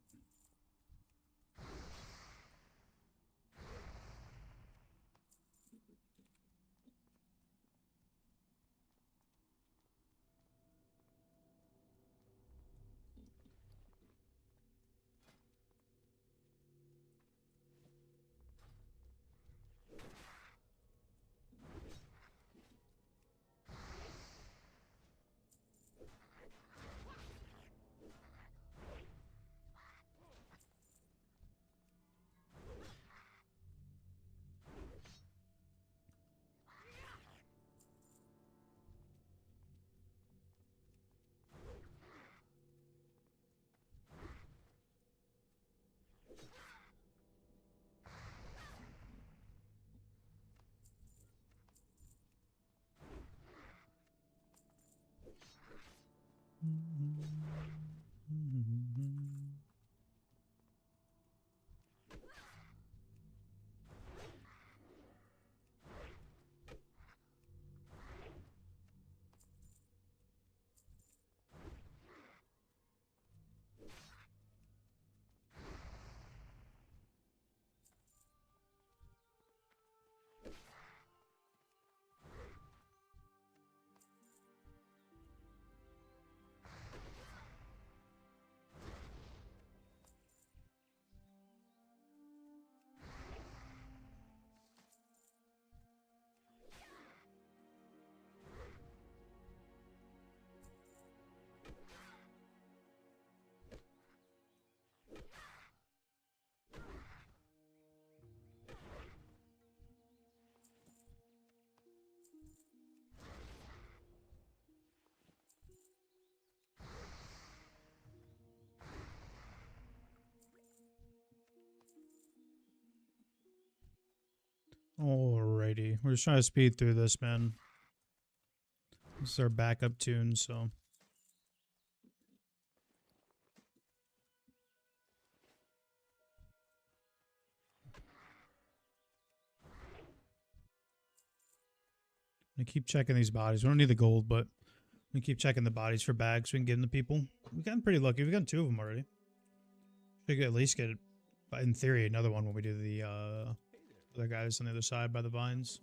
Alrighty. We're just trying to speed through this, man. This is our backup tune, so. I keep checking these bodies. We don't need the gold, but we keep checking the bodies for bags so we can get them to people. We've gotten pretty lucky. We've gotten 2 of them already. We could at least get, in theory, another one when we do the other guys on the other side by the vines.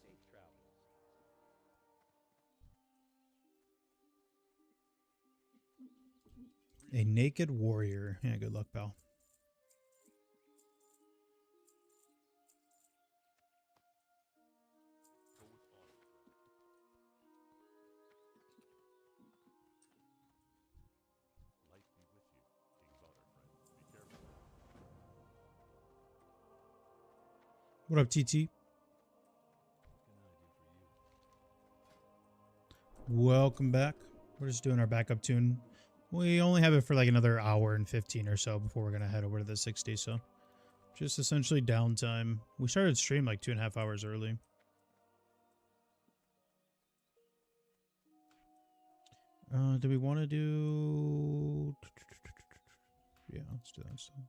Safe travels. A naked warrior. Yeah, good luck, pal. Go with honor, friend. Light be with you, King's honor, friend. Be careful. What up, TT? What can I do for you? Welcome back. We're just doing our backup tune. We only have it for like another hour and 15 or so before we're going to head over to the 60, so just essentially downtime. We started stream like 2.5 hours early. Do we want to do... Yeah, let's do that stuff.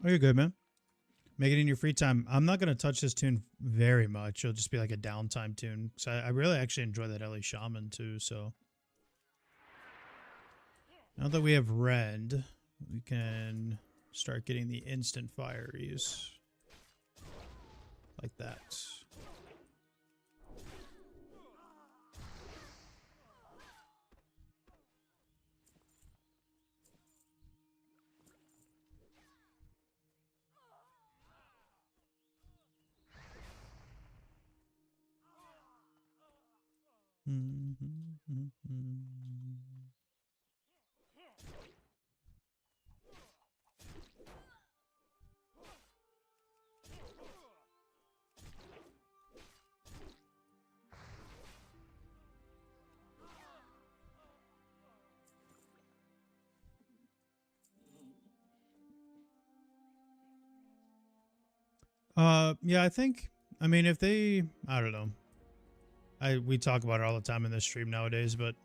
Oh, you're good, man. Make it in your free time. I'm not going to touch this tune very much. It'll just be like a downtime tune. So I really actually enjoy that Elemental Shaman too, so. Now that we have red, we can start getting the instant fireys. Like that. Yeah, I mean, if they, I don't know. We talk about it all the time in this stream nowadays, but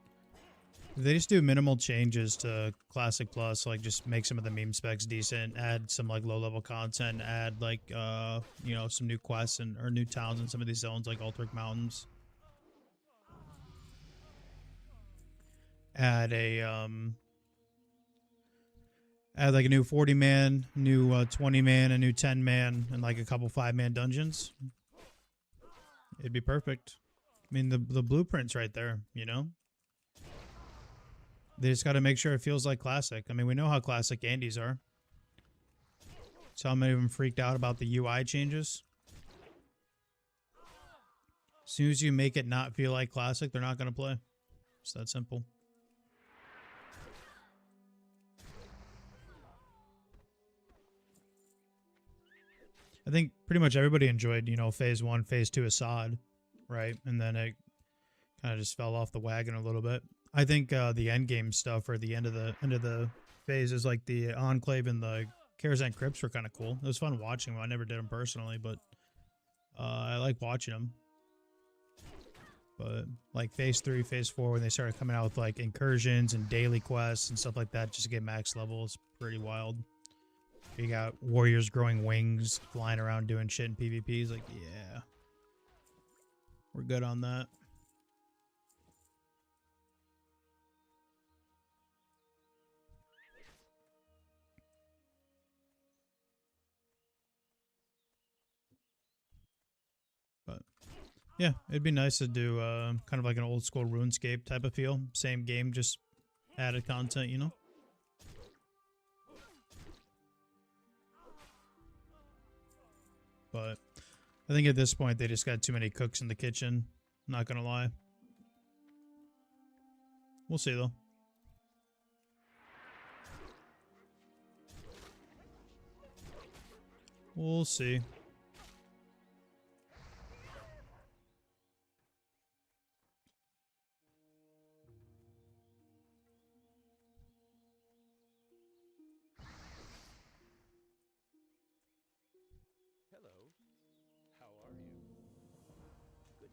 if they just do minimal changes to Classic Plus, like just make some of the meme specs decent, add some like low-level content, add like, you know, some new quests or new towns in some of these zones like Ultric Mountains. Add like a new 40-man, new 20-man, a new 10-man, and like a couple 5-man dungeons. It'd be perfect. I mean, the blueprint's right there, you know? They just got to make sure it feels like Classic. I mean, we know how Classic Andes are. So how many of them freaked out about the UI changes? As soon as you make it not feel like Classic, they're not going to play. It's that simple. I think pretty much everybody enjoyed, you know, Phase 1, Phase 2 Assad, right? And then it kind of just fell off the wagon a little bit. I think the end game stuff or the end of the phases, like the Enclave and the Karazhan Crypts, were kind of cool. It was fun watching them. I never did them personally, but I like watching them. But like Phase 3, Phase 4, when they started coming out with like incursions and daily quests and stuff like that just to get max level, it's pretty wild. You got warriors growing wings, flying around doing shit in PvPs. Like, yeah, we're good on that. But yeah, it'd be nice to do kind of like an old school RuneScape type of feel. Same game, just added content, you know? But I think at this point they just got too many cooks in the kitchen. Not gonna lie. We'll see though. We'll see.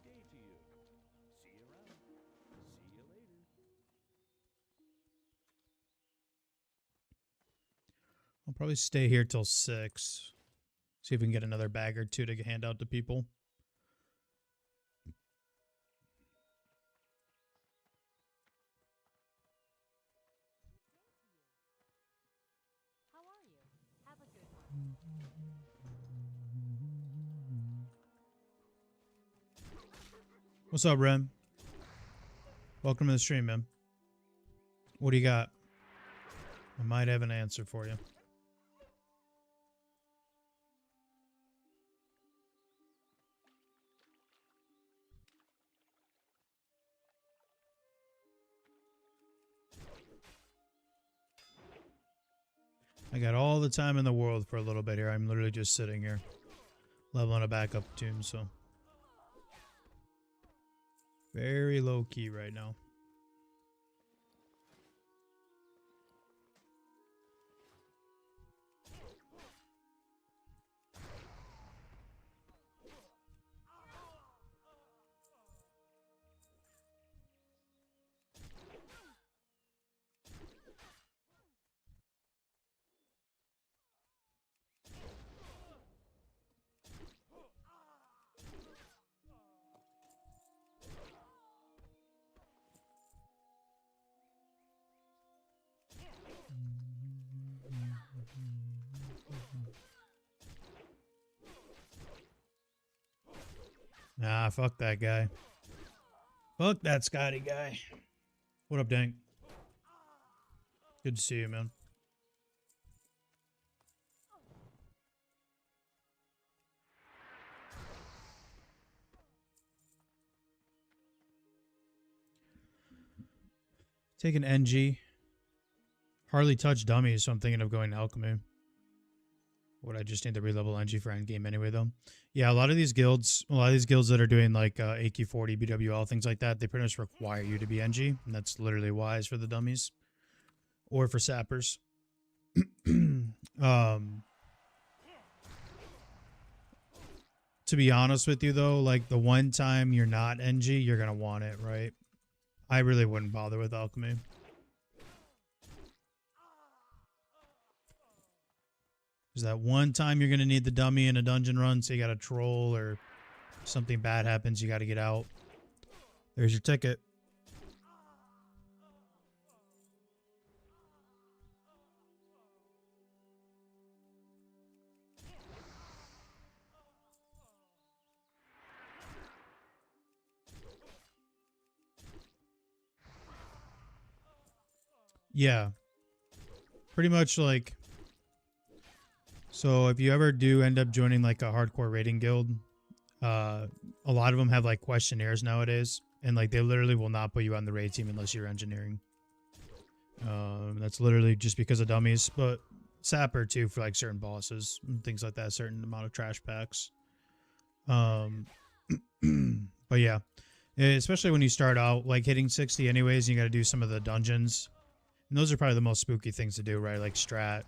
Good day to you. See you around. See you later. I'll probably stay here till 6. See if we can get another bag or two to hand out to people. How are you? Have a good one. What's up, Ren? Welcome to the stream, man. What do you got? I might have an answer for you. I got all the time in the world for a little bit here. I'm literally just sitting here, leveling a backup tomb, so very low key right now. Nah, fuck that guy. Fuck that Scotty guy. What up, Dank? Good to see you, man. Take an NG. Hardly touch dummies, so I'm thinking of going to alchemy. Would I just need to re-level NG for endgame anyway, though? Yeah, a lot of these guilds that are doing like AQ40, BWL, things like that, they pretty much require you to be NG, and that's literally wise for the dummies or for sappers. To be honest with you, though, like the one time you're not NG, you're gonna want it, right? I really wouldn't bother with alchemy. Because that one time you're going to need the dummy in a dungeon run, so you got to troll or something bad happens, you got to get out. There's your ticket. Yeah. Pretty much like... So if you ever do end up joining like a hardcore raiding guild, a lot of them have like questionnaires nowadays, and like they literally will not put you on the raid team unless you're engineering. That's literally just because of dummies, but sapper too for like certain bosses and things like that, certain amount of trash packs. But yeah, especially when you start out like hitting 60 anyways, you got to do some of the dungeons, and those are probably the most spooky things to do, right? Like strat,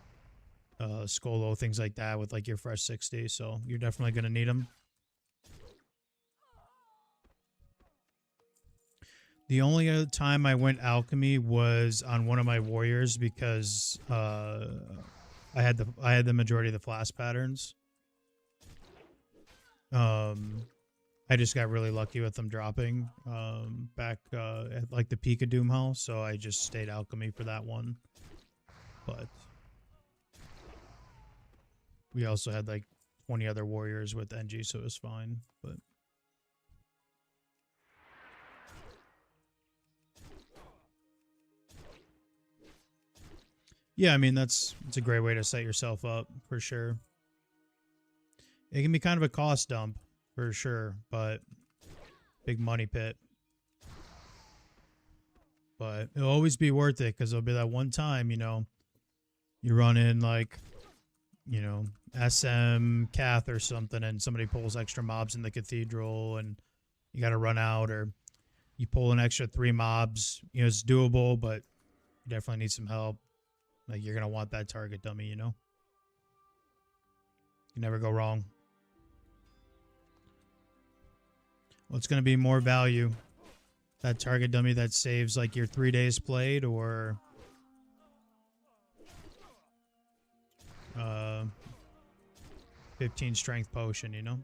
Skolo, things like that with like your fresh 60, so you're definitely going to need them. The only other time I went alchemy was on one of my warriors because I had the majority of the flash patterns. I just got really lucky with them dropping back at like the peak of Doomhowl, so I just stayed alchemy for that one. But we also had like 20 other warriors with NG, so it was fine. But yeah, I mean it's a great way to set yourself up for sure. It can be kind of a cost dump for sure, but big money pit. But it'll always be worth it because it'll be that one time, you know, you run in like, you know, SM Cath or something, and somebody pulls extra mobs in the cathedral, and you got to run out, or you pull an extra 3 mobs. You know, it's doable, but you definitely need some help. Like, you're gonna want that target dummy, you know. You never go wrong. What's going to be more value? That target dummy that saves like your 3 days played, or 15 strength potion, you know?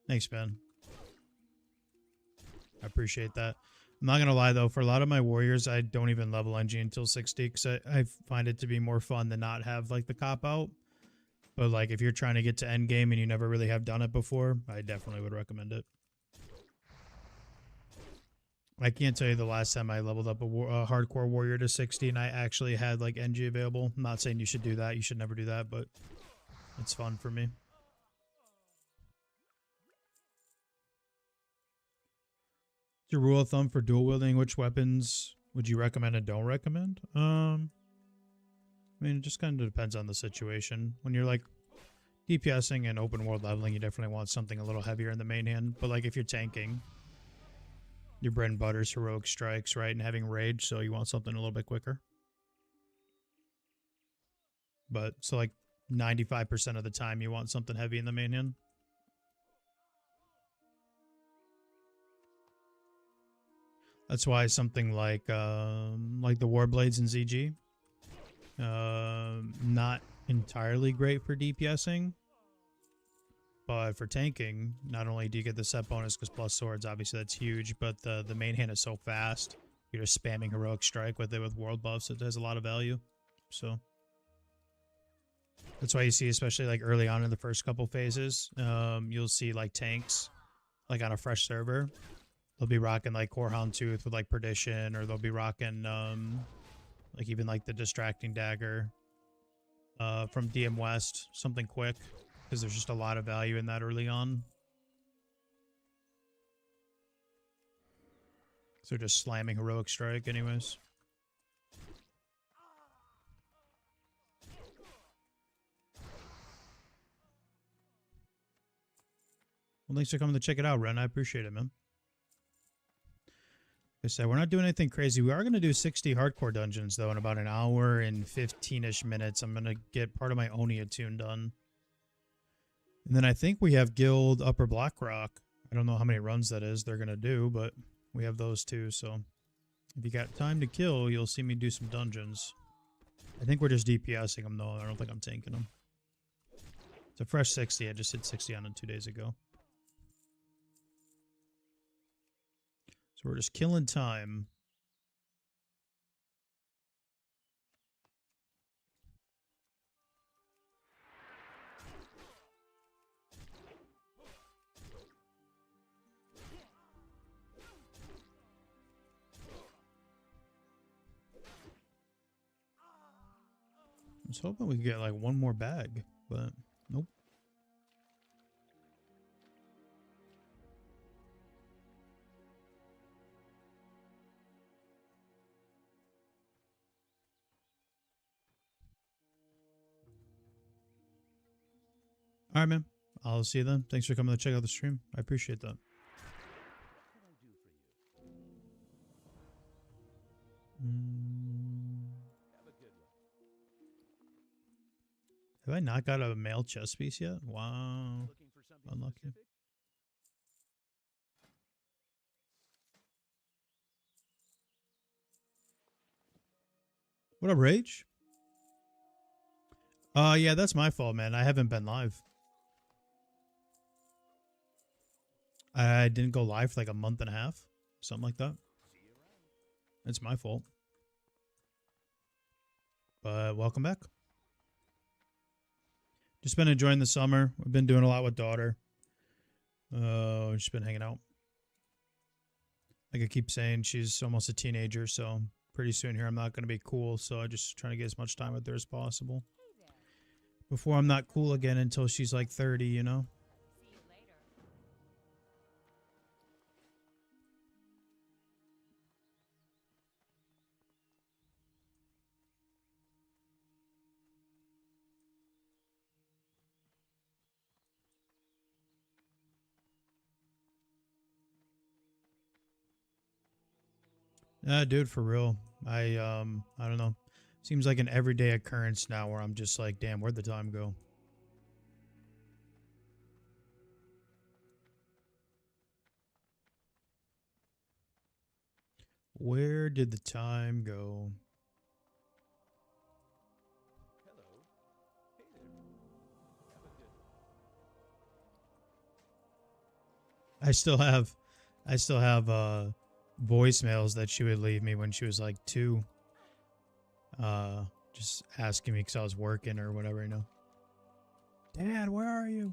Thanks, man. I appreciate that. I'm not gonna lie though, for a lot of my warriors, I don't even level NG until 60 because I find it to be more fun to not have like the cop out. But like if you're trying to get to end game and you never really have done it before, I definitely would recommend it. I can't tell you the last time I leveled up a hardcore warrior to 60 and I actually had like NG available. I'm not saying you should do that. You should never do that, but it's fun for me. Your rule of thumb for dual wielding, which weapons would you recommend and don't recommend? I mean, it just kind of depends on the situation. When you're like DPSing and open world leveling, you definitely want something a little heavier in the main hand. But like if you're tanking, your bread and butter is heroic strikes, right? And having rage, so you want something a little bit quicker. But so like 95% of the time you want something heavy in the main hand. That's why something like the Warblades in ZG, not entirely great for DPSing, but for tanking, not only do you get the set bonus because plus swords, obviously that's huge, but the main hand is so fast. You're just spamming heroic strike with it with world buffs. It has a lot of value. So that's why you see, especially like early on in the first couple phases, you'll see like tanks like on a fresh server. They'll be rocking like Corehound Tooth with like Perdition, or they'll be rocking like even like the Distracting Dagger from DM West, something quick, because there's just a lot of value in that early on. So just slamming heroic strike anyways. Well, thanks for coming to check it out, Ren. I appreciate it, man. Like I said, we're not doing anything crazy. We are going to do 60 hardcore dungeons, though, in about an hour and 15-ish minutes. I'm going to get part of my Oni attune done. And then I think we have Guild Upper Blackrock. I don't know how many runs that is they're going to do, but we have those too. So if you got time to kill, you'll see me do some dungeons. I think we're just DPSing them, though. I don't think I'm tanking them. It's a fresh 60. I just hit 60 on it 2 days ago. So we're just killing time. I was hoping we could get like one more bag, but nope. All right, man. I'll see you then. Thanks for coming to check out the stream. I appreciate that. Have I not got a male chess piece yet? Wow. Unlucky. What up, Rage? Yeah, that's my fault, man. I haven't been live. I didn't go live for like a month and a half. Something like that. It's my fault. But welcome back. Just been enjoying the summer. We've been doing a lot with daughter. Just been hanging out. Like I keep saying, she's almost a teenager, so pretty soon here I'm not going to be cool, so I'm just trying to get as much time with her as possible. Before I'm not cool again until she's like 30, you know? See you later. Dude, for real. I don't know. Seems like an everyday occurrence now where I'm just like, damn, where'd the time go? Where did the time go? Hello. Hey there. Have a good I still have voicemails that she would leave me when she was like 2. Just asking me because I was working or whatever, you know. Dad, where are you?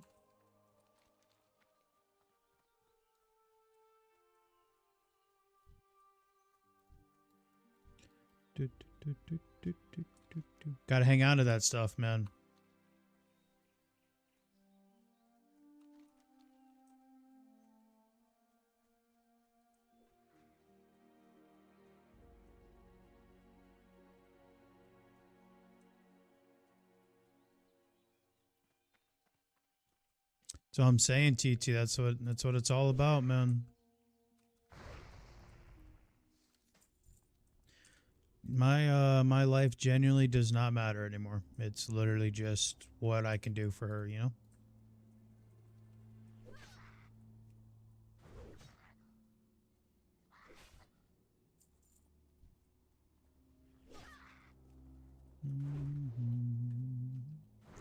Gotta hang on to that stuff, man. So I'm saying, TT, that's what it's all about, man. My life genuinely does not matter anymore. It's literally just what I can do for her, you know?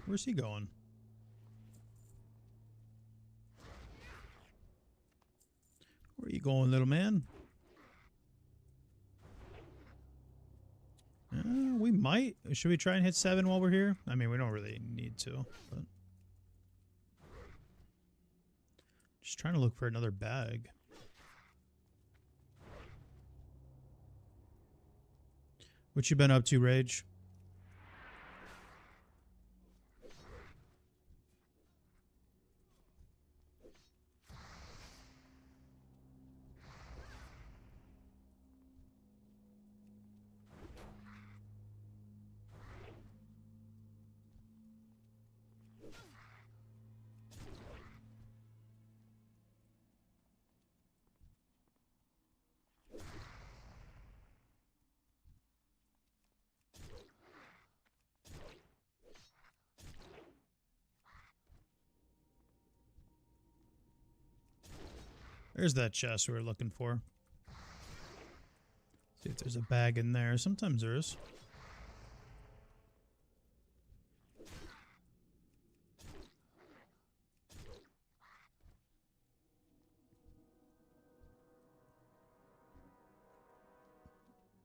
Where's he going? Where are you going, little man? We might. Should we try and hit 7 while we're here? I mean, we don't really need to, but just trying to look for another bag. What you been up to, Rage? There's that chest we were looking for. See if there's a bag in there. Sometimes there is.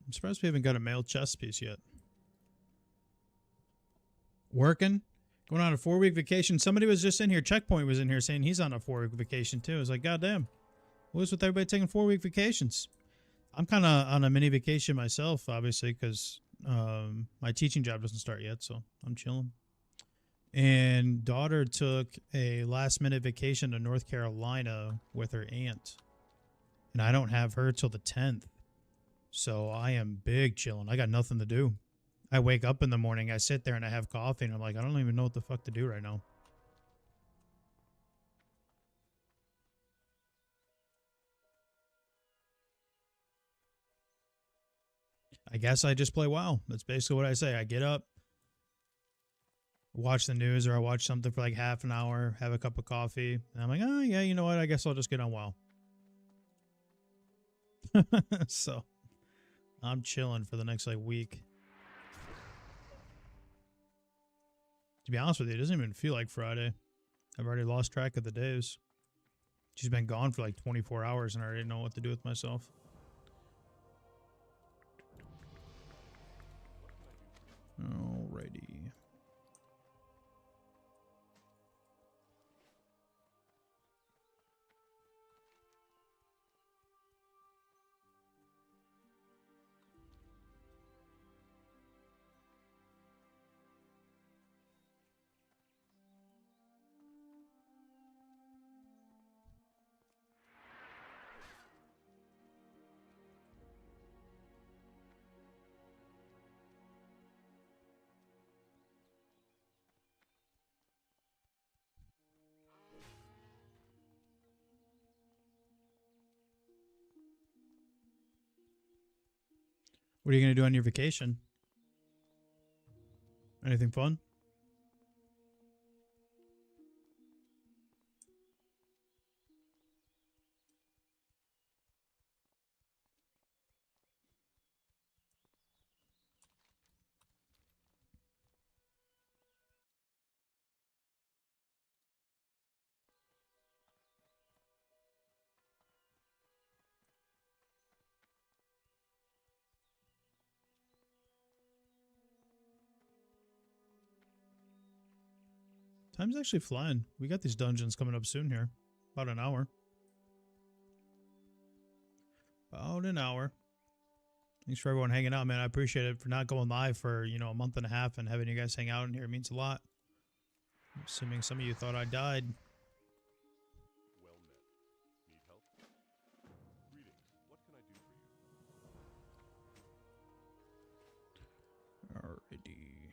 I'm surprised we haven't got a male chest piece yet. Working? Going on a 4-week vacation. Somebody was just in here. Checkpoint was in here saying he's on a 4-week vacation too. I was like, God damn. What is with everybody taking 4-week vacations? I'm kind of on a mini vacation myself, obviously, because my teaching job doesn't start yet, so I'm chilling. And daughter took a last-minute vacation to North Carolina with her aunt. And I don't have her till the 10th. So I am big chilling. I got nothing to do. I wake up in the morning, I sit there and I have coffee, and I'm like, I don't even know what the fuck to do right now. I guess I just play WoW. That's basically what I say. I get up, watch the news, or I watch something for like half an hour, have a cup of coffee, and I'm like, oh yeah, you know what? I guess I'll just get on WoW. So I'm chilling for the next like week. To be honest with you, it doesn't even feel like Friday. I've already lost track of the days. She's been gone for like 24 hours and I already know what to do with myself. Alrighty. What are you gonna do on your vacation? Anything fun? Time's actually flying. We got these dungeons coming up soon here. About an hour. About an hour. Thanks for everyone hanging out, man. I appreciate it for not going live for, you know, a month and a half and having you guys hang out in here. It means a lot. I'm assuming some of you thought I died. Well met. Need help? Greetings. What can I do for you? Alrighty.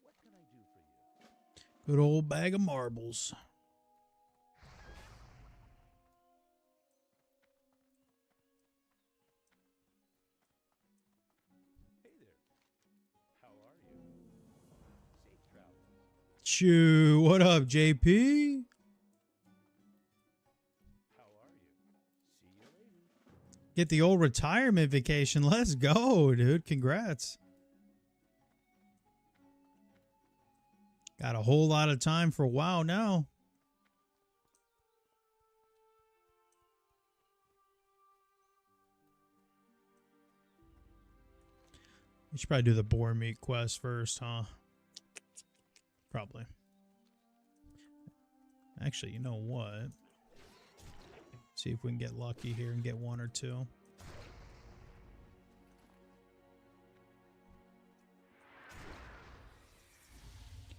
What can I do for you? Good old bag of marbles. Hey there. How are you? Safe travels. Chew. What up, JP? How are you? See you later. Get the old retirement vacation. Let's go, dude. Congrats. Got a whole lot of time for WoW now. We should probably do the boar meat quest first, huh? Probably. Actually, you know what? See if we can get lucky here and get one or two.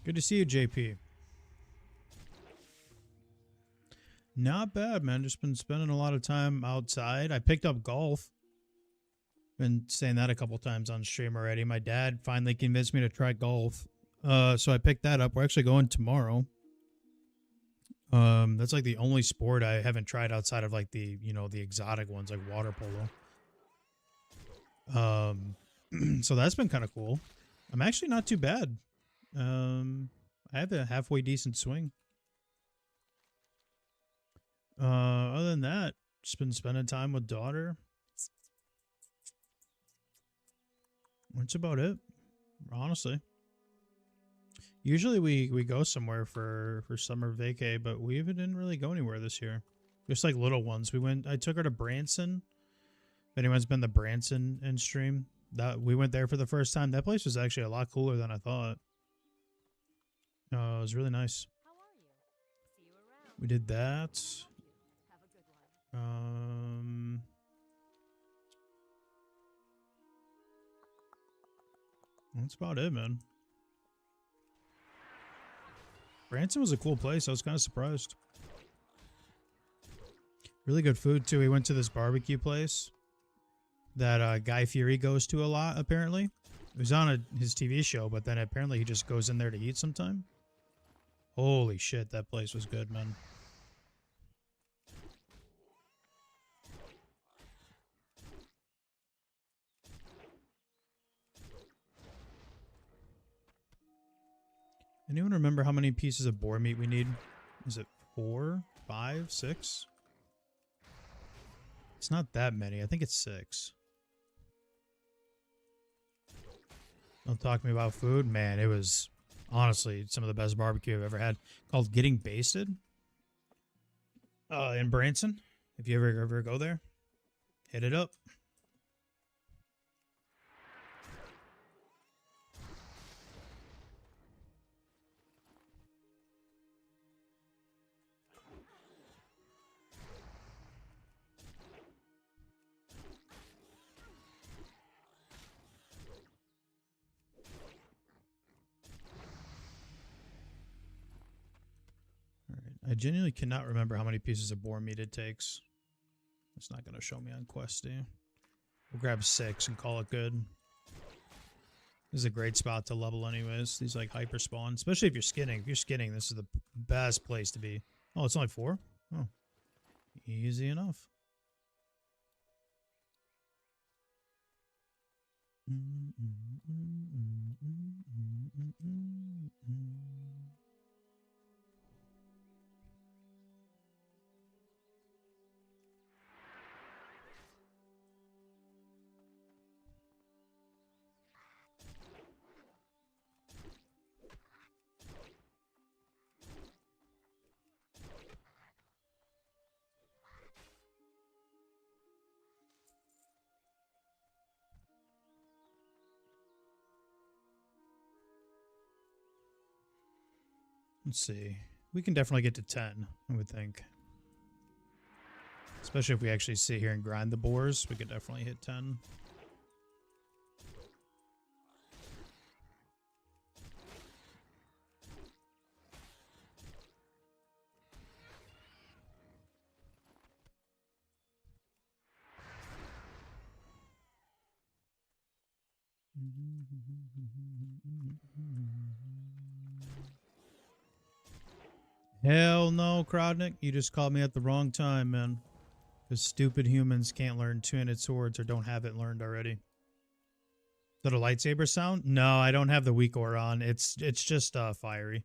Good to see you, JP. Not bad, man. Just been spending a lot of time outside. I picked up golf. Been saying that a couple times on stream already. My dad finally convinced me to try golf. So I picked that up. We're actually going tomorrow. That's like the only sport I haven't tried outside of like the, you know, the exotic ones like water polo. So that's been kind of cool. I'm actually not too bad. I have a halfway decent swing. Other than that, just been spending time with daughter. That's about it, honestly. Usually we go somewhere for summer vacay, but we didn't really go anywhere this year. Just like little ones. I took her to Branson. If anyone's been to Branson in stream, we went there for the first time. That place was actually a lot cooler than I thought. It was really nice. How are you? See you around. We did that. Have a good one. That's about it, man. Branson was a cool place. I was kind of surprised. Really good food, too. We went to this barbecue place that Guy Fieri goes to a lot, apparently. It was on his TV show, but then apparently he just goes in there to eat sometime. Holy shit, that place was good, man. Anyone remember how many pieces of boar meat we need? Is it 4, 5, 6? It's not that many. I think it's 6. Don't talk to me about food. Man, it was honestly some of the best barbecue I've ever had. Called Getting Basted. In Branson. If you ever go there, hit it up. I genuinely cannot remember how many pieces of boar meat it takes. It's not going to show me on Questy. We'll grab 6 and call it good. This is a great spot to level anyways. These like hyper spawn, especially if you're skinning. If you're skinning, this is the best place to be. Oh, it's only 4? Oh, easy enough. Let's see. We can definitely get to 10, I would think. Especially if we actually sit here and grind the boars, we could definitely hit 10. Hell no, Krodnik. You just called me at the wrong time, man. Because stupid humans can't learn two-handed swords or don't have it learned already. Is that a lightsaber sound? No, I don't have the weak ore on. It's just fiery.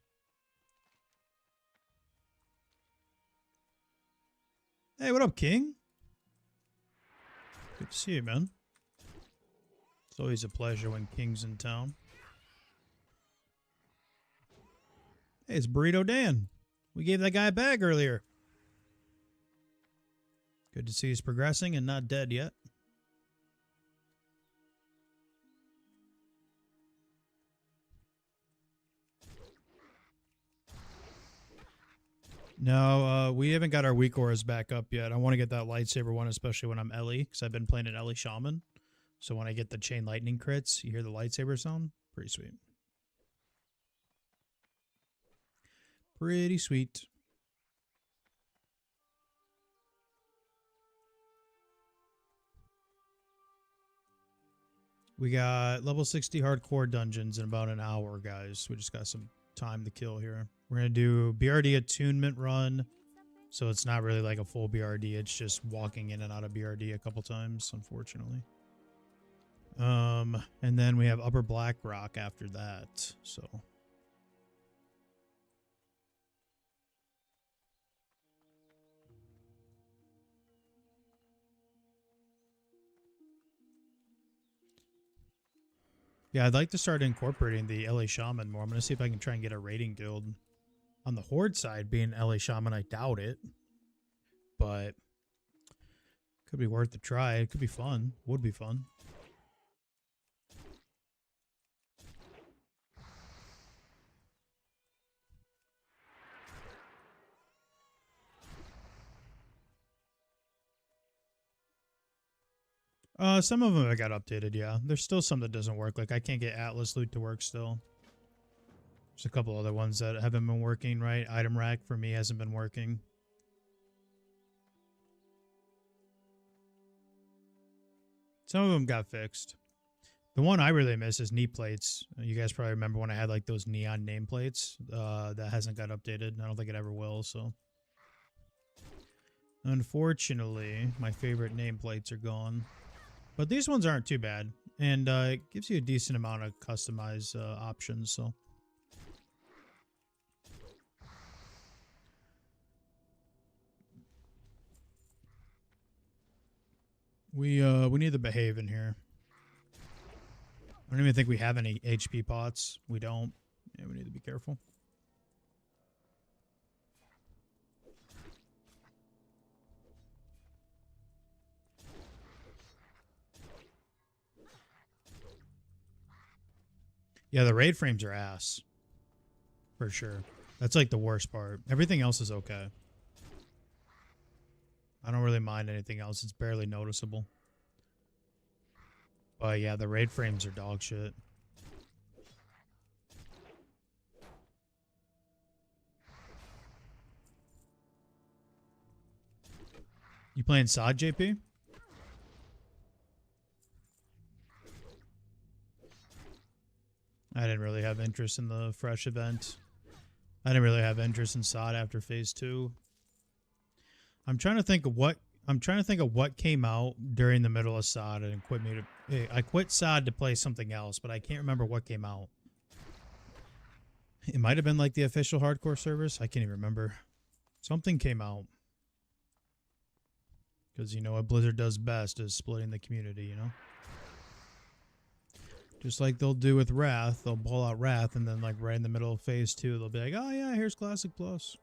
Hey, what up, King? Good to see you, man. It's always a pleasure when King's in town. Hey, it's Burrito Dan. We gave that guy a bag earlier. Good to see he's progressing and not dead yet. No, we haven't got our weak auras back up yet. I want to get that lightsaber one, especially when I'm Ellie, because I've been playing an Ellie Shaman. So when I get the chain lightning crits, you hear the lightsaber sound? Pretty sweet. Pretty sweet. We got level 60 hardcore dungeons in about an hour, guys. We just got some time to kill here. We're going to do BRD attunement run. So it's not really like a full BRD. It's just walking in and out of BRD a couple times, unfortunately. And then we have Upper Black Rock after that. So... yeah, I'd like to start incorporating the LA Shaman more. I'm going to see if I can try and get a raiding guild. On the Horde side, being LA Shaman, I doubt it. But could be worth a try. It could be fun. Would be fun. Some of them I got updated, yeah. There's still some that doesn't work. Like, I can't get Atlas loot to work still. There's a couple other ones that haven't been working, right? Item rack for me hasn't been working. Some of them got fixed. The one I really miss is knee plates. You guys probably remember when I had, like, those neon nameplates. That hasn't got updated. I don't think it ever will, so... unfortunately, my favorite nameplates are gone. But these ones aren't too bad. And it gives you a decent amount of customized options, so... we need to behave in here. I don't even think we have any HP pots. We don't. Yeah, we need to be careful. Yeah, the raid frames are ass. For sure. That's like the worst part. Everything else is okay. I don't really mind anything else. It's barely noticeable. But yeah, the raid frames are dog shit. You playing SOD, JP? I didn't really have interest in the fresh event. I didn't really have interest in SOD after phase 2. I'm trying to think of what I'm trying to think of what came out during the middle of SOD and I quit SOD to play something else, but I can't remember what came out. It might have been like the official hardcore service. I can't even remember. Something came out. Because you know what Blizzard does best is splitting the community, you know? Just like they'll do with Wrath. They'll pull out Wrath and then like right in the middle of phase 2, they'll be like, oh yeah, here's Classic Plus.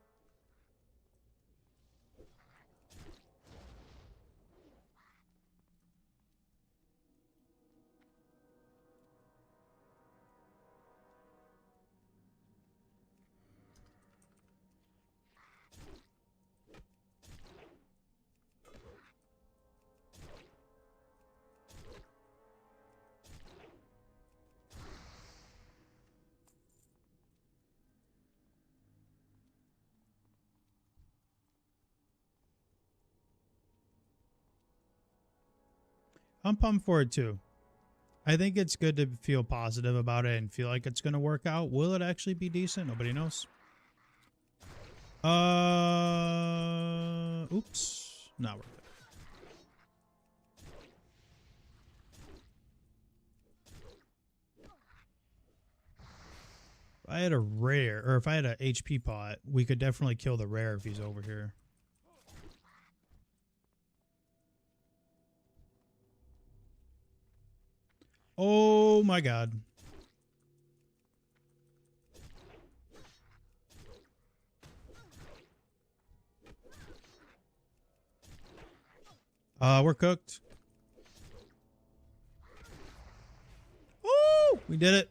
I'm pumped for it too. I think it's good to feel positive about it and feel like it's going to work out. Will it actually be decent? Nobody knows. Oops. Not worth it. If I had a rare, or if I had a HP pot, we could definitely kill the rare if he's over here. Oh my god. We're cooked. Woo! We did it.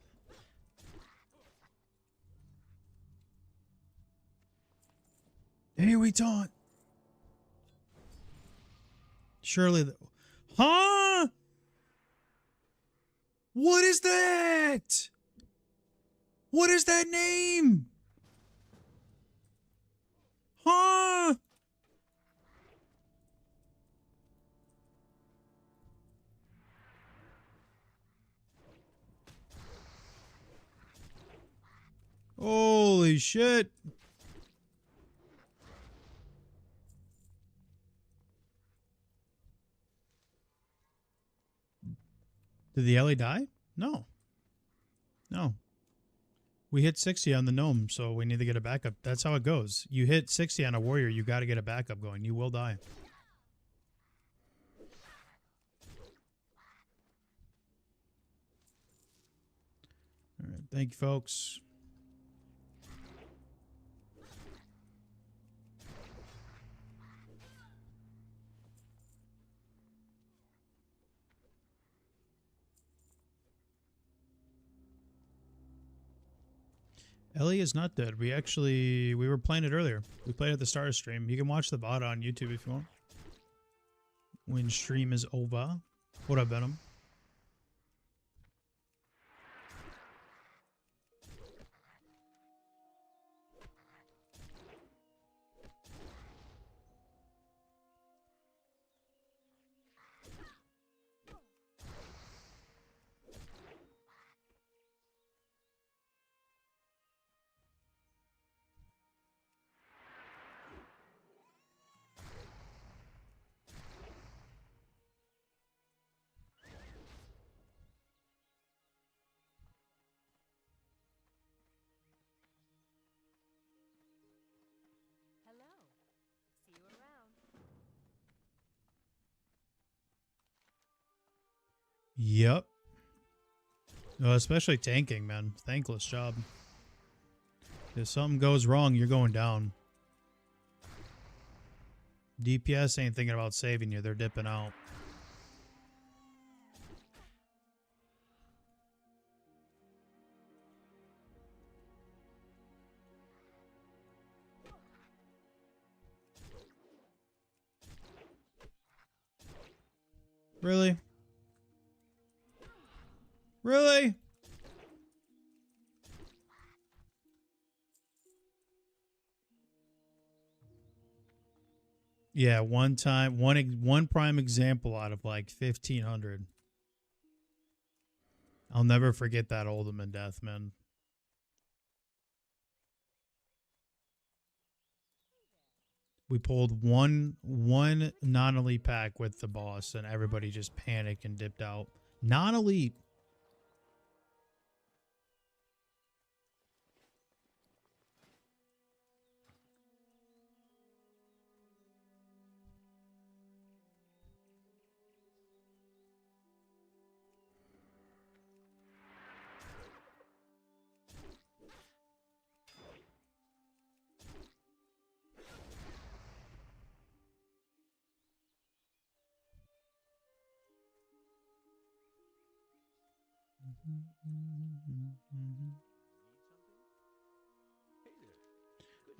Here we taunt. Surely the... Huh? What is that? What is that name? Huh? Holy shit. Did the Ellie die? No. No. We hit 60 on the gnome, so we need to get a backup. That's how it goes. You hit 60 on a warrior, you got to get a backup going. You will die. All right. Thank you, folks. Ellie is not dead. We were playing it earlier. We played at the start of stream. You can watch the VOD on YouTube if you want. When stream is over. What up, Venom? Hello. See you around. Yep. Especially tanking, man. Thankless job. If something goes wrong, you're going down. DPS ain't thinking about saving you. They're dipping out. Really? Really? Yeah, one time, one prime example out of like 1,500. I'll never forget that Ultimate death, man. We pulled one non-elite pack with the boss, and everybody just panicked and dipped out. Non-elite.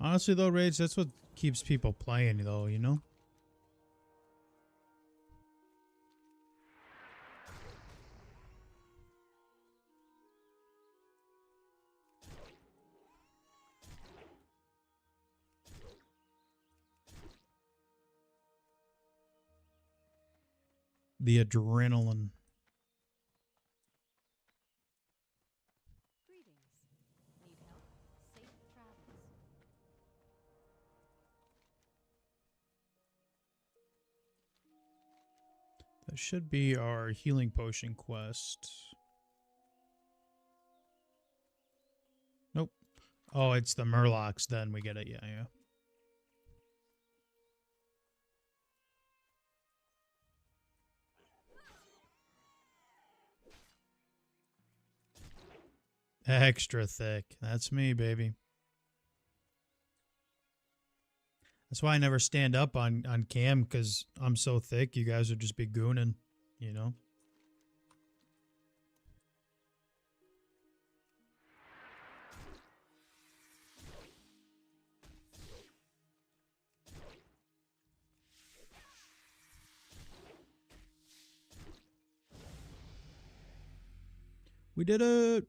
Honestly, though, Rage, that's what keeps people playing, though, you know? The adrenaline. Greetings. Need help? Safe travels. That should be our healing potion quest. Nope. Oh, it's the Murlocs, then we get it. Yeah, yeah. Extra thick. That's me, baby. That's why I never stand up on cam, because I'm so thick. You guys would just be gooning, you know? We did it!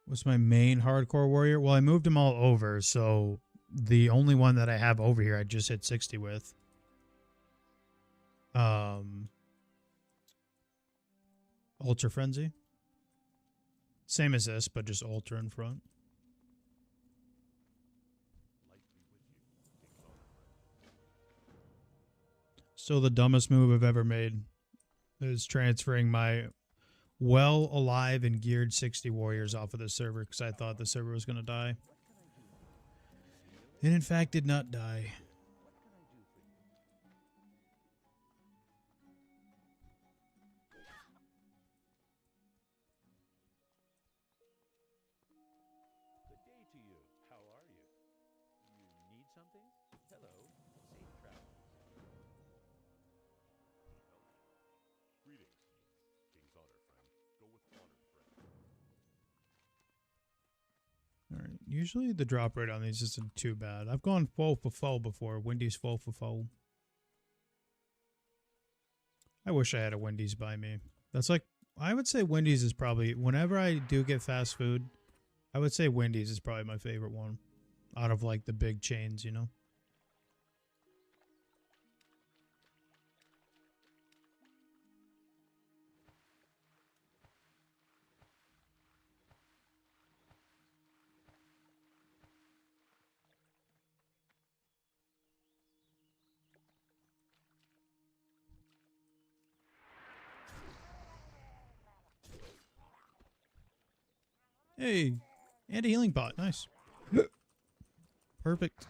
What's my main hardcore warrior? Well, I moved them all over, so the only one that I have over here I just hit 60 with. Ultra Frenzy. Same as this, but just Ultra in front. Still the dumbest move I've ever made is transferring my well alive and geared 60 warriors off of the server because I thought the server was going to die. And in fact did not die. Good day to you. How are you? You need something? Hello. Safe travels. Greetings. King's honor, friend. Go with honor, friend. Alright, usually the drop rate on these isn't too bad. I've gone foe for foe before. Wendy's foe for foe. I wish I had a Wendy's by me. That's like, I would say Wendy's is probably, whenever I do get fast food, I would say Wendy's is probably my favorite one. Out of like the big chains, you know? Hey, and a healing pot. Nice. Perfect.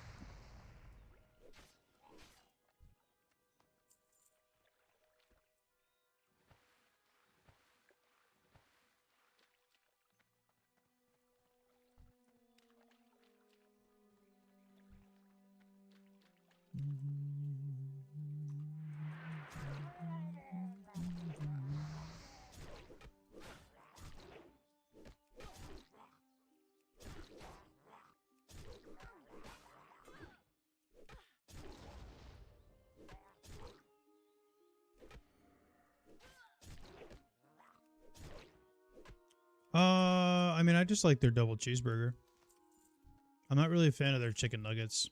I mean, I just like their double cheeseburger. I'm not really a fan of their chicken nuggets.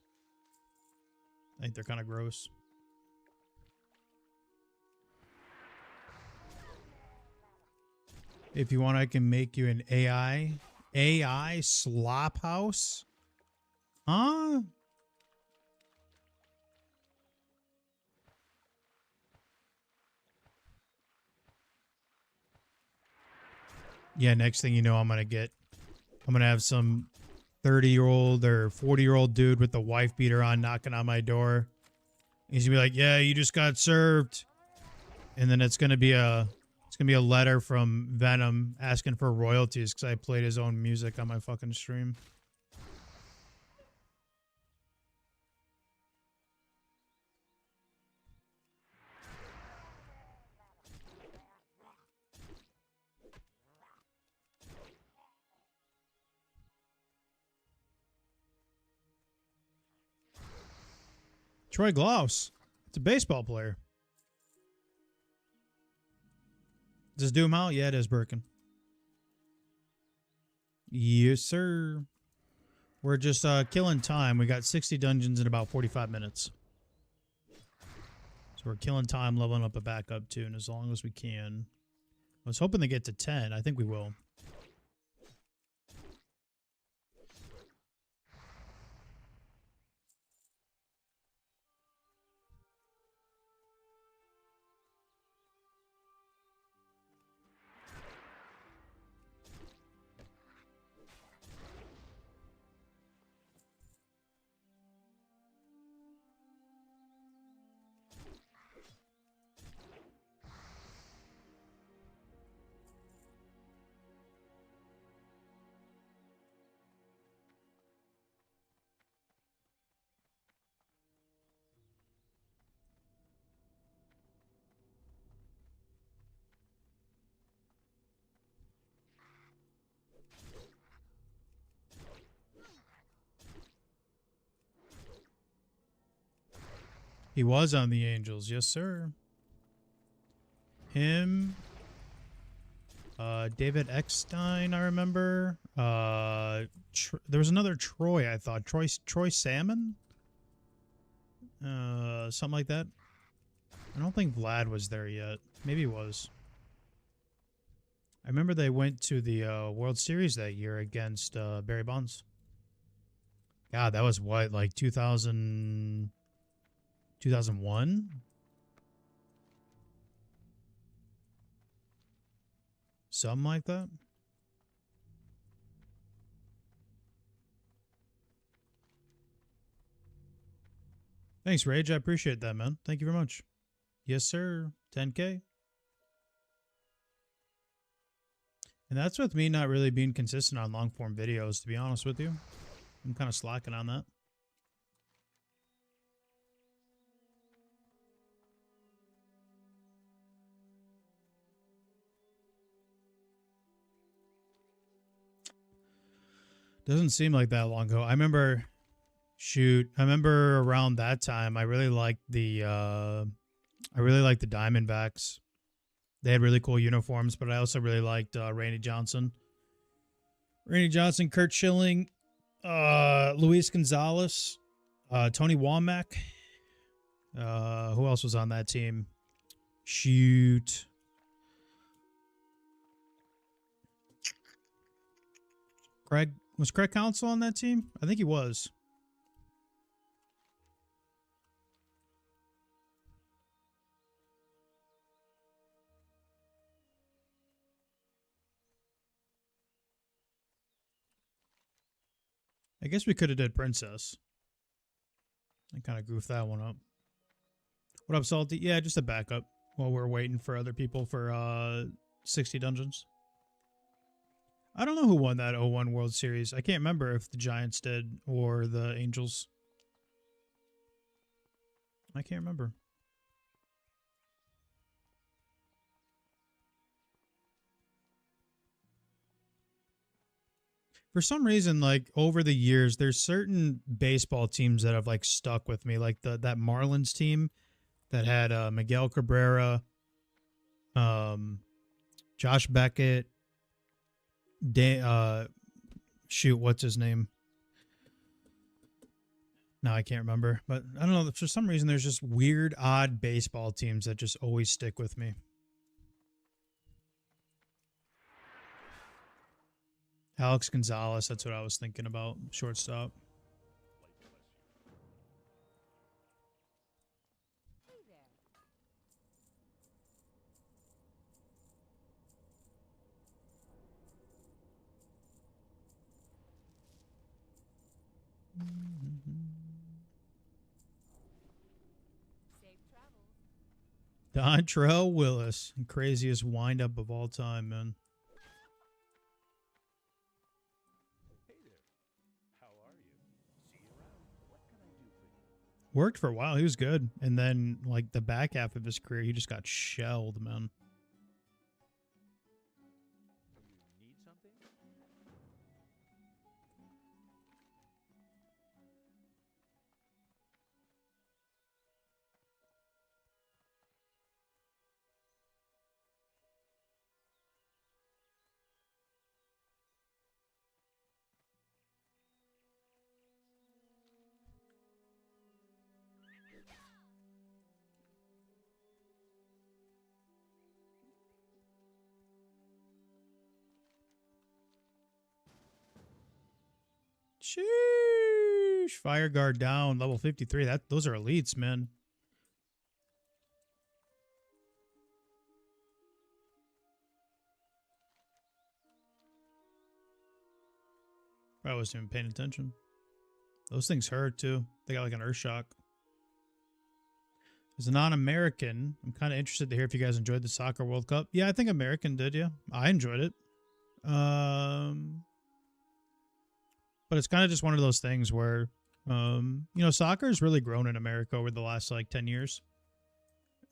I think they're kind of gross. If you want, I can make you an AI slop house. Huh? Yeah, next thing you know, I'm gonna have some 30-year-old or 40-year-old dude with the wife beater on knocking on my door. He's gonna be like, "Yeah, you just got served," and then it's gonna be a letter from Venom asking for royalties because I played his own music on my fucking stream. Troy Glaus. It's a baseball player. Is this Doomhowl? Yeah, it is Birkin. Yes, sir. We're just killing time. We got 60 dungeons in about 45 minutes. So we're killing time, leveling up a backup tune as long as we can. I was hoping to get to 10. I think we will. He was on the Angels, yes, sir. Him, David Eckstein, I remember. There was another Troy, I thought. Troy Salmon? Something like that. I don't think Vlad was there yet. Maybe he was. I remember they went to the World Series that year against Barry Bonds. God, that was what, like 2001? Something like that. Thanks, Rage. I appreciate that, man. Thank you very much. Yes, sir. 10K. And that's with me not really being consistent on long form videos, to be honest with you. I'm kind of slacking on that. Doesn't seem like that long ago. I remember, I remember around that time, I really liked the Diamondbacks. They had really cool uniforms, but I also really liked Randy Johnson. Kurt Schilling, Luis Gonzalez, Tony Womack. Who else was on that team? Shoot. Was Craig Counsell on that team? I think he was. I guess we could have did Princess. I kind of goofed that one up. What up, Salty? Yeah, just a backup while we're waiting for other people for 60 dungeons. I don't know who won that 01 World Series. I can't remember if the Giants did or the Angels. I can't remember. For some reason, like over the years, there's certain baseball teams that have like stuck with me. Like that Marlins team that had Miguel Cabrera, Josh Beckett, shoot, what's his name? No, I can't remember. But I don't know. For some reason, there's just weird, odd baseball teams that just always stick with me. Alex Gonzalez, that's what I was thinking about. Shortstop. Hey there. Safe travels. Dontrell Willis. Craziest windup of all time, man. Hey there. How are you? See you around. What can I do for you? Worked for a while. He was good. And then, like, the back half of his career, he just got shelled, man. You need something? Sheesh. Fire guard down. Level 53. Those are elites, man. I wasn't even paying attention. Those things hurt, too. They got like an earth shock. As a non-American, I'm kind of interested to hear if you guys enjoyed the Soccer World Cup. Yeah, I think American did, yeah. I enjoyed it. But it's kind of just one of those things where, you know, soccer has really grown in America over the last, like, 10 years.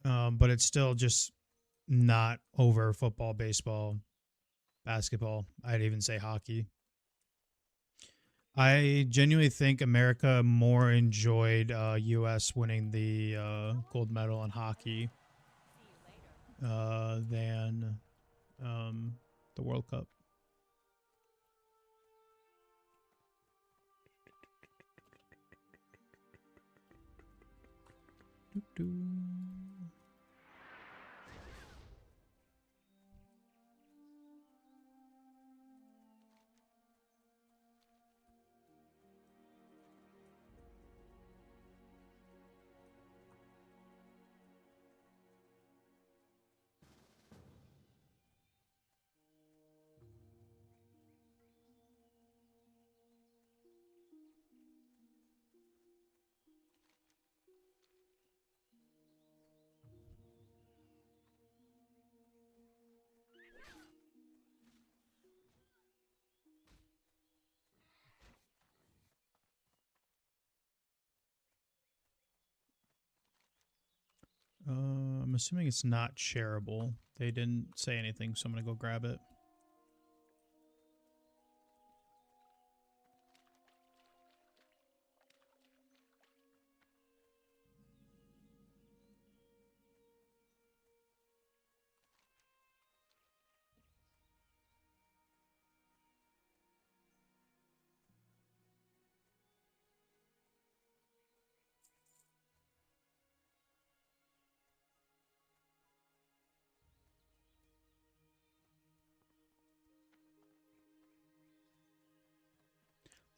But it's still just not over football, baseball, basketball. I'd even say hockey. I genuinely think America more enjoyed U.S. winning the gold medal in hockey See you later. than the World Cup. Doo-doo. I'm assuming it's not shareable. They didn't say anything, so I'm gonna go grab it.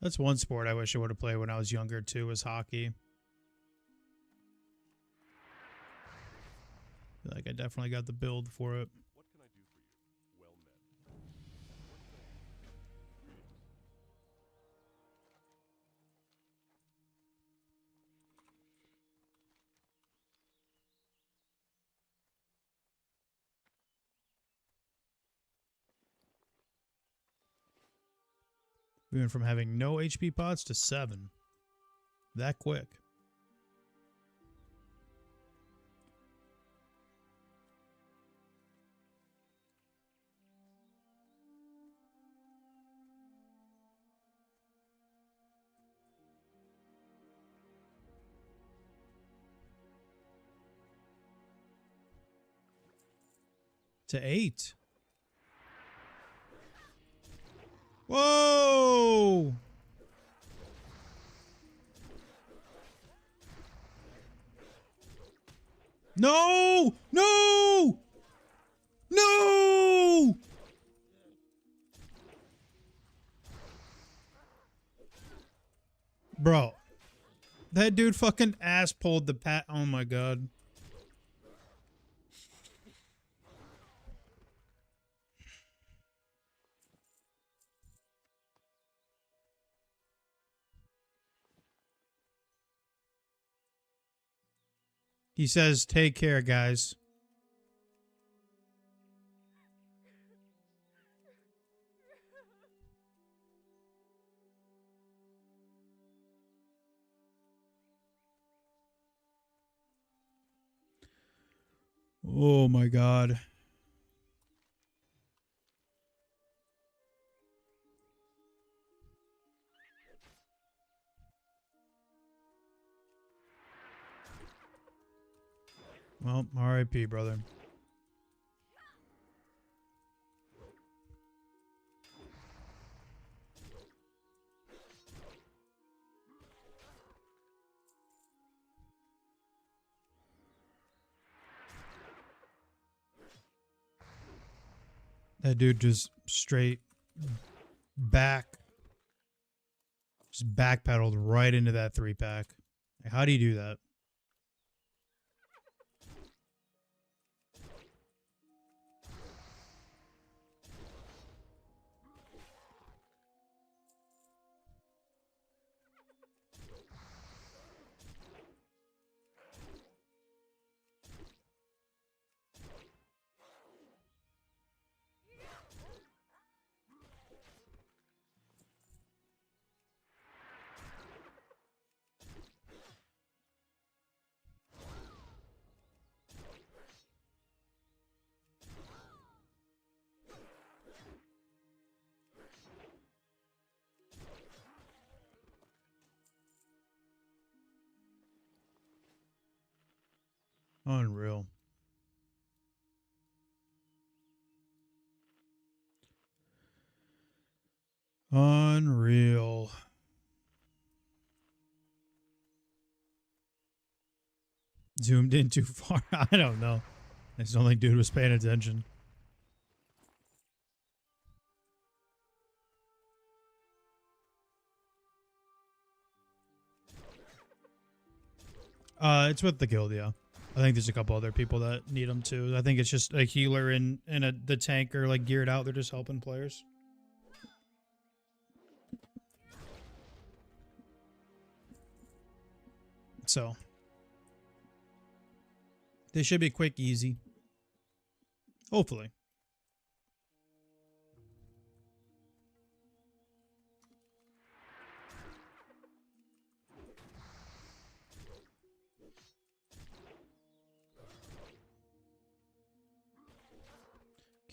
That's one sport I wish I would have played when I was younger too, was hockey. Like I definitely got the build for it. What can I do for you? Well met. We went from having no HP pots to 7. That quick. To 8. Whoa! No! No! No! Bro. That dude fucking ass pulled the pat. Oh my god. He says, take care, guys. Oh my god. Well, RIP, brother. That dude just straight just backpedaled right into that 3-pack. Like, how do you do that? Unreal. Unreal. Zoomed in too far. I don't know. I just don't think dude was paying attention. It's with the guild, yeah. I think there's a couple other people that need them too. I think it's just a healer and the tank are like geared out. They're just helping players. So they should be quick, easy. Hopefully.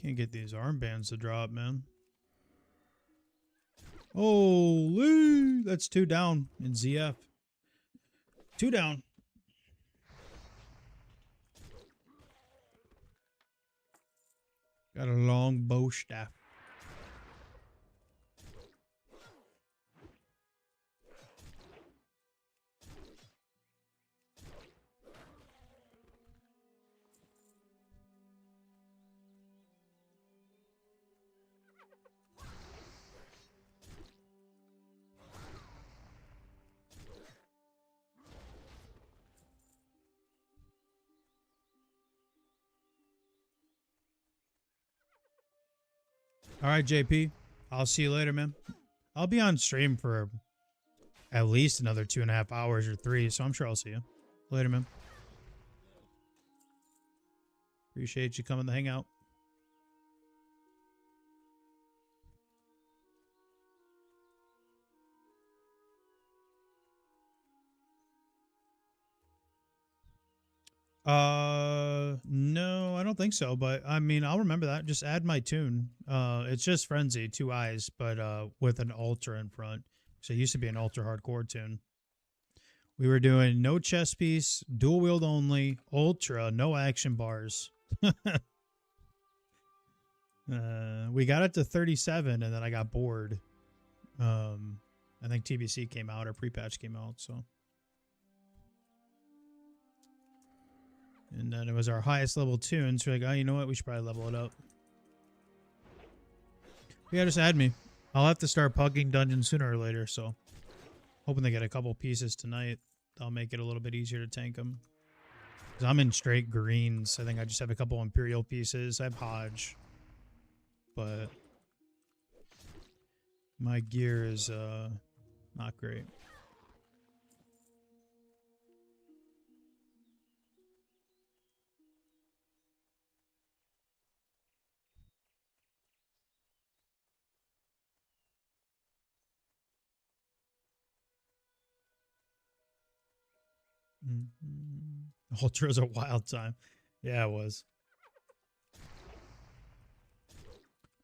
Can't get these armbands to drop, man. Holy, that's 2 down in ZF. 2 down. Got a long bow staff. All right, JP. I'll see you later, man. I'll be on stream for at least another 2.5 hours or 3, so I'm sure I'll see you later, man. Appreciate you coming to hang out. No, I don't think so, but I mean, I'll remember that. Just add my tune. It's just Frenzy, 2 eyes, but with an ultra in front. So it used to be an ultra hardcore tune. We were doing no chest piece, dual wield only, ultra, no action bars. We got it to 37 and then I got bored. I think TBC came out or pre-patch came out, so. And then it was our highest level tune, so we're like, oh, you know what? We should probably level it up. Yeah, just add me. I'll have to start pugging dungeons sooner or later, so. Hoping they get a couple pieces tonight. That'll make it a little bit easier to tank them. Because I'm in straight greens. I think I just have a couple Imperial pieces. I have Hodge. But my gear is not great. Ultra's a wild time. Yeah, it was.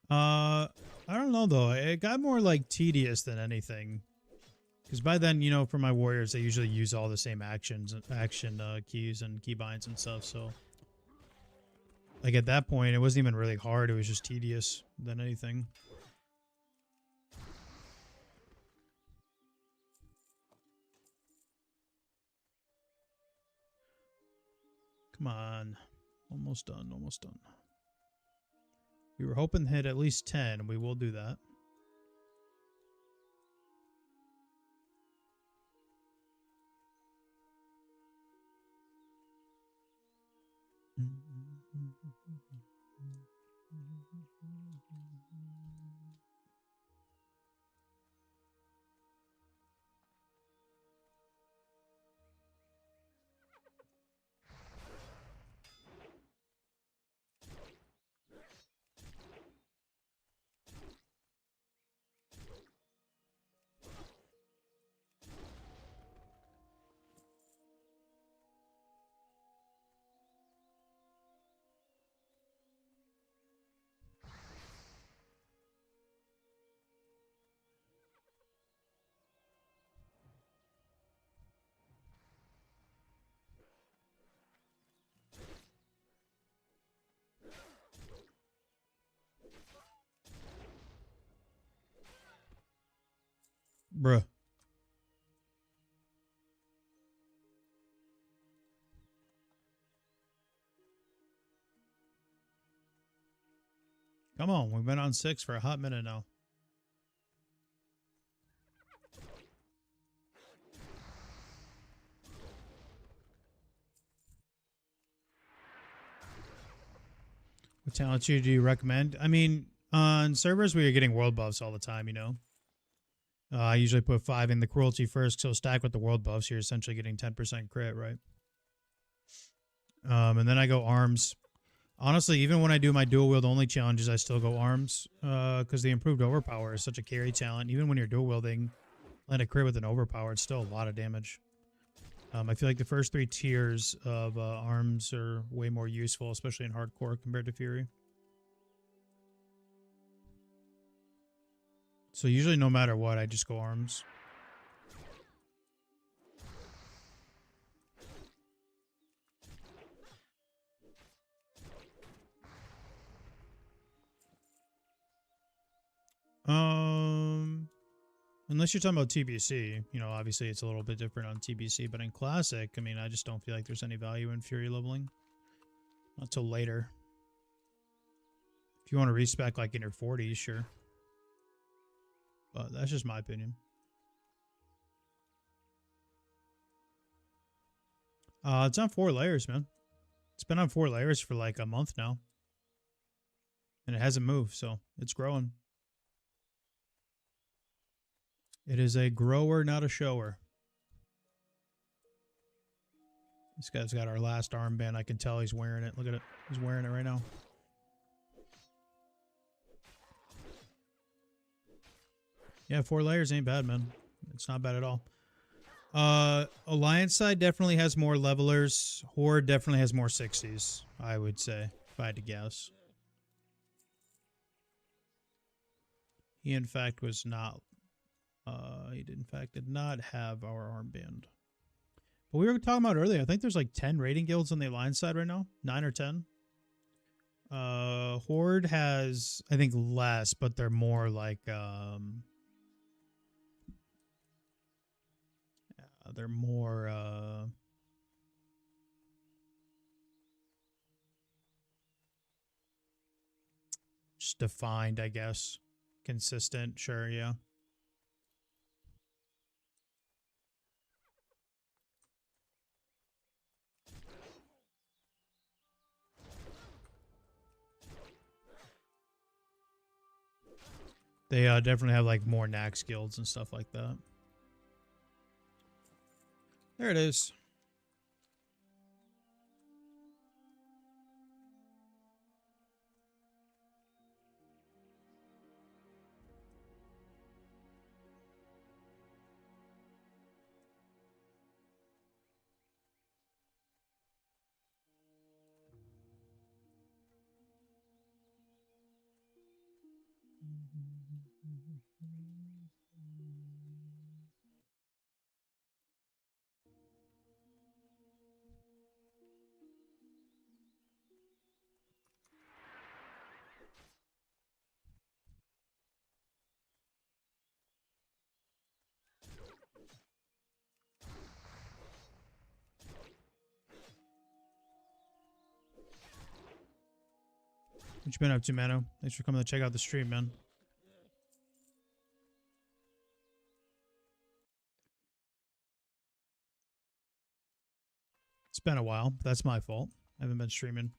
I don't know though. It got more like tedious than anything. Because by then, you know, for my warriors, they usually use all the same action keys and keybinds and stuff. So, like at that point, it wasn't even really hard. It was just tedious than anything. Come on. Almost done, almost done. We were hoping to hit at least 10, and we will do that. Bruh. Come on, we've been on 6 for a hot minute now. What talents do you recommend? I mean, on servers where you're getting world buffs all the time, you know. I usually put 5 in the cruelty first, so stack with the world buffs. You're essentially getting 10% crit, right? And then I go arms. Honestly, even when I do my dual wield only challenges, I still go arms because the improved overpower is such a carry talent. Even when you're dual wielding, land a crit with an overpower, it's still a lot of damage. I feel like the first 3 tiers of arms are way more useful, especially in hardcore compared to Fury. So usually no matter what, I just go arms. Unless you're talking about TBC, you know, obviously it's a little bit different on TBC, but in Classic, I mean, I just don't feel like there's any value in Fury leveling. Not till later. If you want to respec like in your 40s, sure. But that's just my opinion. It's on 4 layers, man. It's been on 4 layers for like a month now. And it hasn't moved, so it's growing. It is a grower, not a shower. This guy's got our last armband. I can tell he's wearing it. Look at it. He's wearing it right now. Yeah, 4 layers ain't bad, man. It's not bad at all. Alliance side definitely has more levelers. Horde definitely has more 60s, I would say, if I had to guess. He, in fact, was not... he did, in fact, did not have our armband. But we were talking about earlier, I think there's like 10 raiding guilds on the Alliance side right now. 9 or 10. Horde has, I think, less, but they're more like... they're more... just defined, I guess. Consistent, sure, yeah. They definitely have like more knack skills and stuff like that. There it is. What you been up to, Mano? Thanks for coming to check out the stream, man. It's been a while. That's my fault. I haven't been streaming.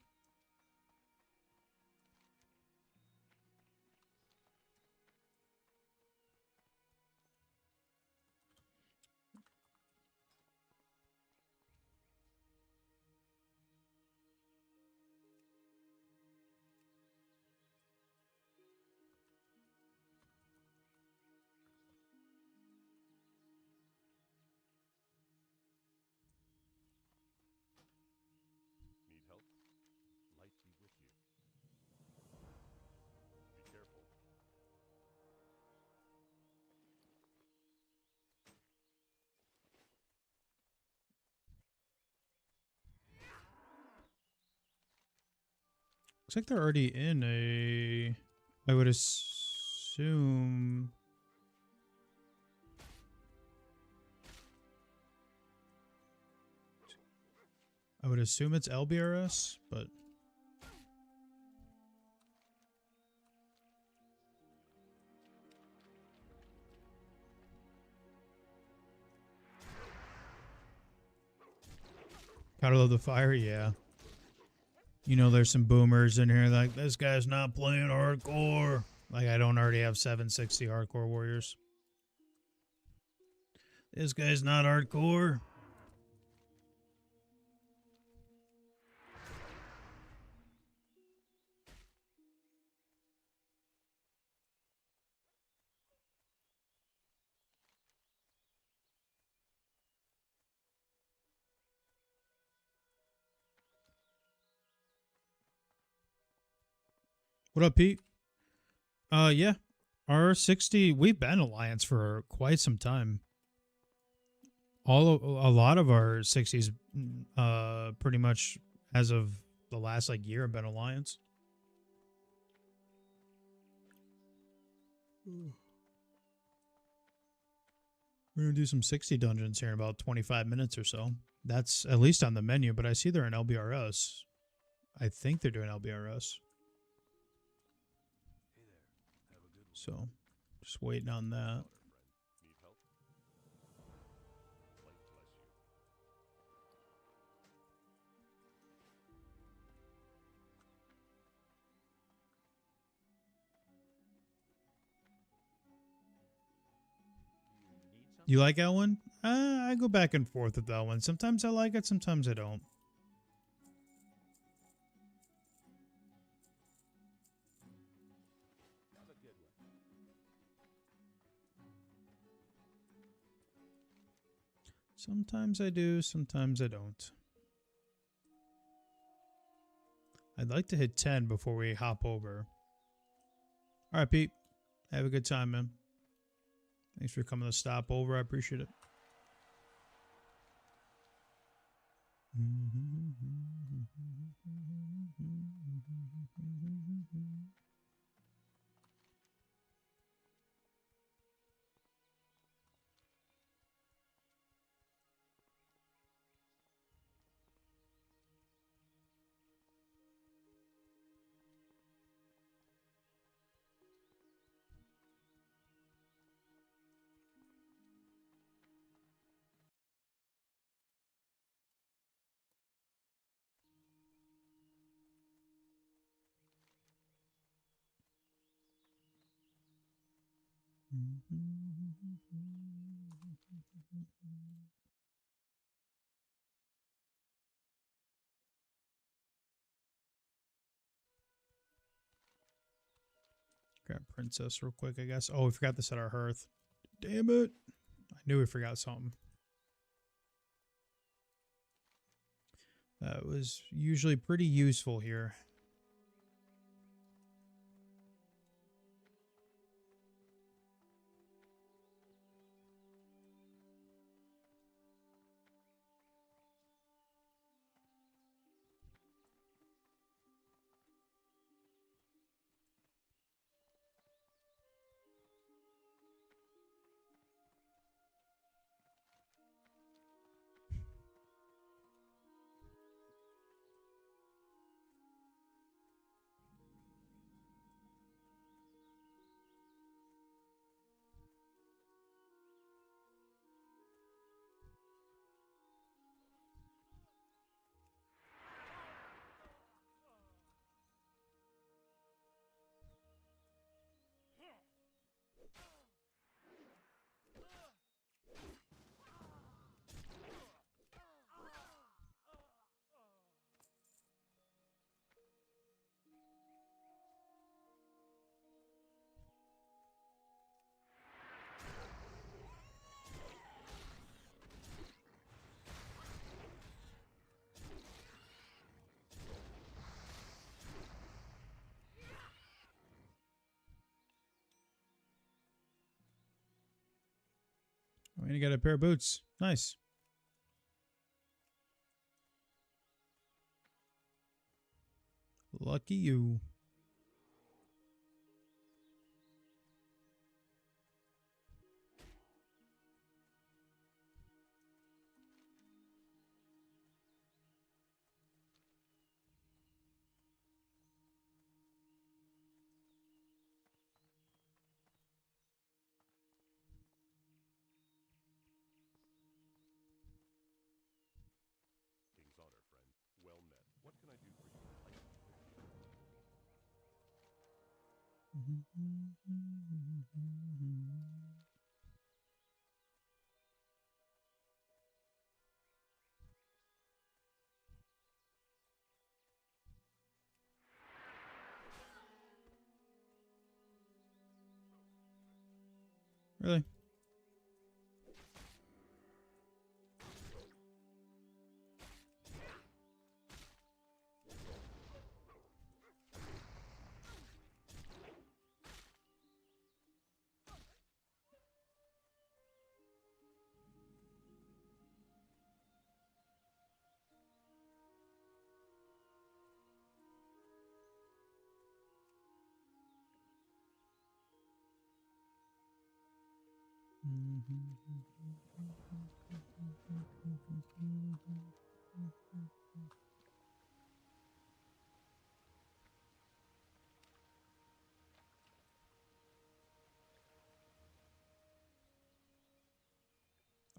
Need help? Light be with you. Be careful. Looks like they're already in a... I would assume... I would assume it's LBRS, but... Gotta love the fire, yeah. You know there's some boomers in here like, this guy's not playing hardcore. Like I don't already have 760 hardcore warriors. This guy's not hardcore. What up, Pete? Yeah. R60, we've been Alliance for quite some time. A lot of our 60s, pretty much as of the last like year have been Alliance. We're gonna do some 60 dungeons here in about 25 minutes or so. That's at least on the menu, but I see they're in LBRS. I think they're doing LBRS. So, just waiting on that. Need help? Light bless you. You need something? You like Elwyn? I go back and forth with Elwyn. Sometimes I like it, sometimes I don't. Have a good one. Sometimes I do, sometimes I don't. I'd like to hit 10 before we hop over. All right, Pete. Have a good time, man. Thanks for coming to stop over. I appreciate it. Grab princess real quick, I guess. Oh, we forgot to set our hearth. Damn it. I knew we forgot something. That was usually pretty useful here. Oh, and you got a pair of boots. Nice. Lucky you. King's honor, friend. Well met. What can I do for you? Really?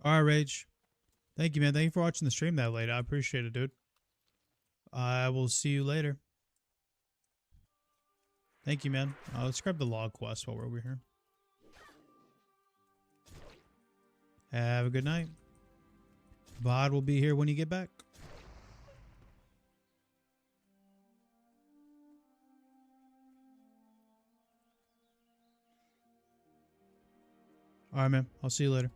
All right, Rage. Thank you, man. Thank you for watching the stream that late. I appreciate it, dude. I will see you later. Thank you, man. Let's grab the log quest while we're over here. Have a good night. VOD will be here when you get back. All right, man. I'll see you later.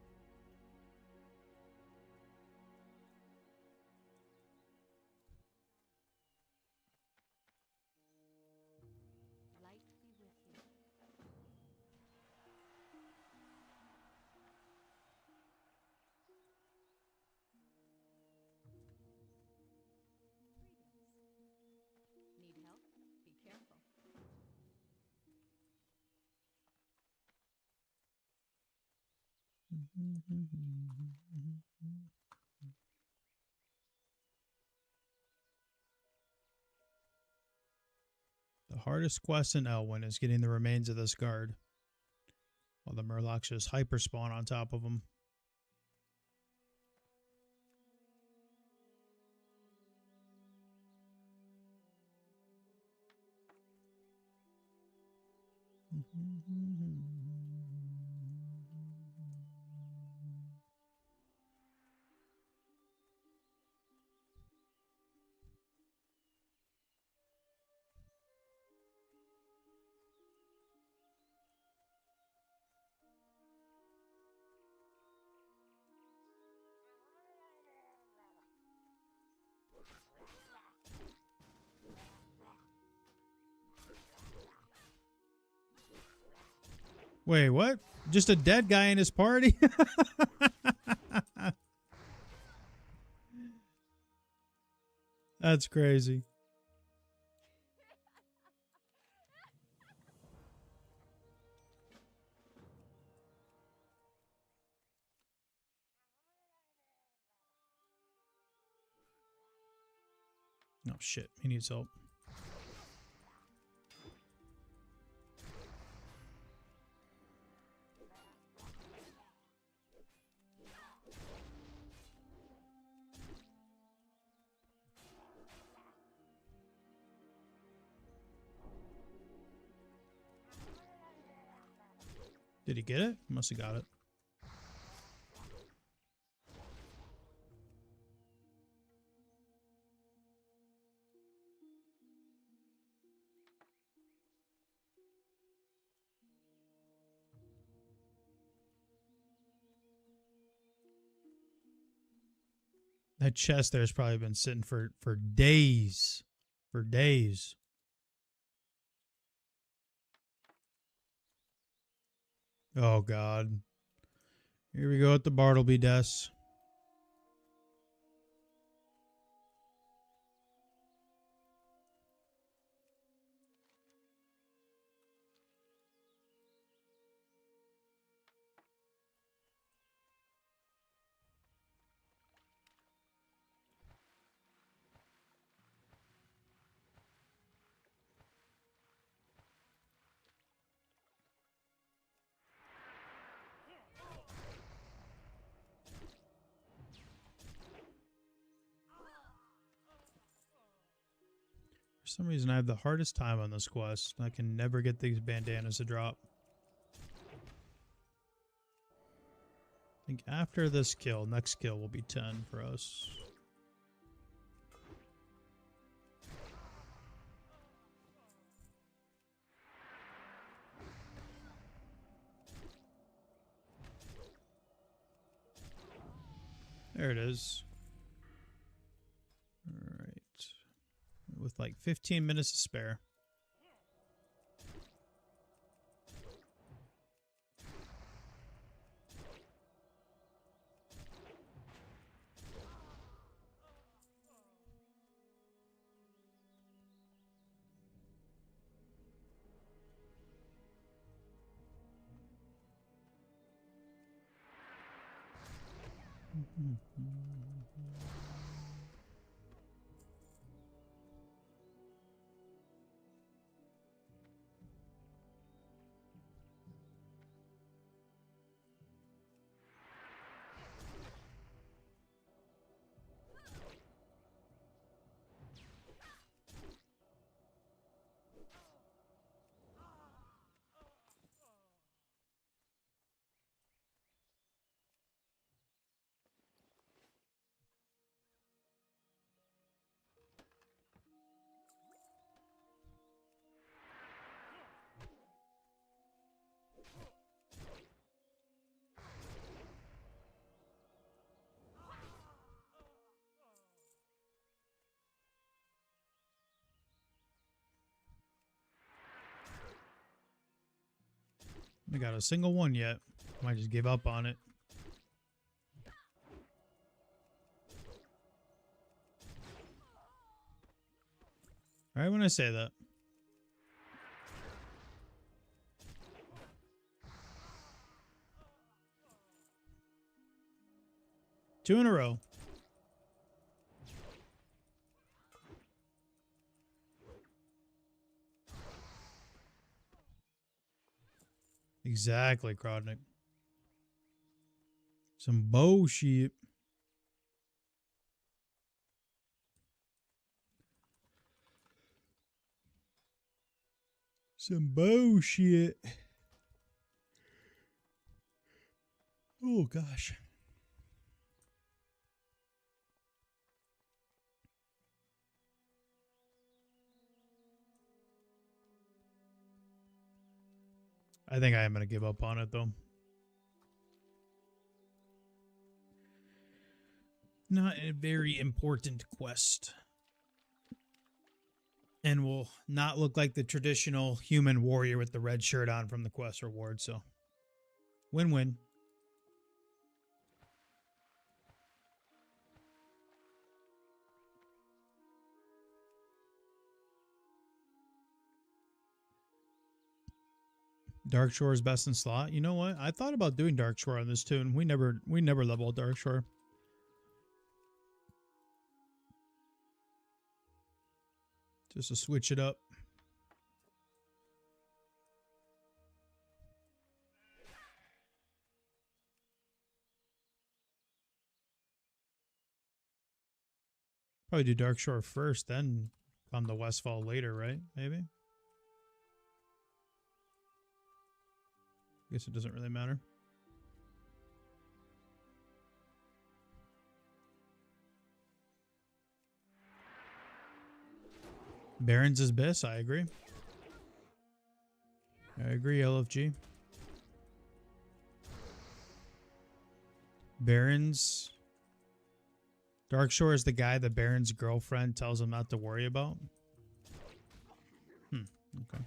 Light be with you. Greetings. Need help? Be careful. The hardest quest in Elwyn is getting the remains of this guard, while the Murlocs just hyper spawn on top of them. Wait, what? Just a dead guy in his party? That's crazy. Oh shit, he needs help. Did he get it? Must have got it. That chest there's probably been sitting for days. For days. Oh god. Here we go at the Bartleby desk. For some reason, I have the hardest time on this quest. I can never get these bandanas to drop. I think after this kill, next kill will be 10 for us. There it is. All right. With like 15 minutes to spare. I got a single one yet. Might just give up on it. Right when I say that. Two in a row. Exactly, Krodnik. Some bullshit. Some bullshit. Oh, gosh. I think I am going to give up on it, though. Not a very important quest. And will not look like the traditional human warrior with the red shirt on from the quest reward, so Win-win. Dark Shore is best in slot. You know what? I thought about doing Dark Shore on this tune. We never leveled Dark Shore. Just to switch it up. Probably do Dark Shore first, then come to Westfall later, right? Maybe? Guess it doesn't really matter. Barons is best. I agree. I agree, LFG. Barons. Darkshore is the guy the Baron's girlfriend tells him not to worry about. Okay.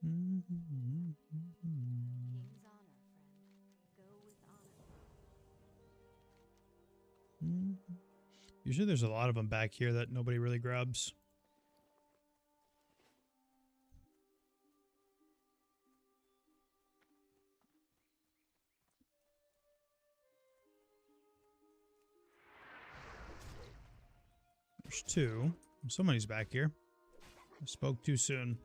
King's honor, friend. Go with honor. Usually there's a lot of them back here that nobody really grabs. There's two. Somebody's back here. I spoke too soon.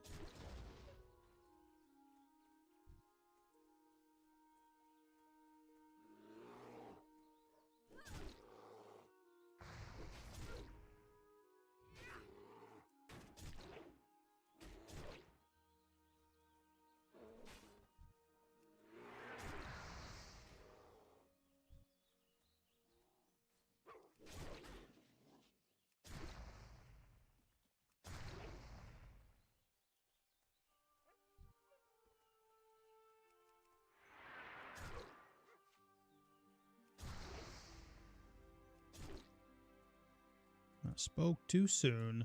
I spoke too soon.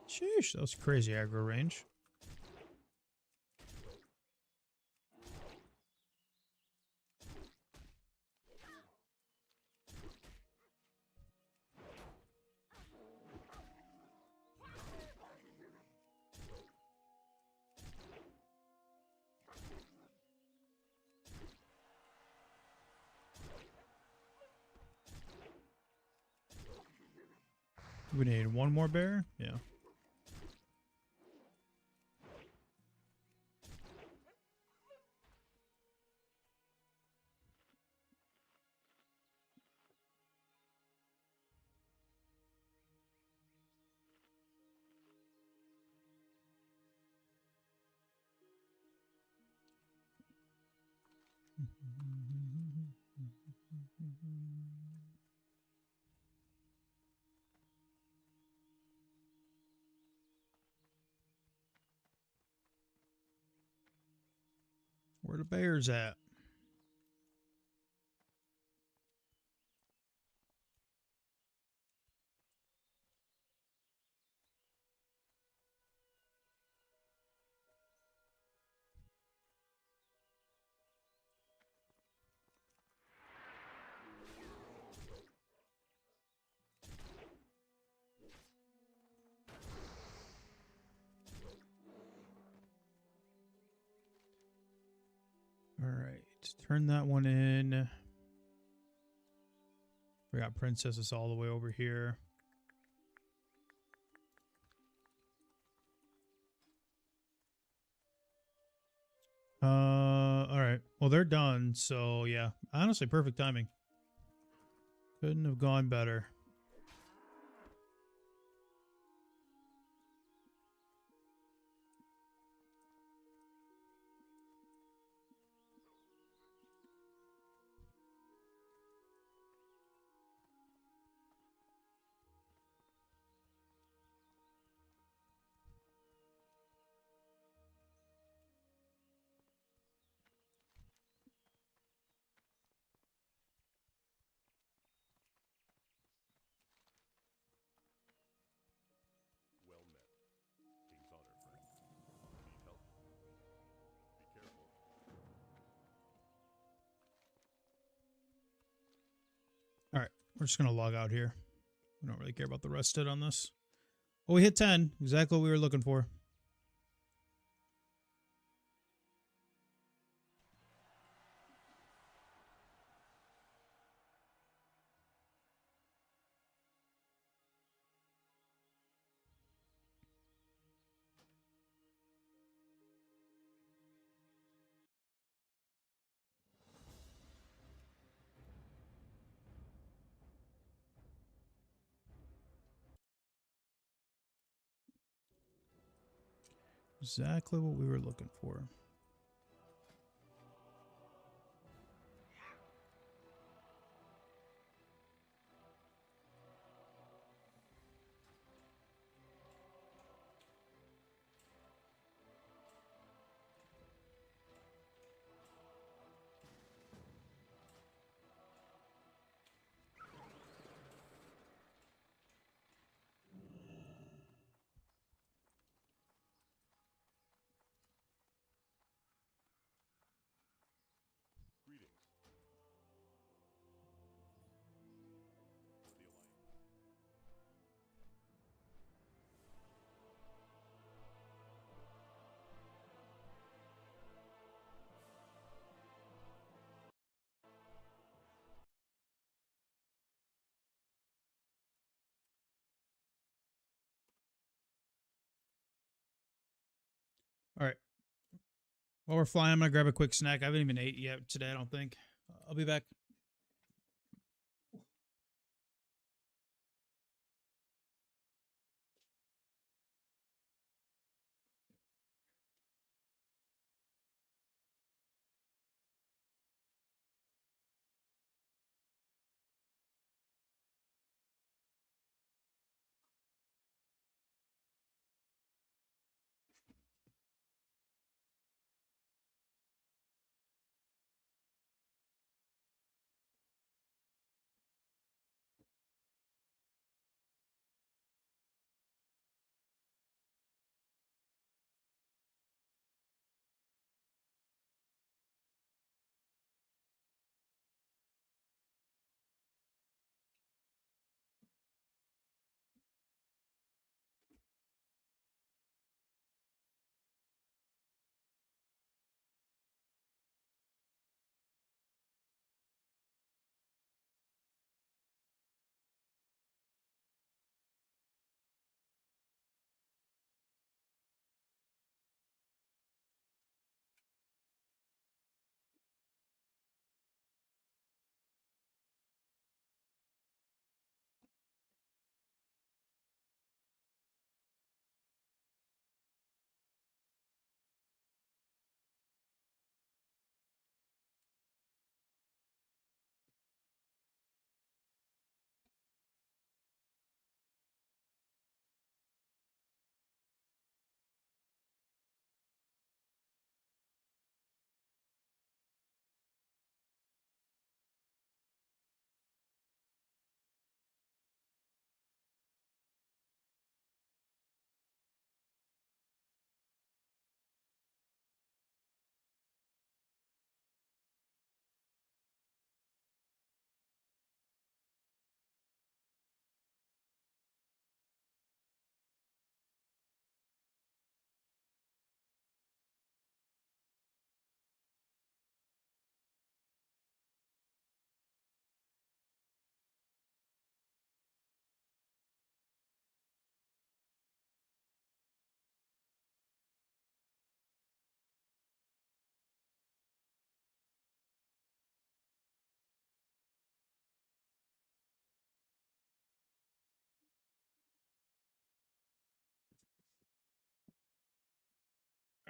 Sheesh, that was crazy aggro range. We need one more bear? Yeah. Where the bears at? All right, turn that one in. We got princesses all the way over here. All right. Well, they're done. So yeah, honestly, perfect timing. Couldn't have gone better. Well met. King's honor, friend. Need help? Be careful. All right, we're just gonna log out here. We don't really care about the rest of it on this. Well, we hit 10. Exactly what we were looking for. Exactly what we were looking for. Greetings. The Alliance. All right. While we're flying, I'm gonna grab a quick snack. I haven't even ate yet today, I don't think. I'll be back.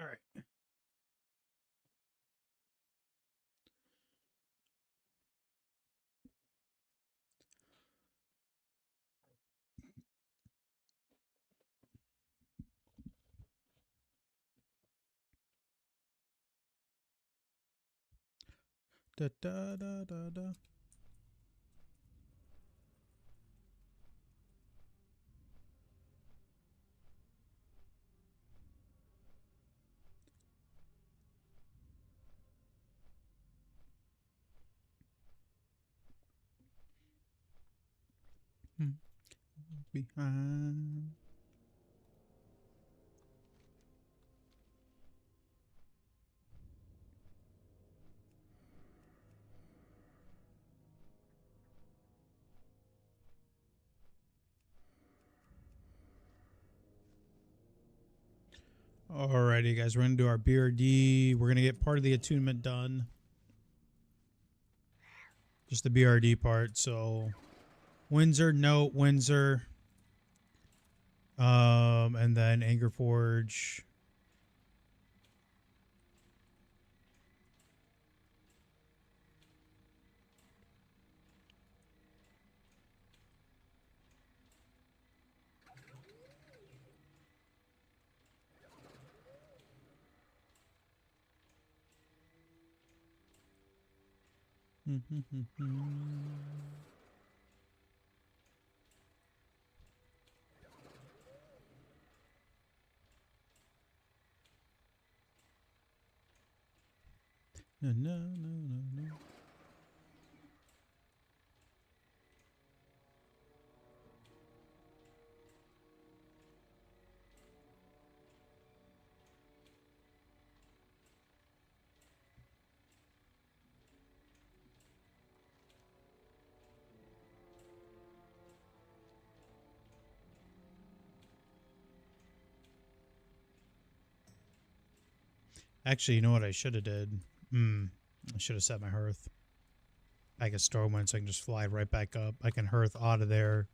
All right. Da da da da da. Behind. Alrighty, guys, we're gonna do our BRD. We're gonna get part of the attunement done. Just the BRD part. So Windsor, note Windsor. And then Anger Forge. No. Actually, you know what I should have did? I should have set my hearth back at Stormwind so I can just fly right back up. I can hearth out of there,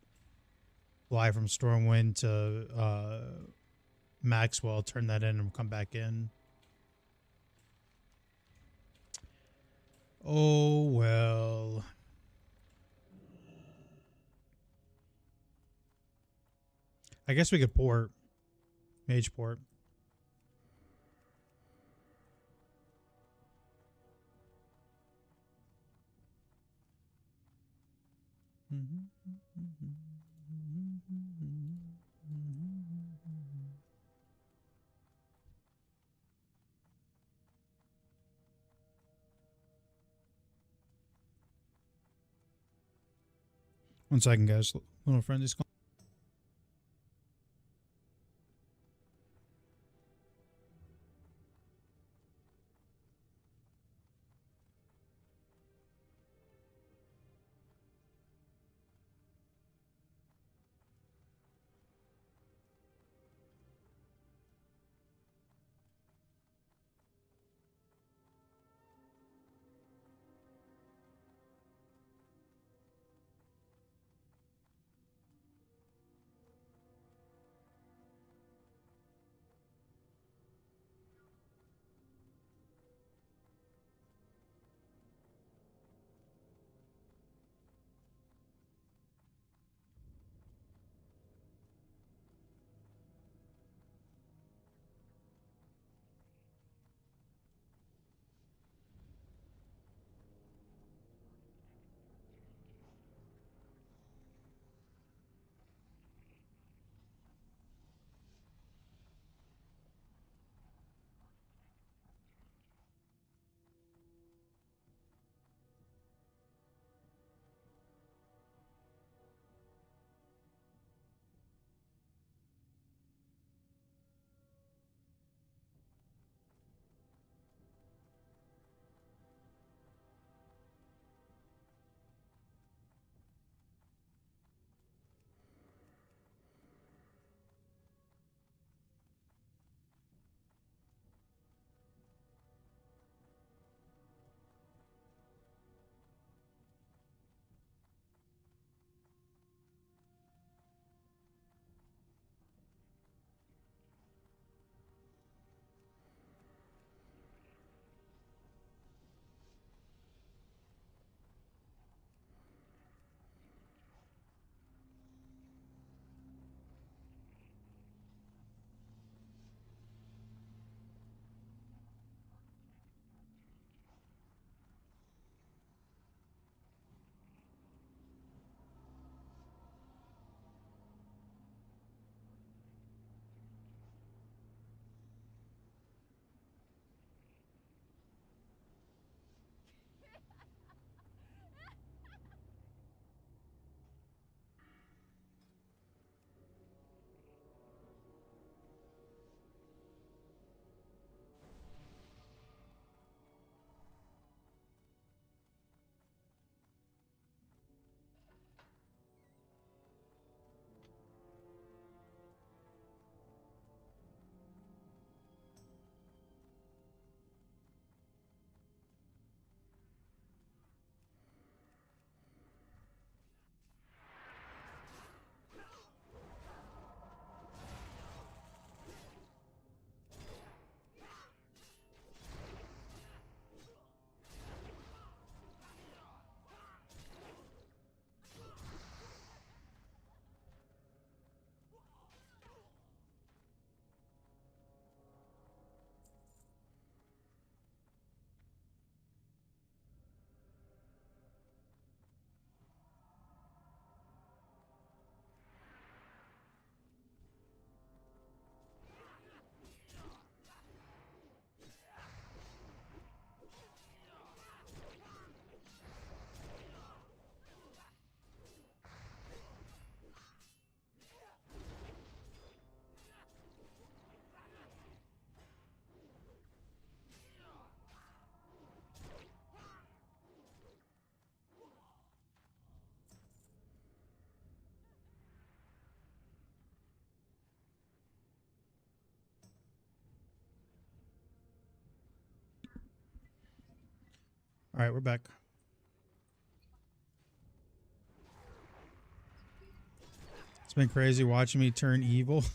fly from Stormwind to Maxwell, turn that in, and come back in. Oh, well. I guess we could port. Mage port. One second, guys. Little friend is calling. All right, we're back. It's been crazy watching me turn evil.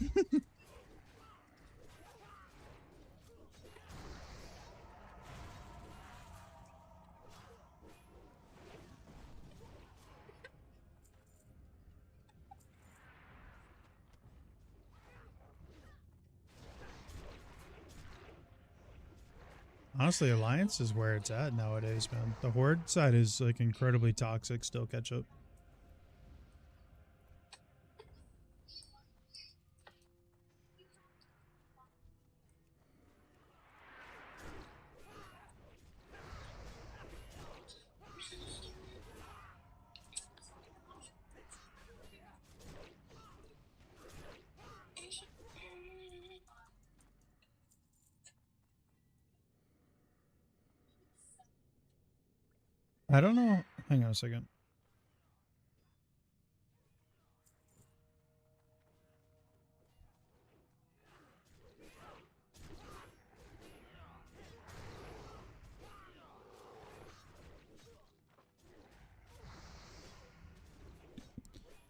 Honestly, Alliance is where it's at nowadays, man. The Horde side is like incredibly toxic. Still catch up. I don't know. Hang on a second.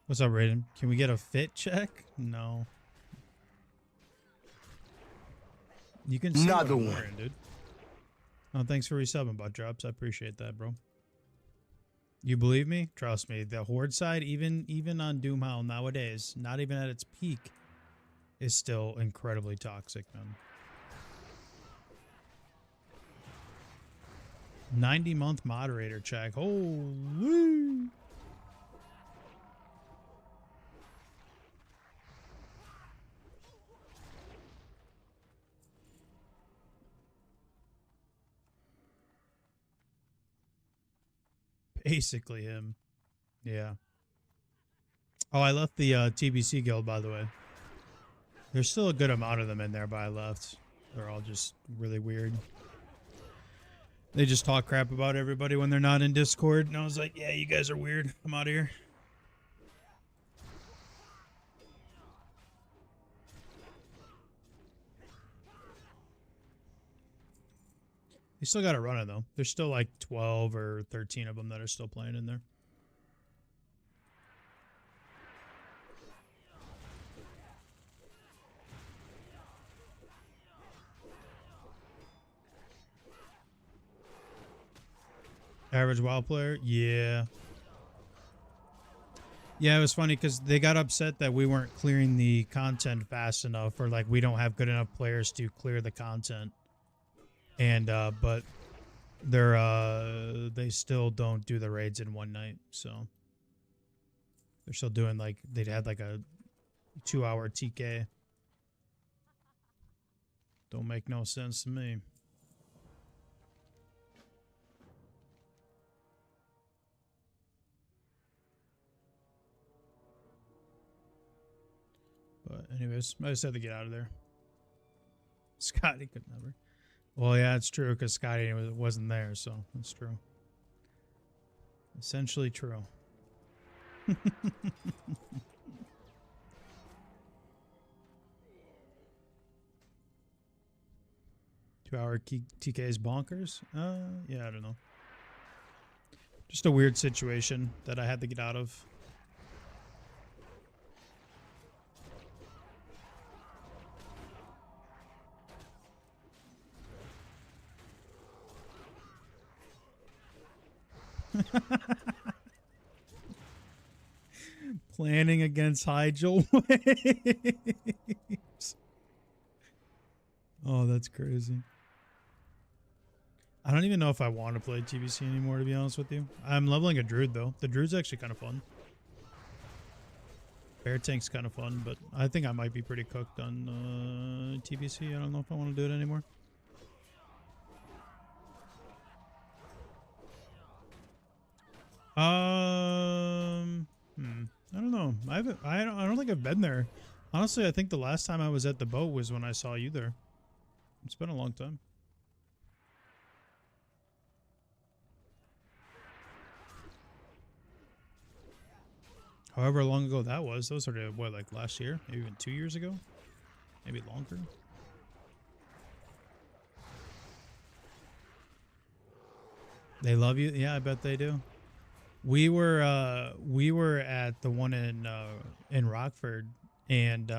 What's up, Raiden? Can we get a fit check? No. You can see Another what I'm one. wearing, dude. Oh, thanks for resubbing, Bot Drops. I appreciate that, bro. You believe me? Trust me. The Horde side, even on Doomhowl nowadays, not even at its peak, is still incredibly toxic, man. 90-month moderator check. Holy. Basically him. Yeah. Oh, I left the TBC guild, by the way. There's still a good amount of them in there, but I left. They're all just really weird. They just talk crap about everybody when they're not in Discord. And I was like, yeah, you guys are weird. I'm out of here. They still got it running, though. There's still like 12 or 13 of them that are still playing in there. Average WoW player? Yeah. Yeah, it was funny because they got upset that we weren't clearing the content fast enough, or like we don't have good enough players to clear the content. And but they still don't do the raids in one night, so they're still doing like they'd had like a 2-hour TK. Don't make no sense to me. But anyways, I just had to get out of there. Scotty could never. Well, yeah, it's true because Scotty wasn't there, so it's true. Essentially true. 2-hour TK is bonkers? Yeah, I don't know. Just a weird situation that I had to get out of. Planning against Hyjal waves. Oh, that's crazy. I don't even know if I want to play TBC anymore, to be honest with you. I'm leveling a Druid, though. The Druid's actually kind of fun. Bear Tank's kind of fun, but I think I might be pretty cooked on TBC. I don't know if I want to do it anymore. I don't know. I don't think I've been there. Honestly, I think the last time I was at the boat was when I saw you there. It's been a long time. However long ago that was. Those are what, like last year? Maybe even 2 years ago? Maybe longer? They love you. Yeah, I bet they do. We were at the one in Rockford, and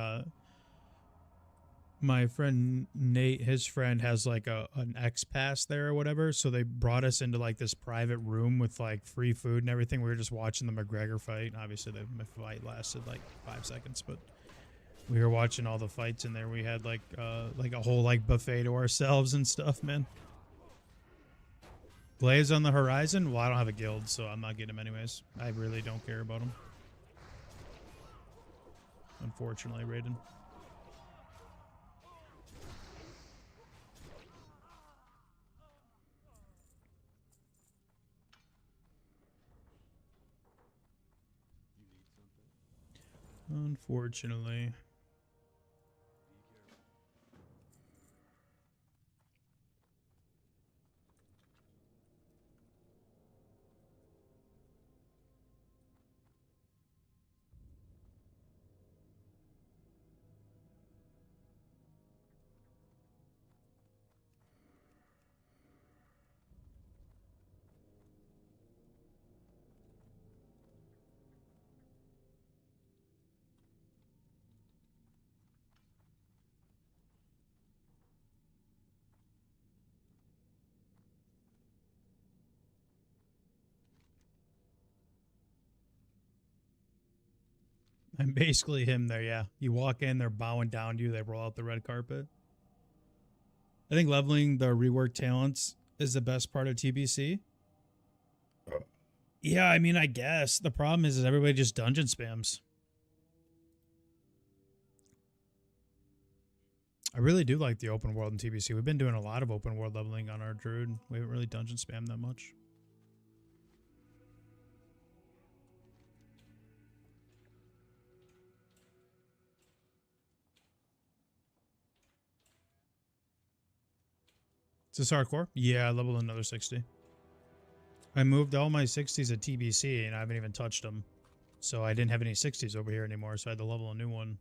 my friend Nate, his friend has like an X pass there or whatever, so they brought us into like this private room with like free food and everything. We were just watching the McGregor fight. Obviously the fight lasted like 5 seconds, but we were watching all the fights in there. We had like a whole like buffet to ourselves and stuff, man. Blaze on the horizon? Well, I don't have a guild, so I'm not getting him anyways. I really don't care about him. Unfortunately, Raiden. Unfortunately. I'm basically him there, yeah. You walk in, they're bowing down to you, they roll out the red carpet. I think leveling the rework talents is the best part of TBC. Yeah, I mean, I guess. The problem is everybody just dungeon spams. I really do like the open world in TBC. We've been doing a lot of open world leveling on our druid. We haven't really dungeon spammed that much. Is this hardcore? Yeah, I leveled another 60. I moved all my 60s at TBC and I haven't even touched them. So I didn't have any 60s over here anymore, so I had to level a new one.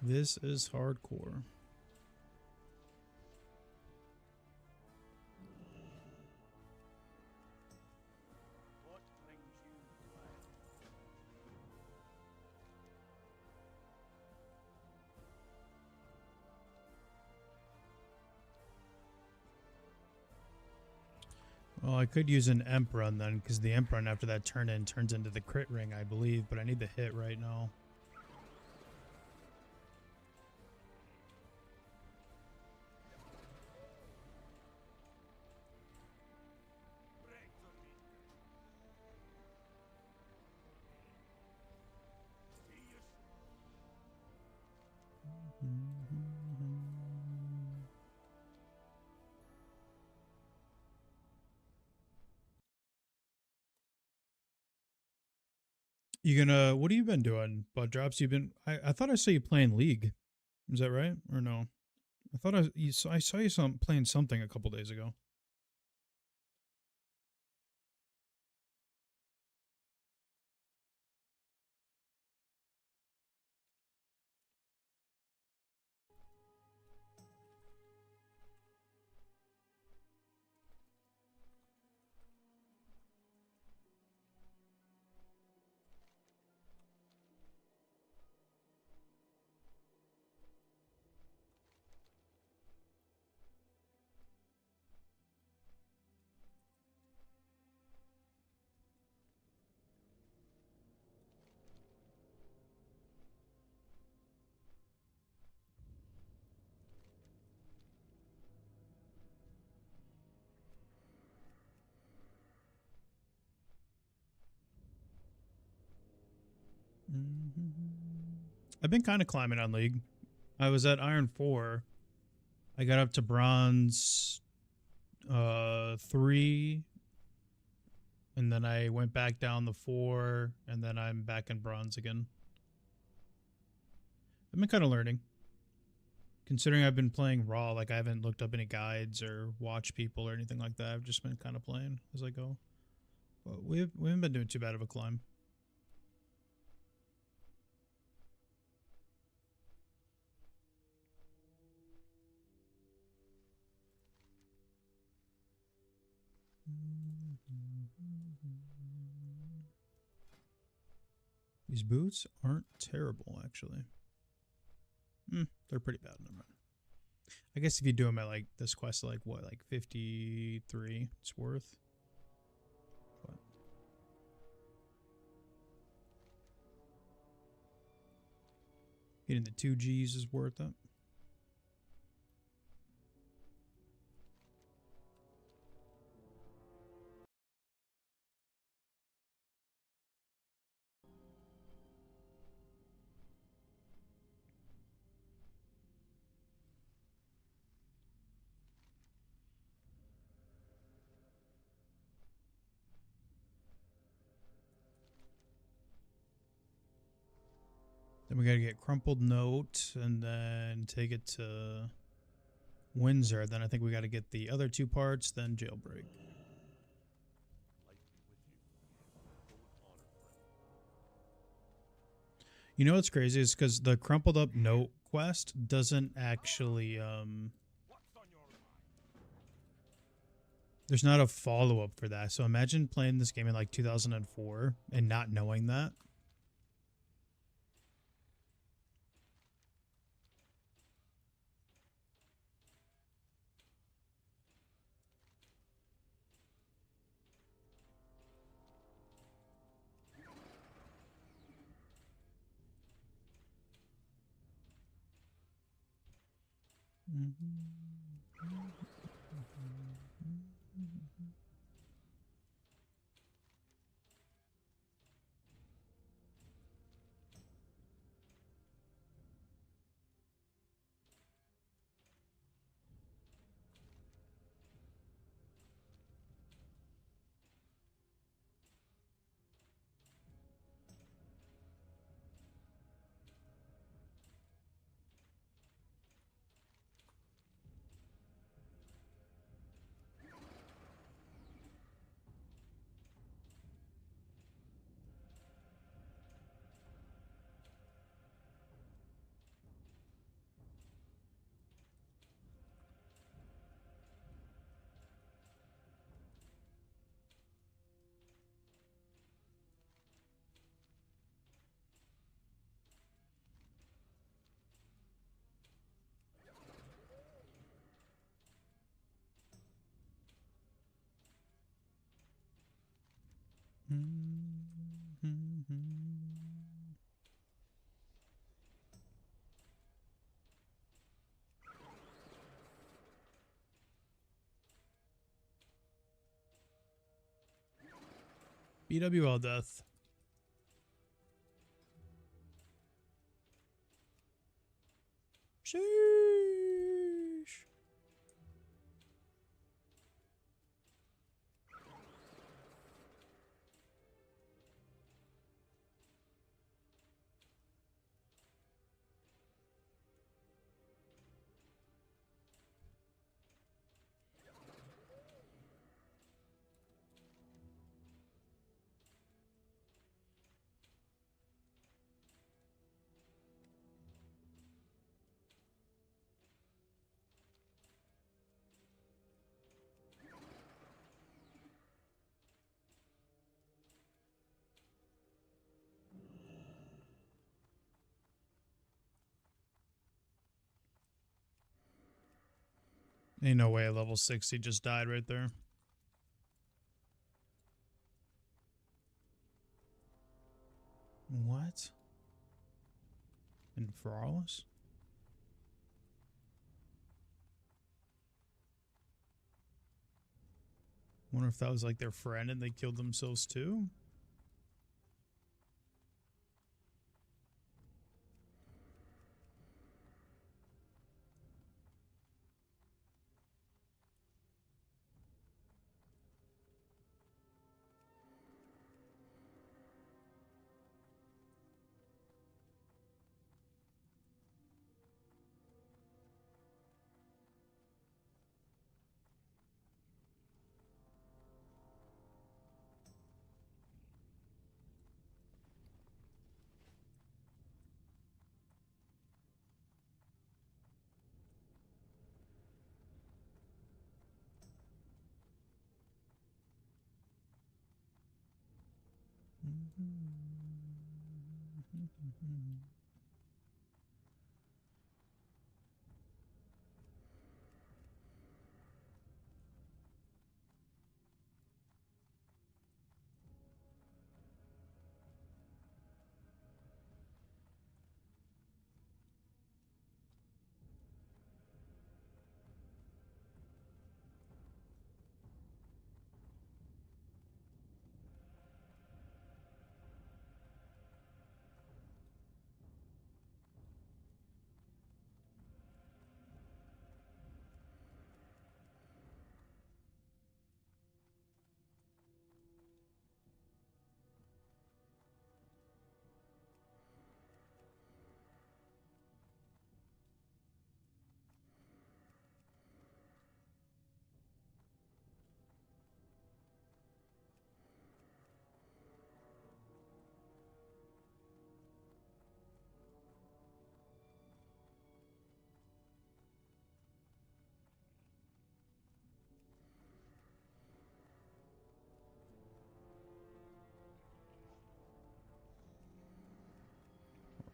This is hardcore. Well, I could use an Emp run then, because the Emp run after that turn-in turns into the crit ring, I believe, but I need the hit right now. You gonna, what have you been doing, Bud Drops? You've been, I thought I saw you playing League. Is that right? Or no? I thought I saw you playing something a couple days ago. I've been kind of climbing on League. I was at Iron 4. I got up to Bronze 3. And then I went back down the 4. And then I'm back in Bronze again. I've been kind of learning. Considering I've been playing raw, like I haven't looked up any guides or watched people or anything like that. I've just been kind of playing as I go. But we haven't been doing too bad of a climb. These boots aren't terrible, actually. They're pretty bad. Never mind. I guess if you do them at like this quest, like what, like 53, it's worth. But getting the 2Gs is worth it. Then we gotta get Crumpled Note and then take it to Windsor. Then I think we gotta get the other two parts, then Jailbreak. You know what's crazy is because the Crumpled Up Note quest doesn't actually, there's not a follow-up for that. So imagine playing this game in like 2004 and not knowing that. BWL death. Sheesh. Ain't no way a level 60 just died right there. What? And Flawless? Wonder if that was like their friend and they killed themselves too?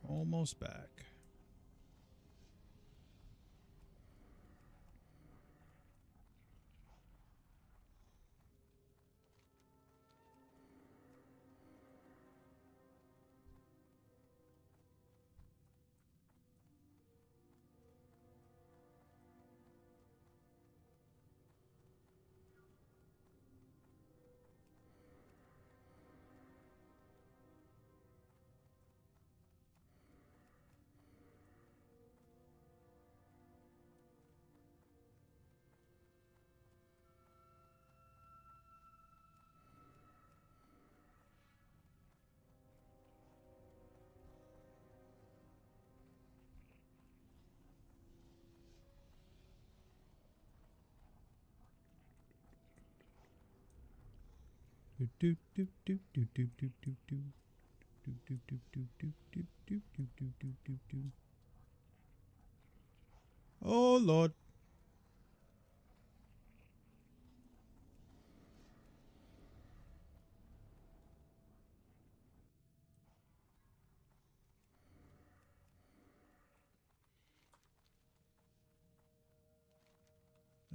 Almost back. Do do do do do do do do do do do do do do do do do do do do. Oh Lord.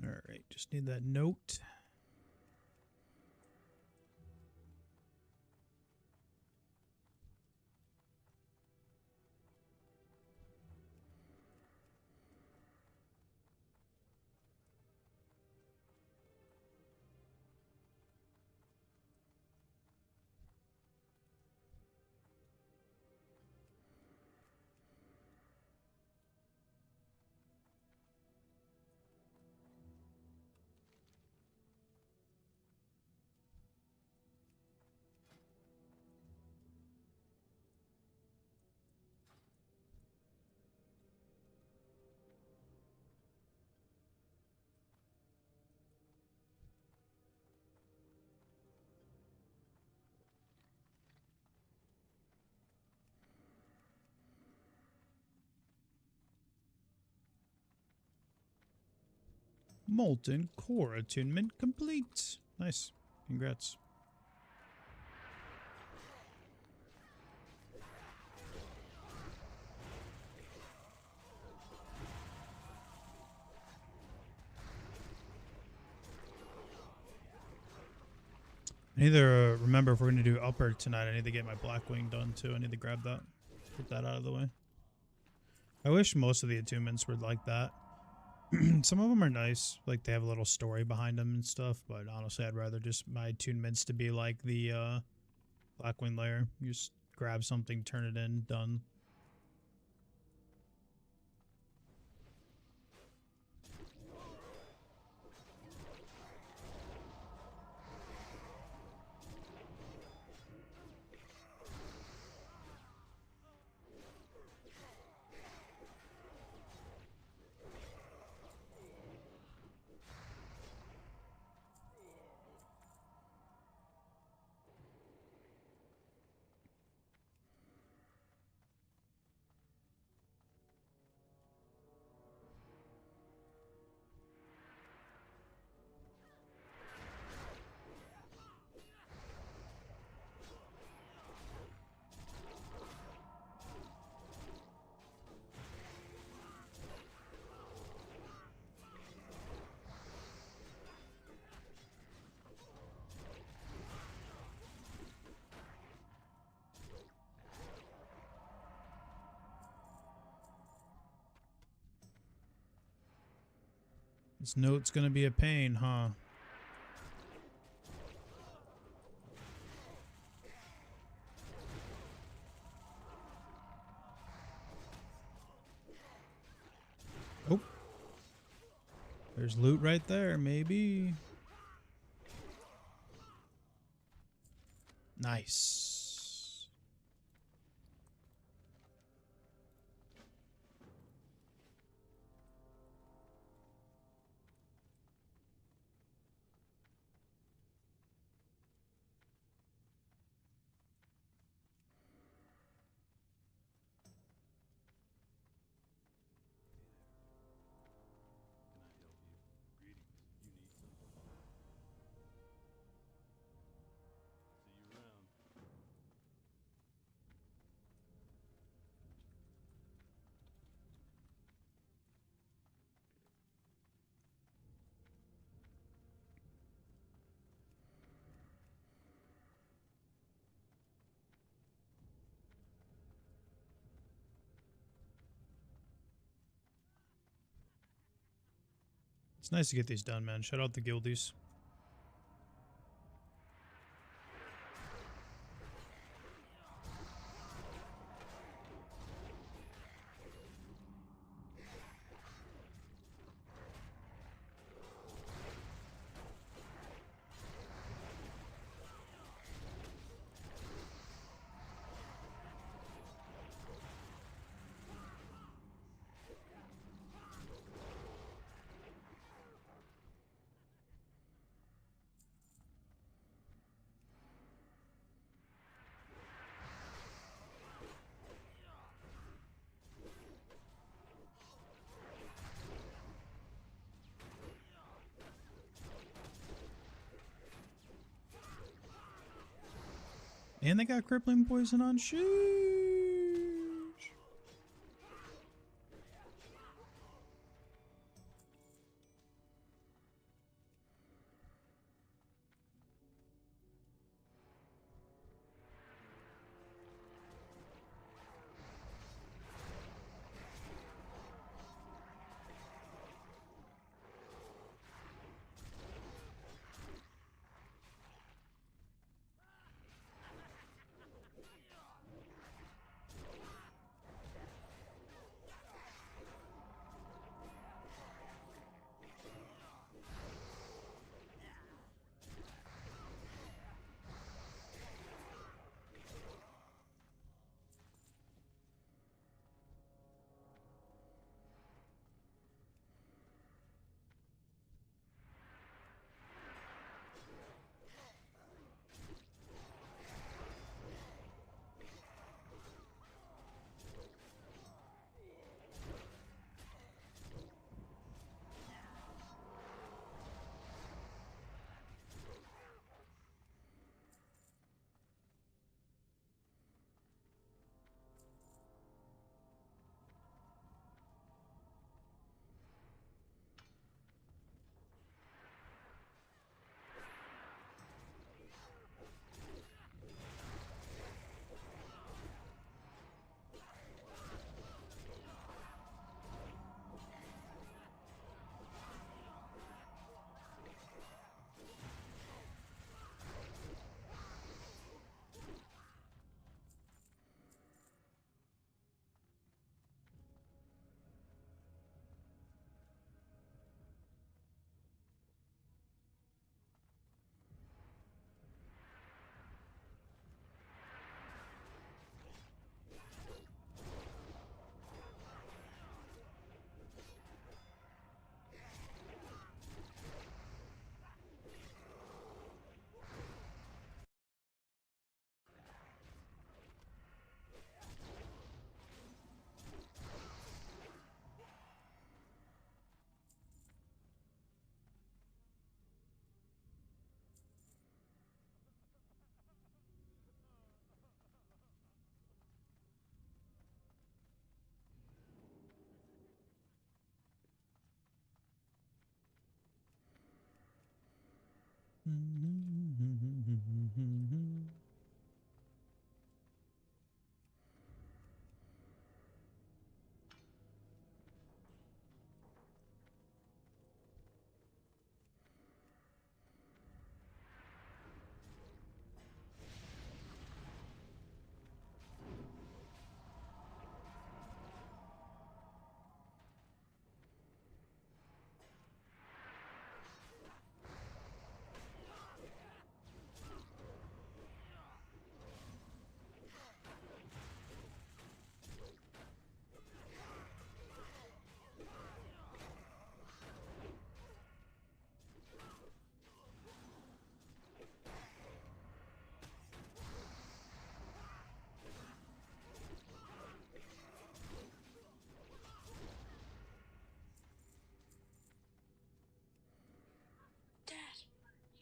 All right, just need that note. Molten core attunement complete. Nice. Congrats. I need to remember if we're going to do upper tonight. I need to get my Blackwing done too. I need to grab that. Get that out of the way. I wish most of the attunements were like that. Some of them are nice, like they have a little story behind them and stuff, but honestly I'd rather just my attunements to be like the Blackwing layer. You just grab something, turn it in, done. This note's gonna be a pain, huh? Oh. There's loot right there, maybe. Nice. It's nice to get these done, man. Shout out the guildies. And they got crippling poison on. Sheesh.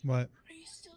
What? Are you still?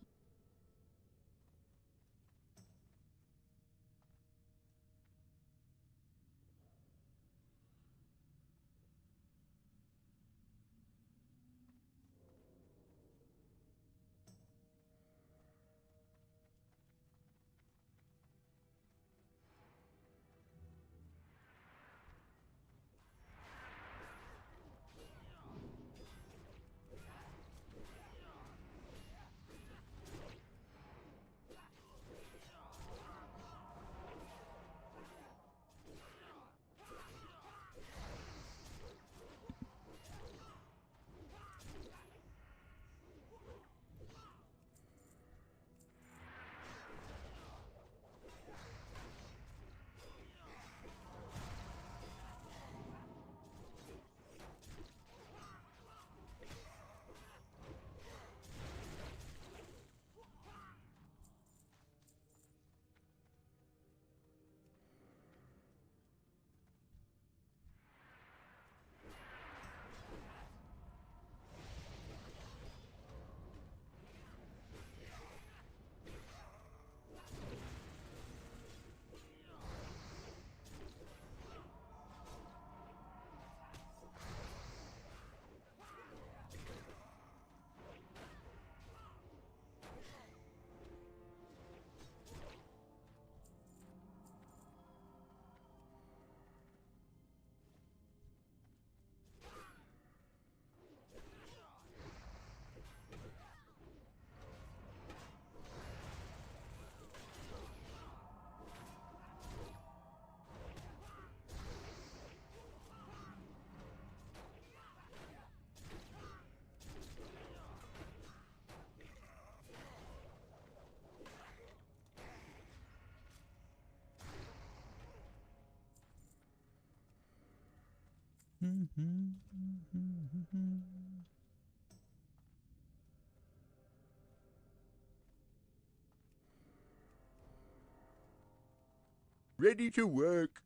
Ready to work.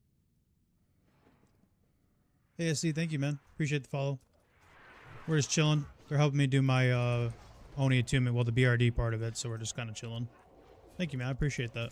Hey, SC, thank you, man. Appreciate the follow. We're just chilling. They're helping me do my Oni attunement, well, the BRD part of it, so we're just kind of chilling. Thank you, man. I appreciate that.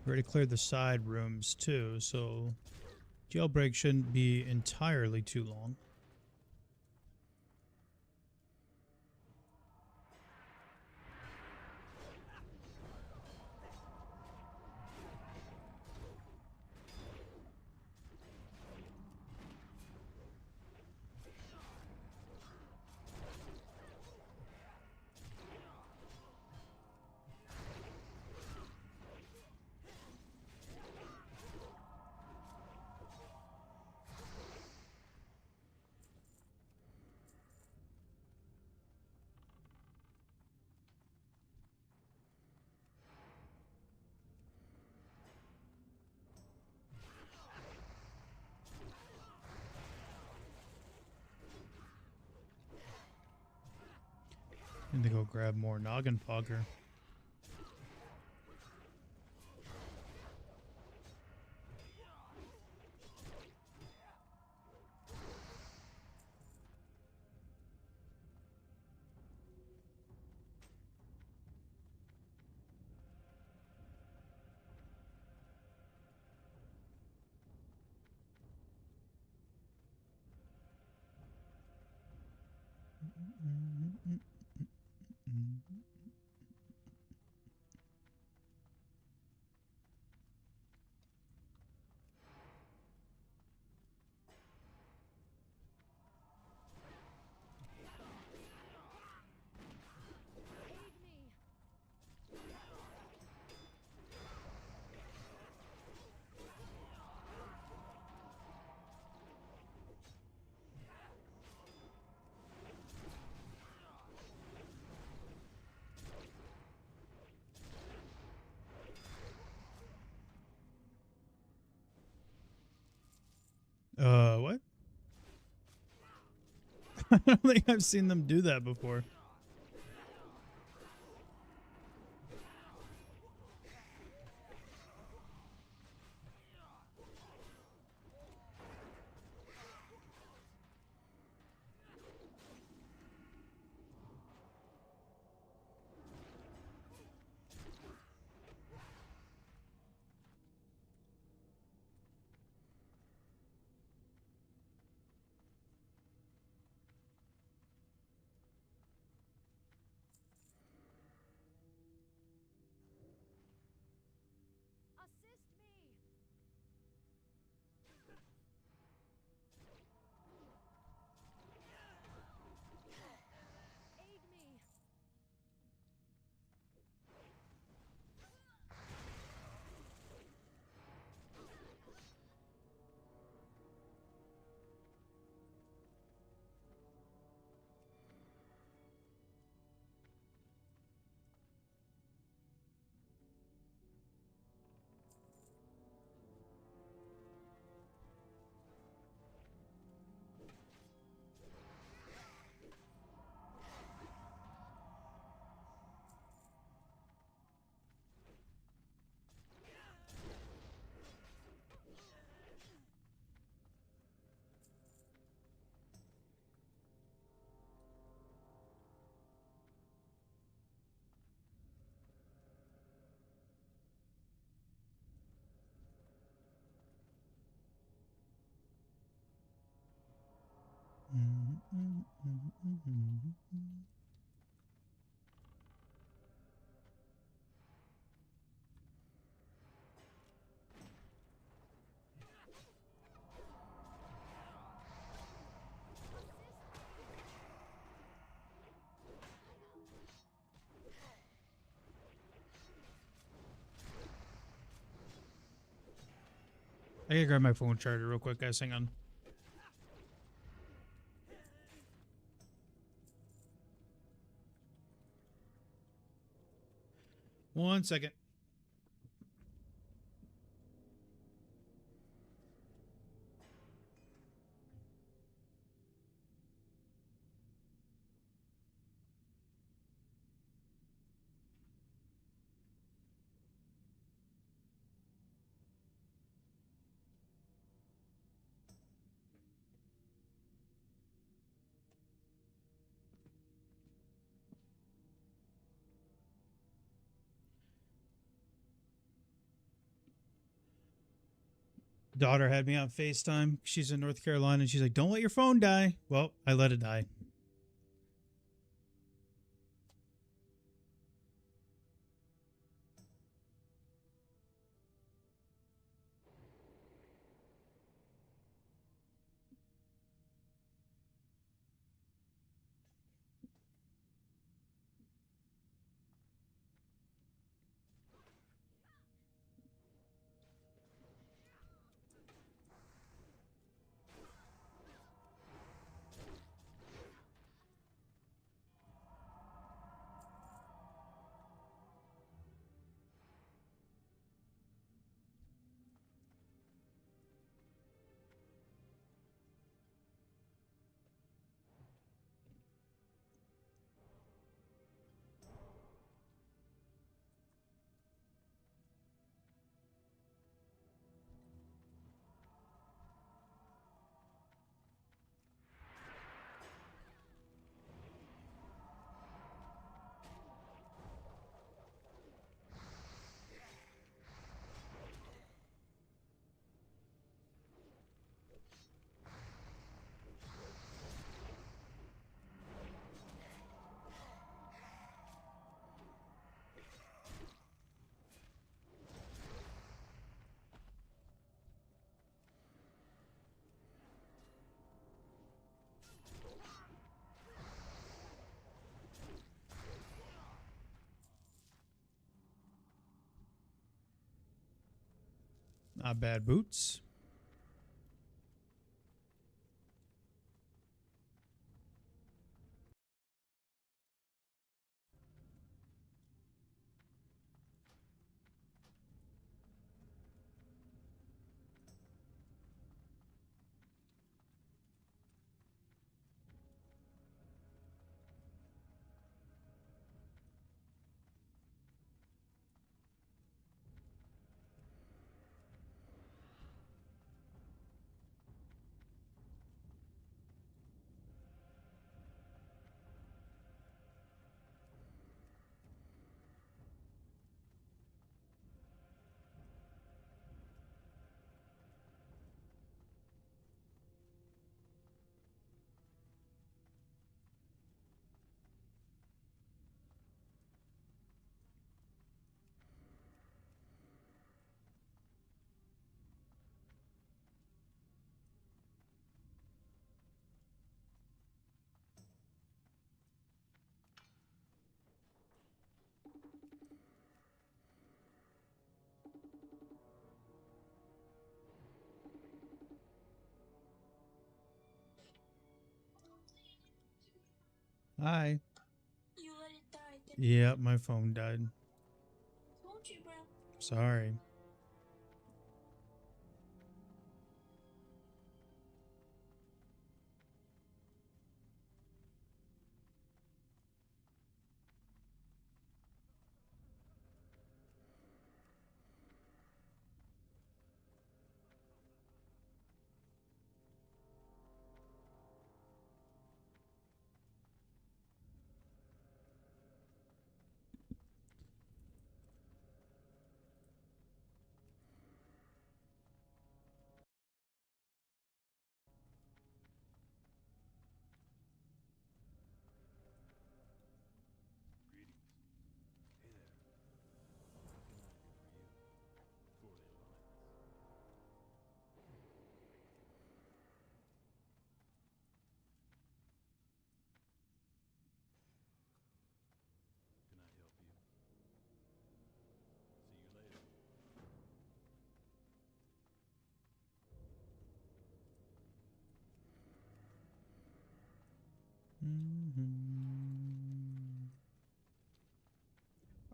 Already cleared the side rooms too, so jailbreak shouldn't be entirely too long. Need to go grab more noggin fogger. What? I don't think I've seen them do that before. Assist me! Aid me! I gotta grab my phone charger real quick, guys. Hang on. One second. Daughter had me on FaceTime. She's in North Carolina and she's like, "Don't let your phone die." Well, I let it die. Not bad boots. Hi. You let it die. Yeah, my phone died. I told you, bro. Sorry.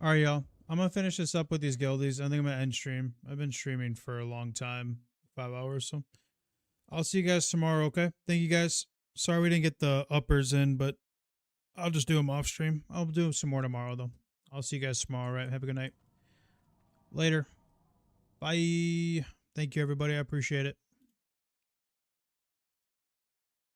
All right, y'all. I'm gonna finish this up with these guildies. I think I'm gonna end stream. I've been streaming for a long time, 5 hours. So I'll see you guys tomorrow. Okay. Thank you guys. Sorry we didn't get the uppers in, but I'll just do them off stream. I'll do some more tomorrow though. I'll see you guys tomorrow. All right. Have a good night. Later. Bye. Thank you everybody. I appreciate it.